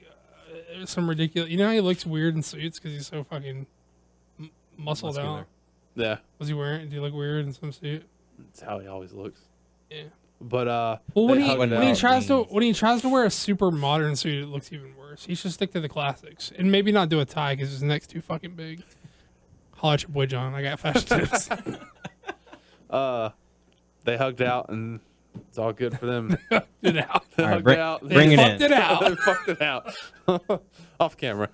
some ridiculous? You know how he looks weird in suits because he's so fucking muscled out. Yeah. Was he wearing? Did he look weird in some suit? That's how he always looks. Yeah. But well, when he tries to wear a super modern suit, it looks even worse. He should stick to the classics and maybe not do a tie because his neck's too fucking big. Holla at your boy John. I got fashion tips. They hugged out and it's all good for them. It out. They hugged out. Bring it in. It out. They fucked it out. Off camera.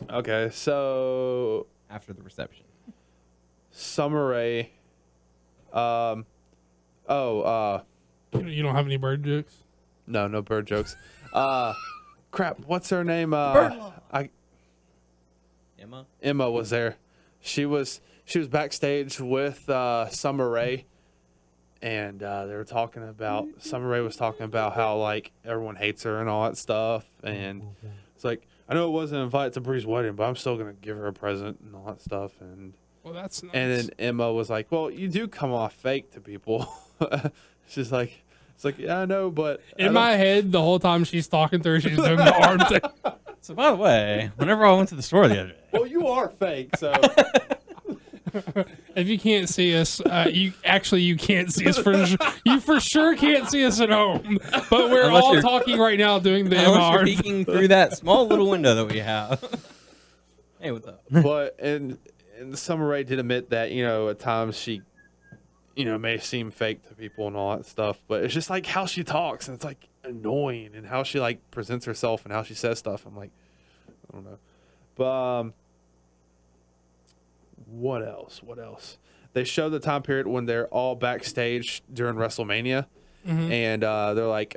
Okay, so After the reception. Summer Rae. You don't have any bird jokes? No bird jokes. Crap, what's her name? Emma was there. She was backstage with Summer Rae, and they were talking about, Summer Rae was talking about how like everyone hates her and all that stuff, and it's like, I know it wasn't invited to Bree's wedding, but I'm still gonna give her a present and all that stuff. And well, that's nice. And then Emma was like, well, you do come off fake to people. She's like, it's like, yeah, I know, but in my head, the whole time she's talking to her, she's doing the arm thing. So by the way, whenever I went to the store the other day. Well, you are fake, so. If you can't see us, you can't see us you for sure can't see us at home. But we're all talking right now doing the MR. You're peeking through that small little window that we have. Hey, what's up? But and Summer Rae did admit that, at times she, may seem fake to people and all that stuff. But it's just like how she talks, and it's like annoying, and how she like presents herself and how she says stuff. I'm like, I don't know. But what else? They show the time period when they're all backstage during WrestleMania, and they're like,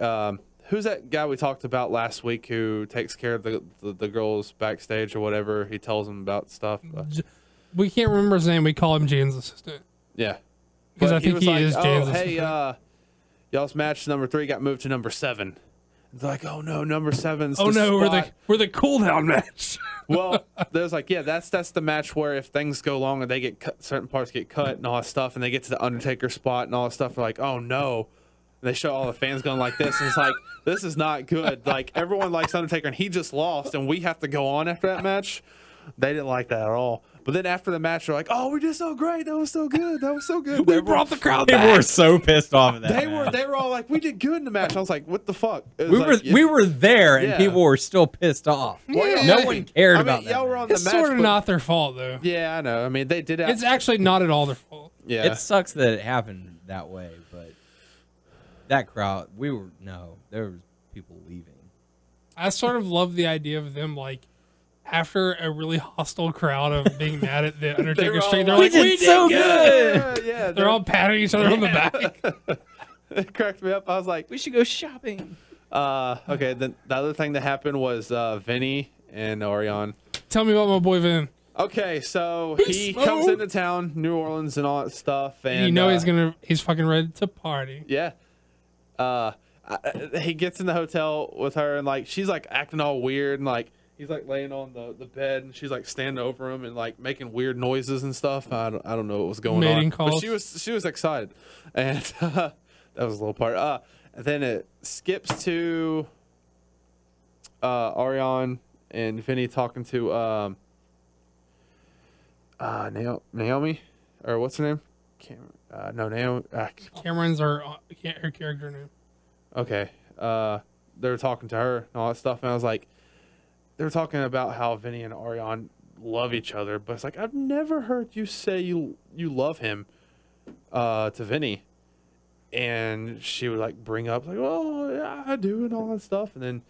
who's that guy we talked about last week who takes care of the girls backstage or whatever? He tells them about stuff. We can't remember his name. We call him Jan's assistant. Yeah. Because I think he is Jan's assistant. Hey, y'all's match number 3 got moved to number 7. They're like, oh no, number 7's oh no, spot. we're the cool down match. Well, there's like, yeah, that's the match where if things go long and they get cut, certain parts get cut and all that stuff, and they get to the Undertaker spot and all that stuff, they're like, oh no. And they show all the fans going like this, and it's like, this is not good. Like, everyone likes Undertaker, and he just lost, and we have to go on after that match. They didn't like that at all. But then after the match, they're like, oh, we did so great. That was so good. That was so good. We brought the crowd back. They were so pissed off at that. They were all like, we did good in the match. I was like, what the fuck? We were there, and people were still pissed off. Yeah. No one cared about that. Y'all were on the it's match, sort of not their fault, though. Yeah, I know. I mean, they did it. It's actually not at all their fault. Yeah. It sucks that it happened that way, but that crowd, there was people leaving. I sort of love the idea of them, like, after a really hostile crowd of being mad at the Undertaker stream, they're like, we did so good. Yeah, they're all patting each other on the back. It cracked me up. I was like, we should go shopping. Okay, the other thing that happened was Vinny and Orion. Tell me about my boy Vin. Okay, so he comes into town, New Orleans and all that stuff. And you know he's fucking ready to party. Yeah. He gets in the hotel with her, and like she's like acting all weird, and like he's like laying on the bed, and she's like standing over him and like making weird noises and stuff. I don't know what was going Mating on, calls. but she was excited, and that was a little part. And then it skips to Ariane and Vinny talking to Naomi, or what's her name? No, Naomi. Cameron's her character name. Okay. They were talking to her and all that stuff, and I was like, they were talking about how Vinny and Ariane love each other, but it's like, I've never heard you say you love him to Vinny. And she would like bring up like, oh yeah, I do, and all that stuff, and then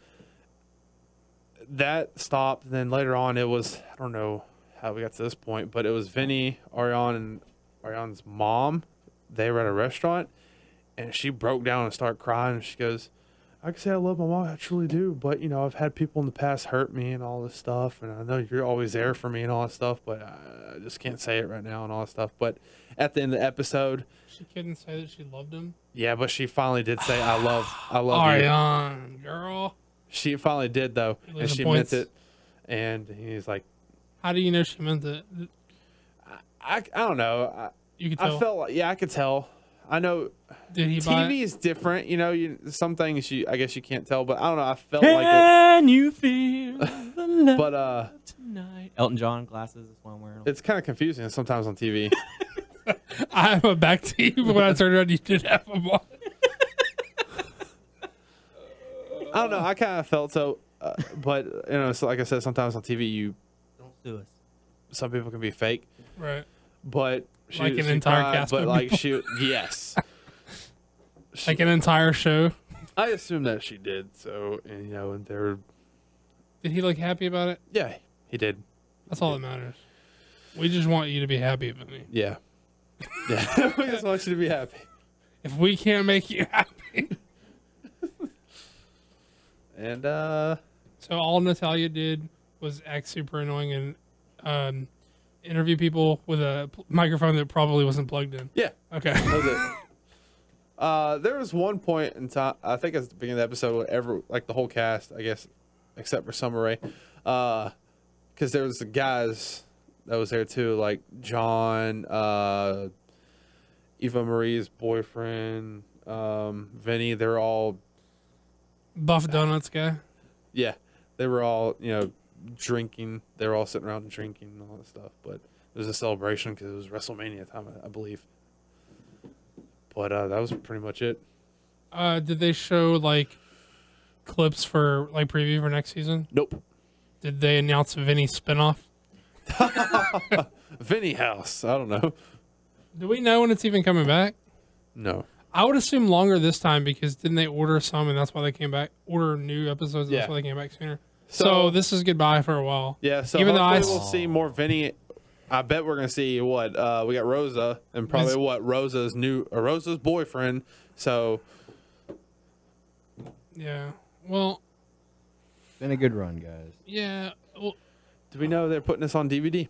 that stopped. And then later on, it was, I don't know how we got to this point, but it was Vinny, Ariane, and Ariane's mom. They were at a restaurant, and she broke down and started crying. And she goes, I can say I love my mom, I truly do, but you know, I've had people in the past hurt me and all this stuff, and I know you're always there for me and all that stuff, but I just can't say it right now and all that stuff. But at the end of the episode, she couldn't say that she loved him. Yeah, but she finally did say, I love Ariane, girl. She finally did though, and she meant it. And he's like, how do you know she meant it? I don't know. You could tell. I felt like, yeah, I could tell. I know. Did he TV is different, you know. Some things I guess you can't tell, but I don't know. I felt like it. Can you feel the love but tonight? Elton John glasses is what I'm wearing. It's kind of confusing sometimes on TV. I have a back to you, but when I turned around, you did have them on. I don't know. I kind of felt so, but you know, so like I said, sometimes on TV you don't sue us. Some people can be fake, right? But like an entire cast, but of like people. yes, like an entire show. I assume that she did. So, and you know, and they're. Did he look happy about it? Yeah, he did. That's all that matters. We just want you to be happy, Vinny. Yeah. Yeah, we just want you to be happy. If we can't make you happy. And so all Natalia did was act super annoying and interview people with a microphone that probably wasn't plugged in. Yeah. Okay. That was it. There was one point in time, I think at the beginning of the episode, like the whole cast, I guess, except for Summer Rae, because there was the guys that was there too, like John, Eva Marie's boyfriend, Vinny. They're all Buff Donuts guy. Yeah, they were all drinking. They were all sitting around and drinking and all that stuff. But it was a celebration because it was WrestleMania time, I believe. But that was pretty much it. Did they show like clips for like preview for next season? Nope. Did they announce a Vinny spinoff? Vinny House. I don't know. Do we know when it's even coming back? No. I would assume longer this time because didn't they order some and that's why they came back? Order new episodes and that's why they came back sooner. So this is goodbye for a while. Yeah. So even though we'll see more Vinny. I bet we're gonna see what we got Rosa and probably Rosa's boyfriend. So. Yeah. Well. Been a good run, guys. Yeah. Well, do we know they're putting this on DVD?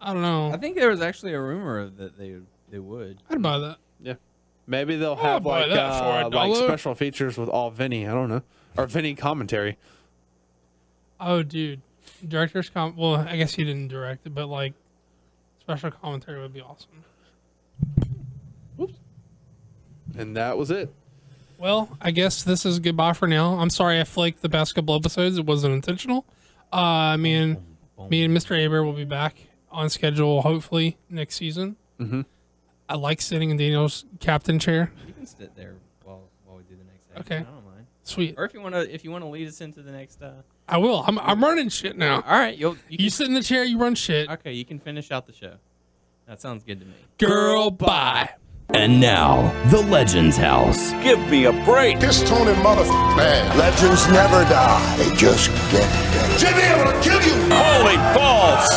I don't know. I think there was actually a rumor of that they would. I'd buy that. Yeah. Maybe they'll have like special features with all Vinny. I don't know, or Vinny commentary. Oh, dude, director's well, I guess he didn't direct it, but like special commentary would be awesome. Whoops. And that was it. Well, I guess this is goodbye for now. I'm sorry I flaked the past couple episodes. It wasn't intentional. Me and Mr. Aber will be back on schedule hopefully next season. Mm-hmm. I like sitting in Daniel's captain chair. You can sit there while we do the next episode. Okay. I don't mind. Sweet. Or if you want to lead us into the next. I will. I'm running shit now. All right. You sit in the chair. You run shit. Okay. You can finish out the show. That sounds good to me. Girl, bye. And now, the Legends House. Give me a break. This Tony man. Legends never die. They just get better. Should be able to kill you. Holy balls.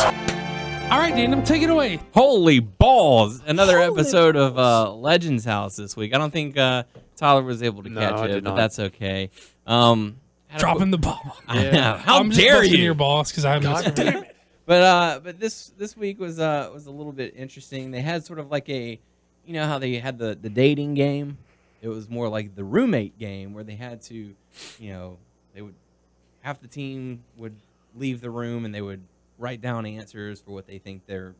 All right, Daniel, take it away. Holy balls. Another episode of Legends House this week. I don't think Tyler was able to catch it, but that's okay. Dropping the ball. I know. How dare you? Your boss because I'm God damn it. But this week was a little bit interesting. They had sort of like you know how they had the dating game? It was more like the roommate game where they had to, they would half the team would leave the room and they would write down answers for what they think their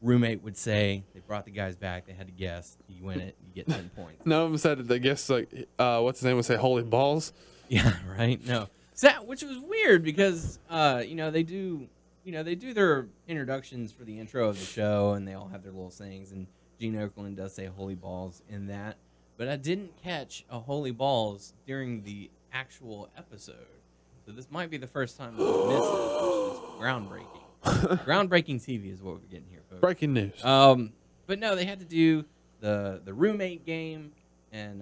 roommate would say. They brought the guys back. They had to guess. You win it. You get 10 points. None of them said it. I guess like what's his name would say holy balls. Yeah, right. No, which was weird because they do their introductions for the intro of the show, and they all have their little sayings. And Gene Okerlund does say "holy balls" in that, but I didn't catch a "holy balls" during the actual episode. So this might be the first time that we missed this, which is groundbreaking. Groundbreaking TV is what we're getting here, folks. Breaking news. But no, they had to do the roommate game. And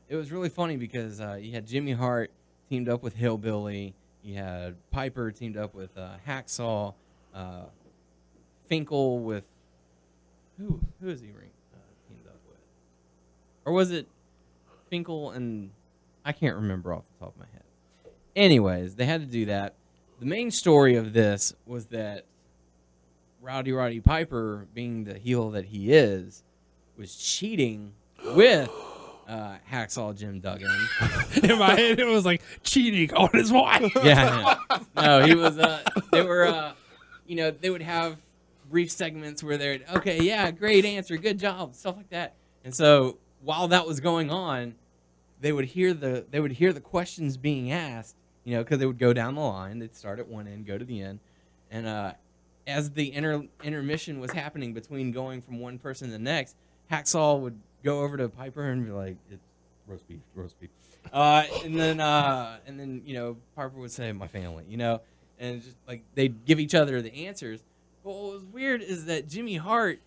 it was really funny because you had Jimmy Hart teamed up with Hillbilly. You had Piper teamed up with Hacksaw. Finkel with who is he teamed up with? Or was it Finkel and I can't remember off the top of my head. Anyways, they had to do that. The main story of this was that Roddy Piper, being the heel that he is, was cheating with Hacksaw Jim Duggan. In my head, it was like cheating on his wife. Yeah, no, he was. They were, they would have brief segments where they're okay, yeah, great answer, good job, stuff like that. And so while that was going on, they would hear the questions being asked, because they would go down the line. They'd start at one end, go to the end, and as the intermission was happening between going from one person to the next, Hacksaw would go over to Piper and be like, "It's roast beef." And then Piper would say, "My family," and just like they'd give each other the answers. But what was weird is that Jimmy Hart,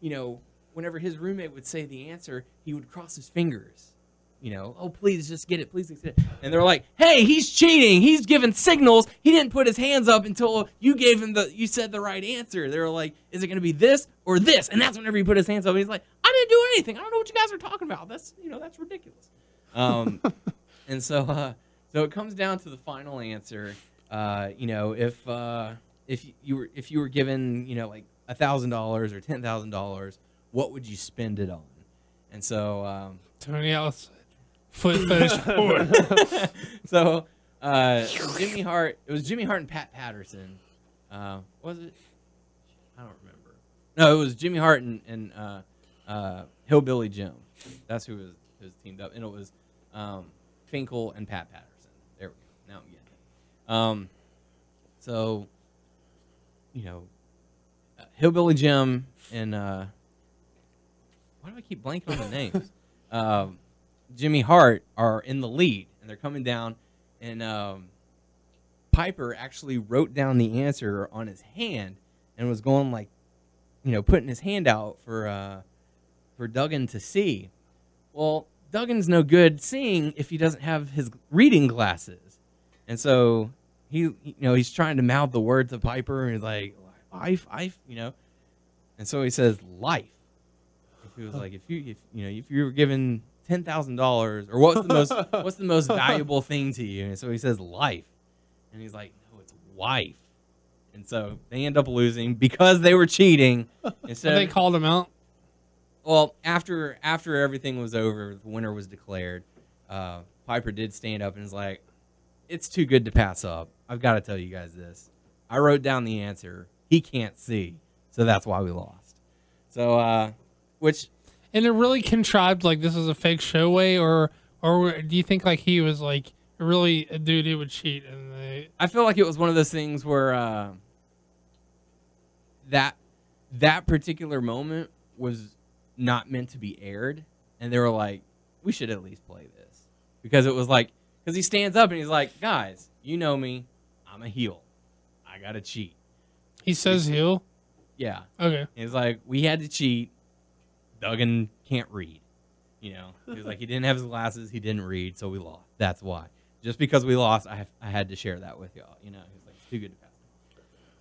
whenever his roommate would say the answer, he would cross his fingers. "Oh, please just get it. Please get it." And they're like, "Hey, he's cheating. He's giving signals. He didn't put his hands up until you said the right answer." They were like, "Is it going to be this or this?" And that's whenever he put his hands up. And he's like, "I didn't do anything. I don't know what you guys are talking about. That's, that's ridiculous." And so it comes down to the final answer. If you were given, like $1,000 or $10,000, what would you spend it on? And so, Tony Ellis. Foot fetish porn. So, Jimmy Hart. It was Jimmy Hart and Pat Patterson. Was it? I don't remember. No, it was Jimmy Hart and Hillbilly Jim. That's who was teamed up, and it was Finkel and Pat Patterson. There we go. Now I'm getting it. So, Hillbilly Jim and why do I keep blanking on the names? Jimmy Hart are in the lead, and they're coming down, and Piper actually wrote down the answer on his hand and was going like, putting his hand out for Duggan to see. Well, Duggan's no good seeing if he doesn't have his reading glasses, and so he's trying to mouth the word to Piper, and he's like, life, and so he says life. He was like, if you were given $10,000, or what's the most valuable thing to you? And so he says life, and he's like, no, it's wife. And so they end up losing because they were cheating. Instead, they called him out. Well, after everything was over, the winner was declared. Piper did stand up and was like, it's too good to pass up. I've got to tell you guys this. I wrote down the answer. He can't see, so that's why we lost. So, And it really contrived like this was a fake show way, or do you think like he was like really a dude who would cheat? And I feel like it was one of those things where that particular moment was not meant to be aired, and they were like, we should at least play this, because it was like, because he stands up and he's like, guys, you know me, I'm a heel, I gotta cheat. He says heel? Yeah. Okay. He's like, we had to cheat. Duggan can't read. He was like, he didn't have his glasses, he didn't read, so we lost. That's why. Just because we lost, I had to share that with y'all. He was like, it's too good to pass.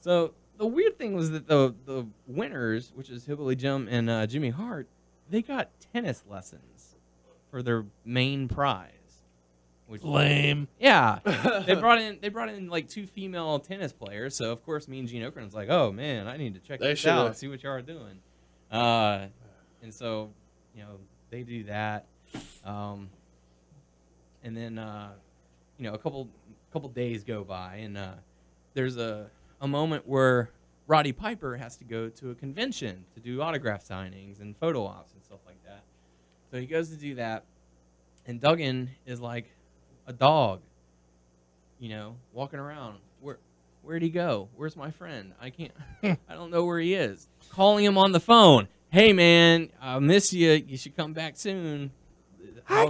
So the weird thing was that the winners, which is Hillbilly Jim and Jimmy Hart, they got tennis lessons for their main prize. Which lame. Yeah. They brought in like 2 female tennis players, so of course me and Gene Okerlund's like, oh man, I need to check this out, see what y'all are doing. And so, they do that. And then, a couple days go by, and there's a moment where Roddy Piper has to go to a convention to do autograph signings and photo ops and stuff like that. So he goes to do that, and Duggan is like a dog, you know, walking around. Where'd he go? Where's my friend? I don't know where he is. Calling him on the phone. Hey, man, I miss you. You should come back soon. I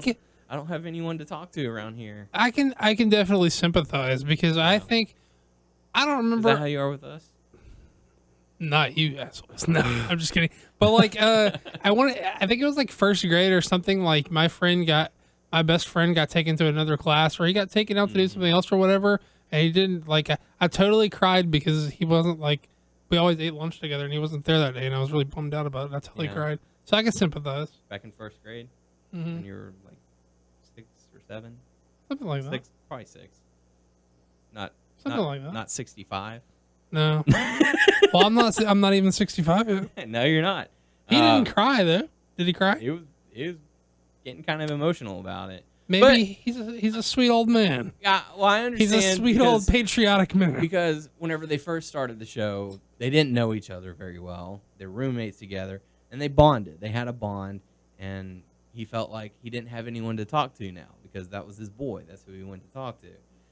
don't have anyone to talk to around here. I can definitely sympathize because I think I don't remember. Is that how you are with us? Not you assholes. No, I'm just kidding. But like, I think it was like first grade or something. Like my best friend got taken to another class, or he got taken out to do something else or whatever, and he didn't like. I totally cried because he wasn't like. We always ate lunch together, and he wasn't there that day, and I was really bummed out about it. I totally cried. So I can sympathize. Back in first grade, when you were like 6 or 7, something like that. Probably 6. Not 65. No. Well, I'm not even 65 yet. No, you're not. He didn't cry though. Did he cry? He was getting kind of emotional about it. Maybe he's a sweet old man. Yeah, well, I understand. He's a sweet old patriotic man. Because whenever they first started the show, they didn't know each other very well. They're roommates together, and they bonded. They had a bond, and he felt like he didn't have anyone to talk to now because that was his boy. That's who he went to talk to.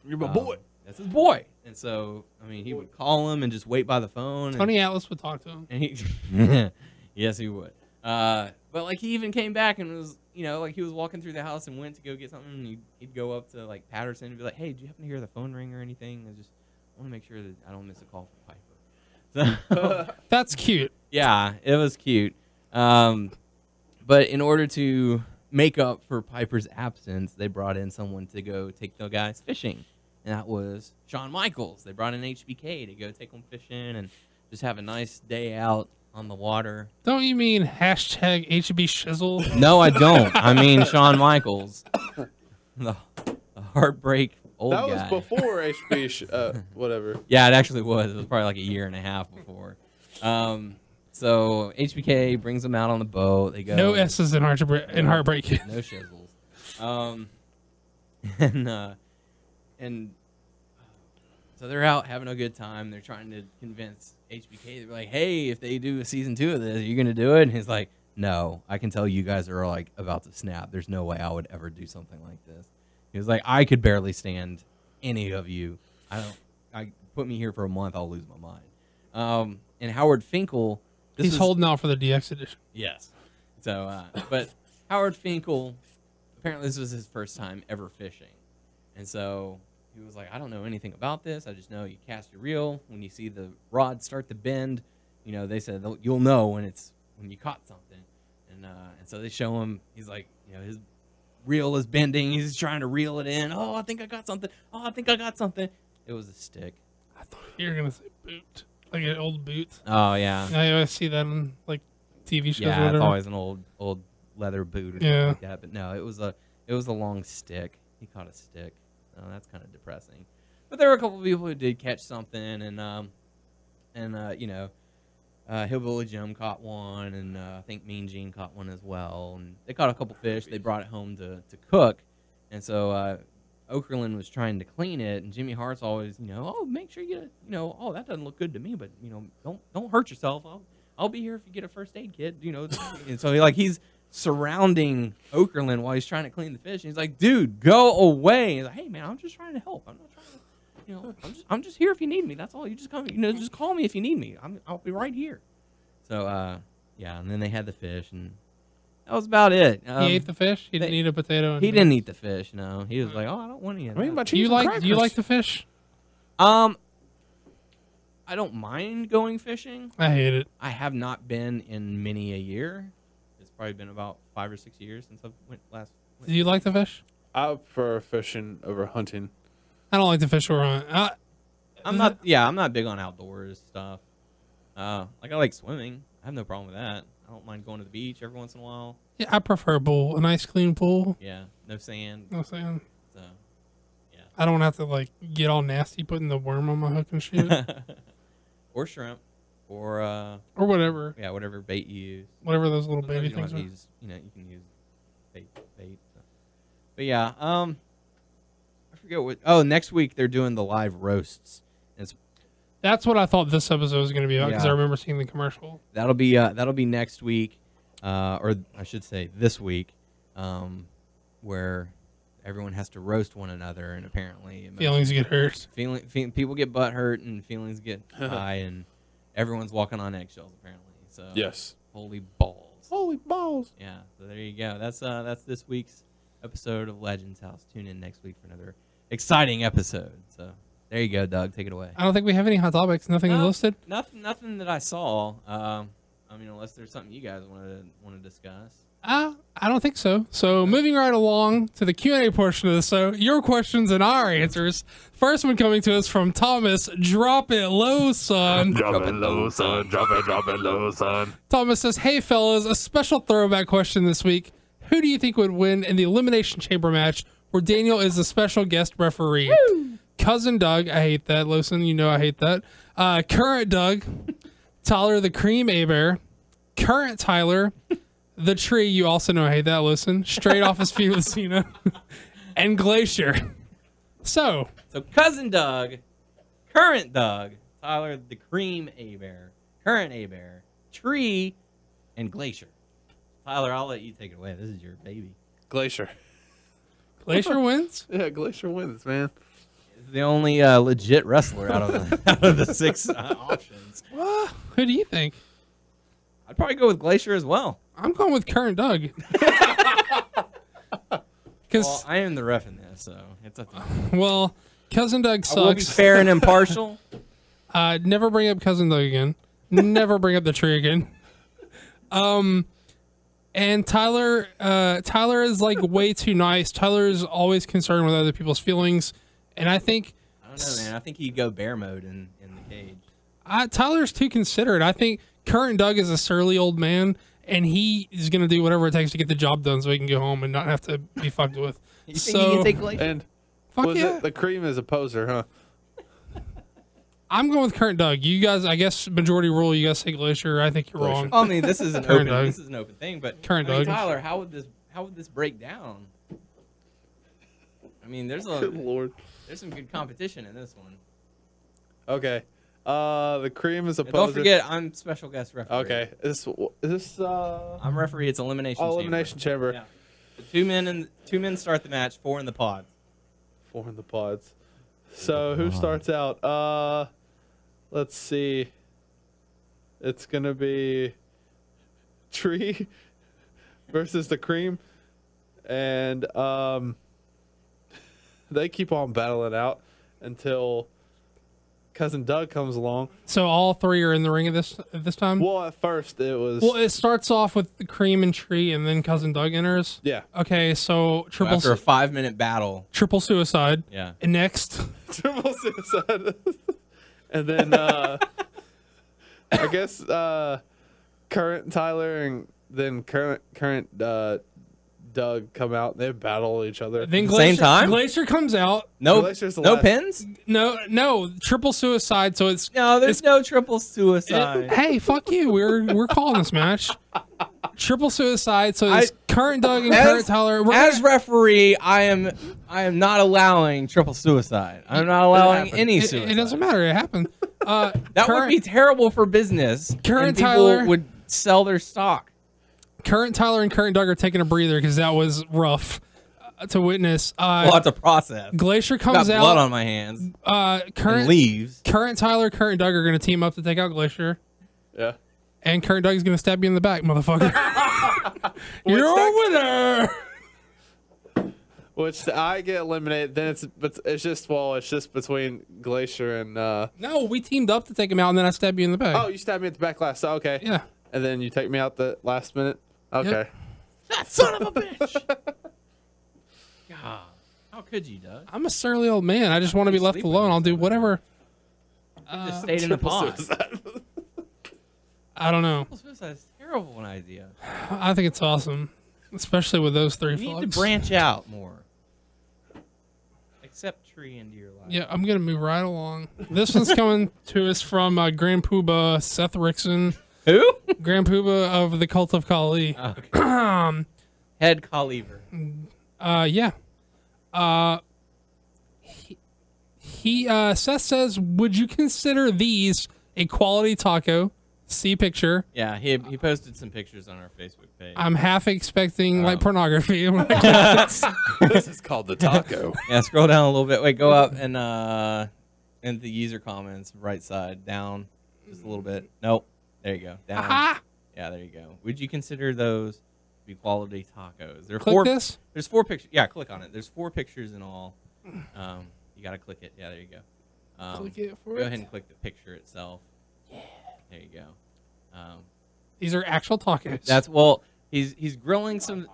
You're my boy. That's his boy. And so, I mean, he would call him and just wait by the phone. Tony Atlas would talk to him. And yes, he would. But like he even came back and was, you know, like he was walking through the house and went to go get something. And he'd go up to like Patterson and be like, "Hey, did you happen to hear the phone ring or anything? I just want to make sure that I don't miss a call from Piper." So that's cute. Yeah, it was cute. But in order to make up for Piper's absence, they brought in someone to go take the guys fishing. And that was Shawn Michaels. They brought in HBK to go take them fishing and just have a nice day out on the water. Don't you mean hashtag HB Shizzle? No, I don't. I mean Shawn Michaels. The heartbreak old guy. That was before HB, whatever. Yeah, it actually was. It was probably like a year and a half before. So HBK brings them out on the boat. They go. No S's in Heartbreak. No shizzles. And so they're out having a good time. They're trying to convince HBK. They're like, "Hey, if they do a season 2 of this, are you going to do it?" And he's like, "No, I can tell you guys are like about to snap. There's no way I would ever do something like this." He was like, "I could barely stand any of you. Put me here for a month, I'll lose my mind." And Howard Finkel, he's holding out for the DX edition. Yes. So, but Howard Finkel, apparently this was his first time ever fishing. And so he was like, "I don't know anything about this. I just know you cast your reel. When you see the rod start to bend, you know," they said, "you'll know when you caught something." And so they show him. He's like, you know, his reel is bending. He's trying to reel it in. "Oh, I think I got something. Oh, I think I got something." It was a stick. I thought you were gonna say boot, like an old boot. Oh yeah. I always see that in like TV shows. Yeah, or whatever. it's always an old leather boot or something like that. But no, it was a long stick. He caught a stick. Oh, that's kind of depressing. But there were a couple of people who did catch something, and you know, Hillbilly Jim caught one, and I think Mean Gene caught one as well. And they caught a couple fish. They brought it home to cook, and so Okerlund was trying to clean it, and Jimmy Hart's always, you know, "Oh, make sure you know, oh, that doesn't look good to me, but you know, don't hurt yourself. I'll be here if you get a first aid kit, you know." And so he's surrounding Okerlund while he's trying to clean the fish. And he's like, "Dude, go away." He's like, "Hey man, I'm just trying to help. I'm not trying to, you know, I'm just here if you need me. That's all. You just come, you know, just call me if you need me. I'll be right here." So yeah, and then they had the fish, and that was about it. He ate the fish. He didn't eat a potato. He didn't eat the fish. No, he was like, "Oh, I don't want any of that." Do you like the fish? I don't mind going fishing. I hate it. I have not been in many a year. It's probably been about 5 or 6 years since I went last. Do you like the fish? I prefer fishing over hunting. I don't like the fish or hunt. I'm not big on outdoors stuff. Like I like swimming. I have no problem with that. I don't mind going to the beach every once in a while. Yeah, I prefer a pool, a nice clean pool. Yeah, no sand. No sand. So, yeah. I don't have to like get all nasty putting the worm on my hook and shit. Or shrimp, or whatever. Yeah, whatever bait you use. Whatever those little baby things are. You can use bait. So. But yeah, I forget what. Oh, next week they're doing the live roasts. That's what I thought this episode was going to be about because Yeah. I remember seeing the commercial. That'll be next week, or I should say this week, where everyone has to roast one another, and apparently Feelings get hurt. People get butt hurt, and feelings get high, and everyone's walking on eggshells apparently. So Yes. holy balls. Holy balls. Yeah. So there you go. That's this week's episode of Legends House. Tune in next week for another exciting episode. So there you go, Doug. Take it away. I don't think we have any hot topics. Nothing is listed. Nothing that I saw. I mean, unless there's something you guys want to discuss. I don't think so. So moving right along to the Q&A portion of this. So your questions and our answers. First one coming to us from Thomas. Drop it low, son. Drop it low, son. Drop it low, son. Thomas says, hey, fellas, a special throwback question this week. Who do you think would win in the Elimination Chamber match where Daniel is the special guest referee? Woo! Cousin Doug. I hate that. Listen, you know I hate that. Current Doug. Tyler the Cream A-Bear. Current Tyler. The Tree. You also know I hate that. Listen. Straight off his feet with Cena. And Glacier. So Cousin Doug, current Doug, Tyler the Cream A-Bear, current A-Bear, Tree, and Glacier. Tyler, I'll let you take it away. This is your baby. Glacier. Glacier wins? Yeah, Glacier wins, man. He's the only legit wrestler out of the 6 options. Who do you think? I'd probably go with Glacier as well. I'm going with current Doug. Well, I am the ref in this, so it's up to you. Well, Cousin Doug I will be sucks. fair and impartial. Never bring up Cousin Doug again. Never bring up the Tree again. And Tyler is like way too nice. Tyler's always concerned with other people's feelings, and I don't know, man. I think he'd go bear mode in the cage. Tyler's too considerate. I think current Doug is a surly old man, and he is gonna do whatever it takes to get the job done so he can go home and not have to be fucked with. You think he can take Glacier? And fuck was yeah. it the Cream is a poser, huh? I'm going with current Doug. You guys, I guess majority rule. You guys say Glacier. I think you're wrong. I mean, this is an Current open. Doug. This is an open thing, but Current I mean, Doug. Tyler, how would this break down? I mean, there's Good Lord. There's some good competition in this one. Okay. The Cream is a And poser. don't forget, I'm special guest referee. Okay. Is this I'm referee. It's elimination. Oh, Elimination Chamber. Yeah. The two men start the match. 4 in the pods. 4 in the pods. So who starts out? Let's see. It's gonna be Tree versus the Cream, and they keep on battling out until Cousin Doug comes along. So all 3 are in the ring at this time. Well, at first it was. Well, it starts off with the Cream and Tree, and then Cousin Doug enters. Yeah. Okay, so After a 5-minute battle. triple suicide. Yeah. And next, triple suicide. And then I guess current Tyler and then current Doug come out and they battle each other. then Same time? Glacier comes out. No Glacier's the no last. pins? No, triple suicide. So it's No, there's no triple suicide. hey, fuck you. We're calling this match triple suicide. So it's current Doug and current Tyler. As referee, I am not allowing triple suicide. I'm not allowing any suicide. It doesn't matter. It happened. That would be terrible for business. Current and people Tyler would sell their stock. Current Tyler and current Doug are taking a breather because that was rough to witness. Lots of process. Glacier comes Got out. blood on my hands. Current leaves. Current Tyler, current Doug are going to team up to take out Glacier. Yeah. And current Doug's going to stab you in the back, motherfucker. You're a winner. Which I get eliminated. Then it's just between Glacier and. No, we teamed up to take him out, and then I stab you in the back. Oh, you stabbed me at the back last. So, okay. Yeah. And then you take me out the last minute. Okay. Yep. That son of a bitch. God, how could you, Doug? I'm a surly old man. I just want to be left sleep alone. with I'll do whatever. You just stayed in the pod. I don't know. Triple suicide is a terrible an idea. I think it's awesome, especially with those 3 You need fucks. to branch out more. Accept Tree into your life. Yeah, I'm going to move right along. This one's coming to us from Grand Poobah Seth Rickson. Who? Grand Poobah of the Cult of Kali. Okay. Head Kaliver. Yeah. Seth says, would you consider these a quality taco? See picture. Yeah, he posted some pictures on our Facebook page. I'm half expecting like pornography. This is called the taco. Yeah, scroll down a little bit. Wait, go up and the user comments, right side, down just a little bit. Nope. There you go. Down. Aha! Yeah, there you go. Would you consider those to be quality tacos? There are Click this? There's 4 pictures. Yeah, click on it. There's 4 pictures in all. You got to click it. Yeah, there you go. Click it for go it. ahead and click the picture itself. Yeah. There you go. These are actual tacos. That's he's grilling some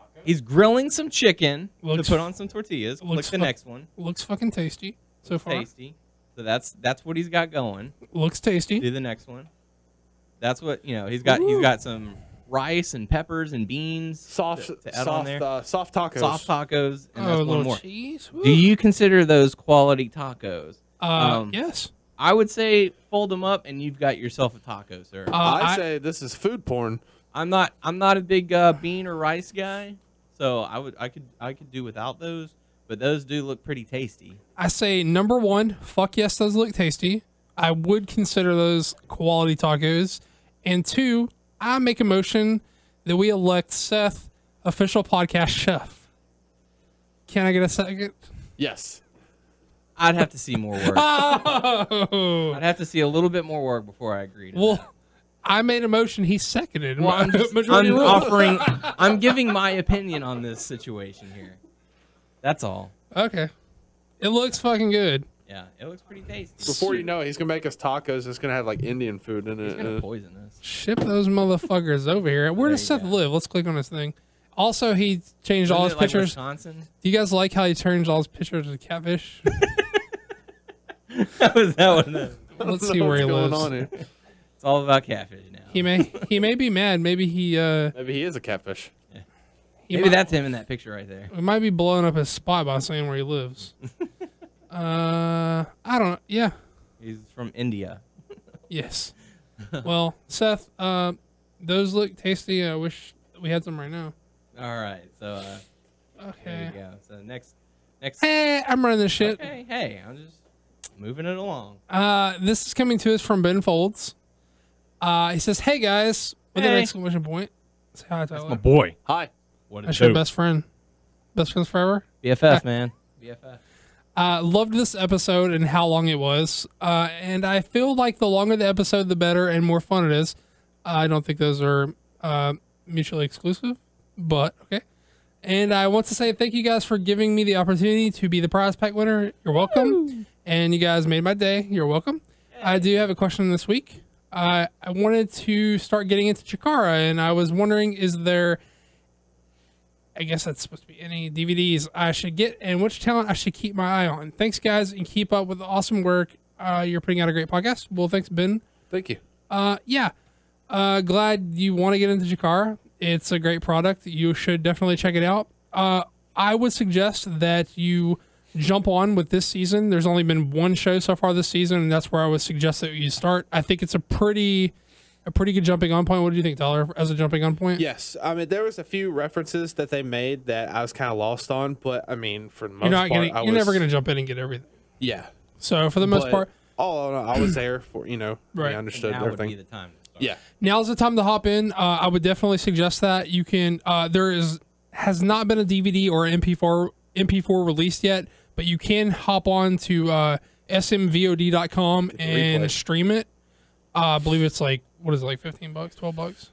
chicken to put on some tortillas. Click the next one. Looks fucking tasty so far. Tasty. So that's what he's got going. Looks tasty. Do the next one. That's what he's got. Ooh. He's got some rice and peppers and beans. Soft to add on there. Soft tacos. Soft tacos. And that's one more. Cheese. Do you consider those quality tacos? Yes. I would say fold them up and you've got yourself a taco, sir. I say this is food porn. I'm not a big bean or rice guy, so I could do without those, but those do look pretty tasty. I say number 1, fuck yes, those look tasty. I would consider those quality tacos. And 2, I make a motion that we elect Seth official podcast chef. Can I get a second? Yes. I'd have to see more work. Oh. I'd have to see a little bit more work before I agreed. I made a motion. He seconded. Well, I'm giving my opinion on this situation here. That's all. Okay. It looks fucking good. Yeah, it looks pretty tasty. Before you know it, he's gonna make us tacos. It's gonna have like Indian food in it. He's gonna poison us. Ship those motherfuckers over here. Where does Seth live? Let's click on his thing. Also, he changed all his pictures. Wisconsin? Do you guys like how he turns all his pictures to catfish? That was that one. Let's see where he lives. On here. It's all about catfish now. He may be mad. Maybe he is a catfish. Yeah. Maybe that's him in that picture right there. It might be blowing up his spot by saying where he lives. I don't know. Yeah. He's from India. Yes. Well, Seth, those look tasty. I wish we had some right now. All right. So okay. There you go. So next. Hey, I'm running this shit. Okay. Hey, I'm just moving it along. This is coming to us from Ben Folds. He says, "Hey guys," with an exclamation point. Say hi, Tyler. That's my boy. Hi. That's your best friend. Best friends forever. BFF, man. BFF. Loved this episode and how long it was. And I feel like the longer the episode, the better and more fun it is. I don't think those are mutually exclusive, but okay. And I want to say thank you guys for giving me the opportunity to be the prize pack winner. You're welcome. Woo. And you guys made my day. You're welcome. Hey. I do have a question this week. I wanted to start getting into Chikara, and I was wondering, is there, I guess that's supposed to be any DVDs I should get, and which talent I should keep my eye on. Thanks, guys, and keep up with the awesome work. You're putting out a great podcast. Well, thanks, Ben. Thank you. Yeah. Glad you want to get into Chikara. It's a great product. You should definitely check it out. I would suggest that you jump on with this season. There's only been one show so far this season, and that's where I would suggest that you start. I think it's a pretty good jumping on point. What do you think, Tyler, as a jumping on point? Yes. I mean, there was a few references that they made that I was kind of lost on, but I mean, for the most part, you're never going to jump in and get everything. Yeah. So for the most part, I was there for, right. I understood now everything. Would be the time to start. Yeah. Now's the time to hop in. I would definitely suggest that you can. Has not been a DVD or MP4 released yet, but you can hop on to smvod.com and stream it. I believe it's like, what is it, like $15, $12?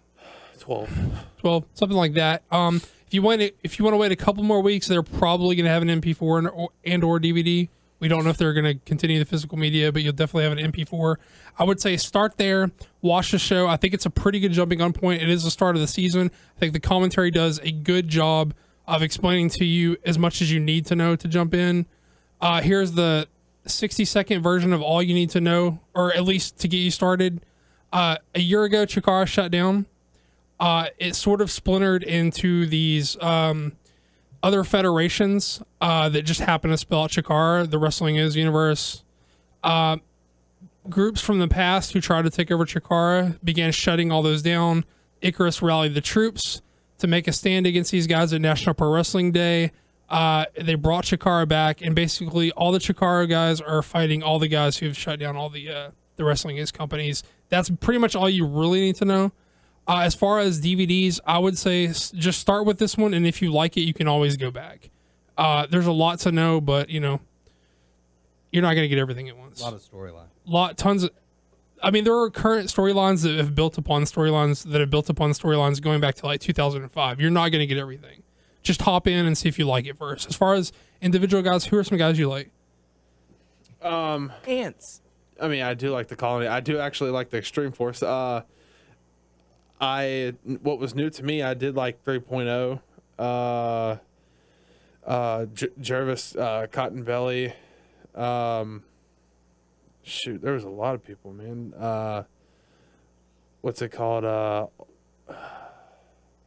12, something like that. If you want to wait a couple more weeks, they're probably going to have an MP4 and or DVD. We don't know if they're going to continue the physical media, but you'll definitely have an MP4. I would say start there, watch the show. I think it's a pretty good jumping on point. It is the start of the season. I think the commentary does a good job of explaining to you as much as you need to know to jump in. Here's the 60-second version of all you need to know, or at least to get you started. A year ago, Chikara shut down. It sort of splintered into these other federations that just happen to spell out Chikara. The Wrestling Is universe. Groups from the past who tried to take over Chikara began shutting all those down. Icarus rallied the troops to make a stand against these guys at National Pro Wrestling Day. They brought Chikara back, and basically all the Chikara guys are fighting all the guys who've shut down all the Wrestling Is companies. That's pretty much all you really need to know. As far as DVDs, I would say just start with this one, and if you like it, you can always go back. There's a lot to know, but you're not going to get everything at once. A lot of storyline. Tons of. I mean, there are current storylines that have built upon storylines going back to like 2005. You're not going to get everything. Just hop in and see if you like it first. As far as individual guys, who are some guys you like? Ants. I mean, I do like the Colony. I do actually like the Extreme Force. What was new to me, I did like 3.0. Jervis, Cotton Belly. Shoot, there was a lot of people, man. What's it called?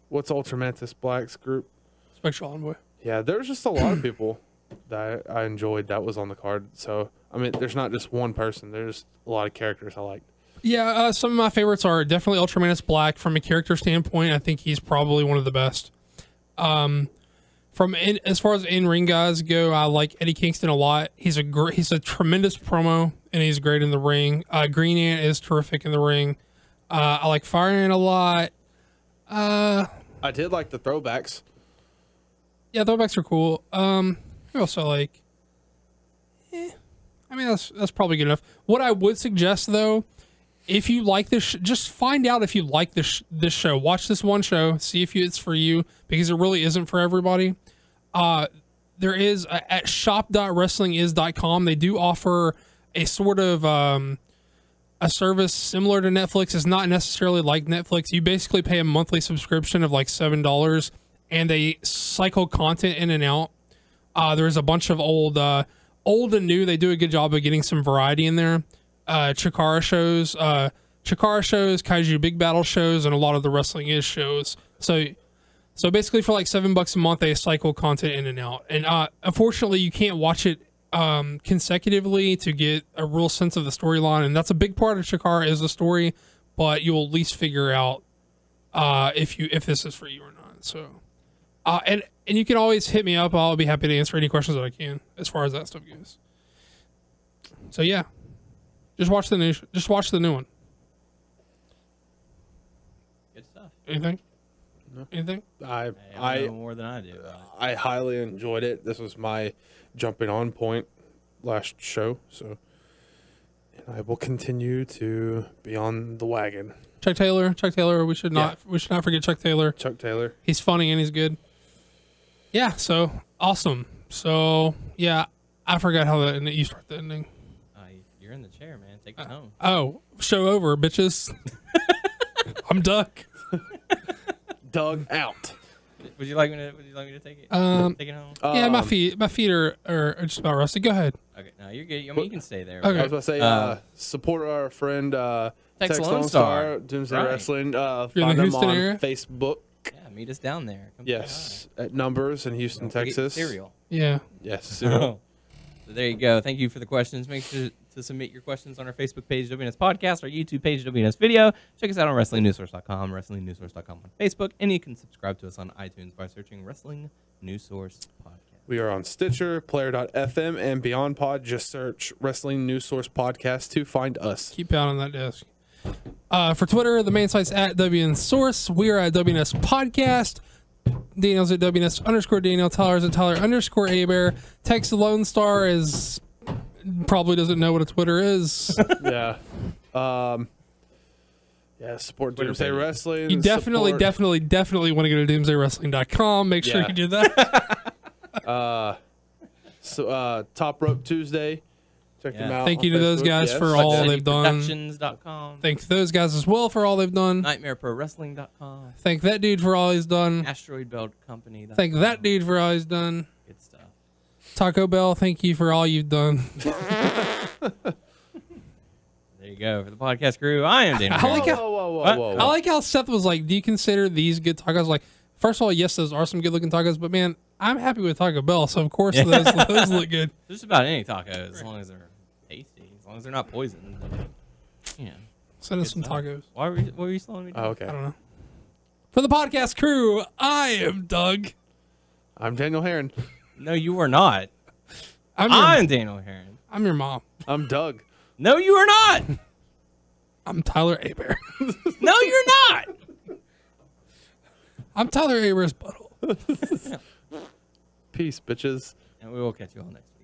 What's Ultramantis Black's group? Spectral Envoy. Yeah, there's just a lot of people that I enjoyed that was on the card. So, I mean, there's not just one person. There's a lot of characters I liked. Yeah, some of my favorites are definitely Ultramantis Black. From a character standpoint, I think he's probably one of the best. As far as in-ring guys go, I like Eddie Kingston a lot. He's a tremendous promo, and he's great in the ring. Green Ant is terrific in the ring. I like Fire Ant a lot. I did like the throwbacks. Yeah, throwbacks are cool. Who else I like? I mean, that's probably good enough. What I would suggest, though, if you like this, just find out if you like this show. Watch this one show, see if it's for you, because it really isn't for everybody. There is at shop.wrestlingism.com. They do offer a sort of a service similar to Netflix. It's not necessarily like Netflix. You basically pay a monthly subscription of like $7, and they cycle content in and out. There's a bunch of old and new. They do a good job of getting some variety in there. Chikara shows, Kaiju Big Battle shows, and a lot of the Wrestling Is shows. So basically for like $7 a month, they cycle content in and out. And unfortunately, you can't watch it consecutively to get a real sense of the storyline. And that's a big part of Chikara is the story, but you'll at least figure out if this is for you or not. So, and you can always hit me up. I'll be happy to answer any questions that I can as far as that stuff goes. So yeah. Just watch the new one. Good stuff. Anything? No. Anything? I know more than I do. I highly enjoyed it. This was my jumping on point last show, so and I will continue to be on the wagon. Chuck Taylor. We should not forget Chuck Taylor. Chuck Taylor. He's funny and he's good. Yeah. So awesome. So yeah, I forgot how you start the ending. You're in the chair, man. Take it home. Oh, show over, bitches. I'm Duck. Doug out. Would you like me to take it? Take it home. Yeah, my feet are just about rusty. Go ahead. Okay, no, you're good. I mean, you can stay there. Okay. I was about to say, support our friend Tex Lonestar, Doomsday Right. Wrestling. You're in Find the him Houston on area? Facebook. Yeah, meet us down there. Come Yes, at Numbers in Houston, say hi. Don't forget Texas. Cereal. Yeah. Yes, cereal. So there you go. Thank you for the questions. Make sure to submit your questions on our Facebook page, WNS Podcast, our YouTube page, WNS Video. Check us out on WrestlingNewsSource.com, WrestlingNewsSource.com on Facebook, and you can subscribe to us on iTunes by searching Wrestling News Source Podcast. We are on Stitcher, Player.fm, and Beyond Pod. Just search Wrestling News Source Podcast to find us. Keep pounding that desk. For Twitter, the main site's at WNS Source. We are at WNS Podcast. Daniel's at WNS_Daniel. Tyler's at Tyler_Abear. Tex Lonestar probably doesn't know what a Twitter is. Yeah. Support Doomsday Wrestling. You definitely want to go to doomsdaywrestling.com. Make sure you do that. Top Rope Tuesday. Check them out. Thank you to those guys for all they've done. Productions.com. Thank those guys as well for all they've done. NightmareProWrestling.com. Thank that dude for all he's done. Asteroid Belt Company. Thank that dude for all he's done. Good stuff. Taco Bell, thank you for all you've done. There you go. For the podcast crew, I am Daniel. I like how Seth was like, do you consider these good tacos? Like, first of all, yes, those are some good looking tacos, but man, I'm happy with Taco Bell, so of course those look good. Just about any taco, as long as they're tasty, as long as they're not poisoned. Yeah. Send us some tacos. What were you slowing me down? Oh, okay. I don't know. For the podcast crew, I am Doug. I'm Daniel Heron. No, you are not. I'm Daniel Heron. I'm your mom. I'm Doug. No, you are not. I'm Tyler Aber. No, you're not. I'm Tyler Aber's butthole. Peace, bitches. And we will catch you all next week.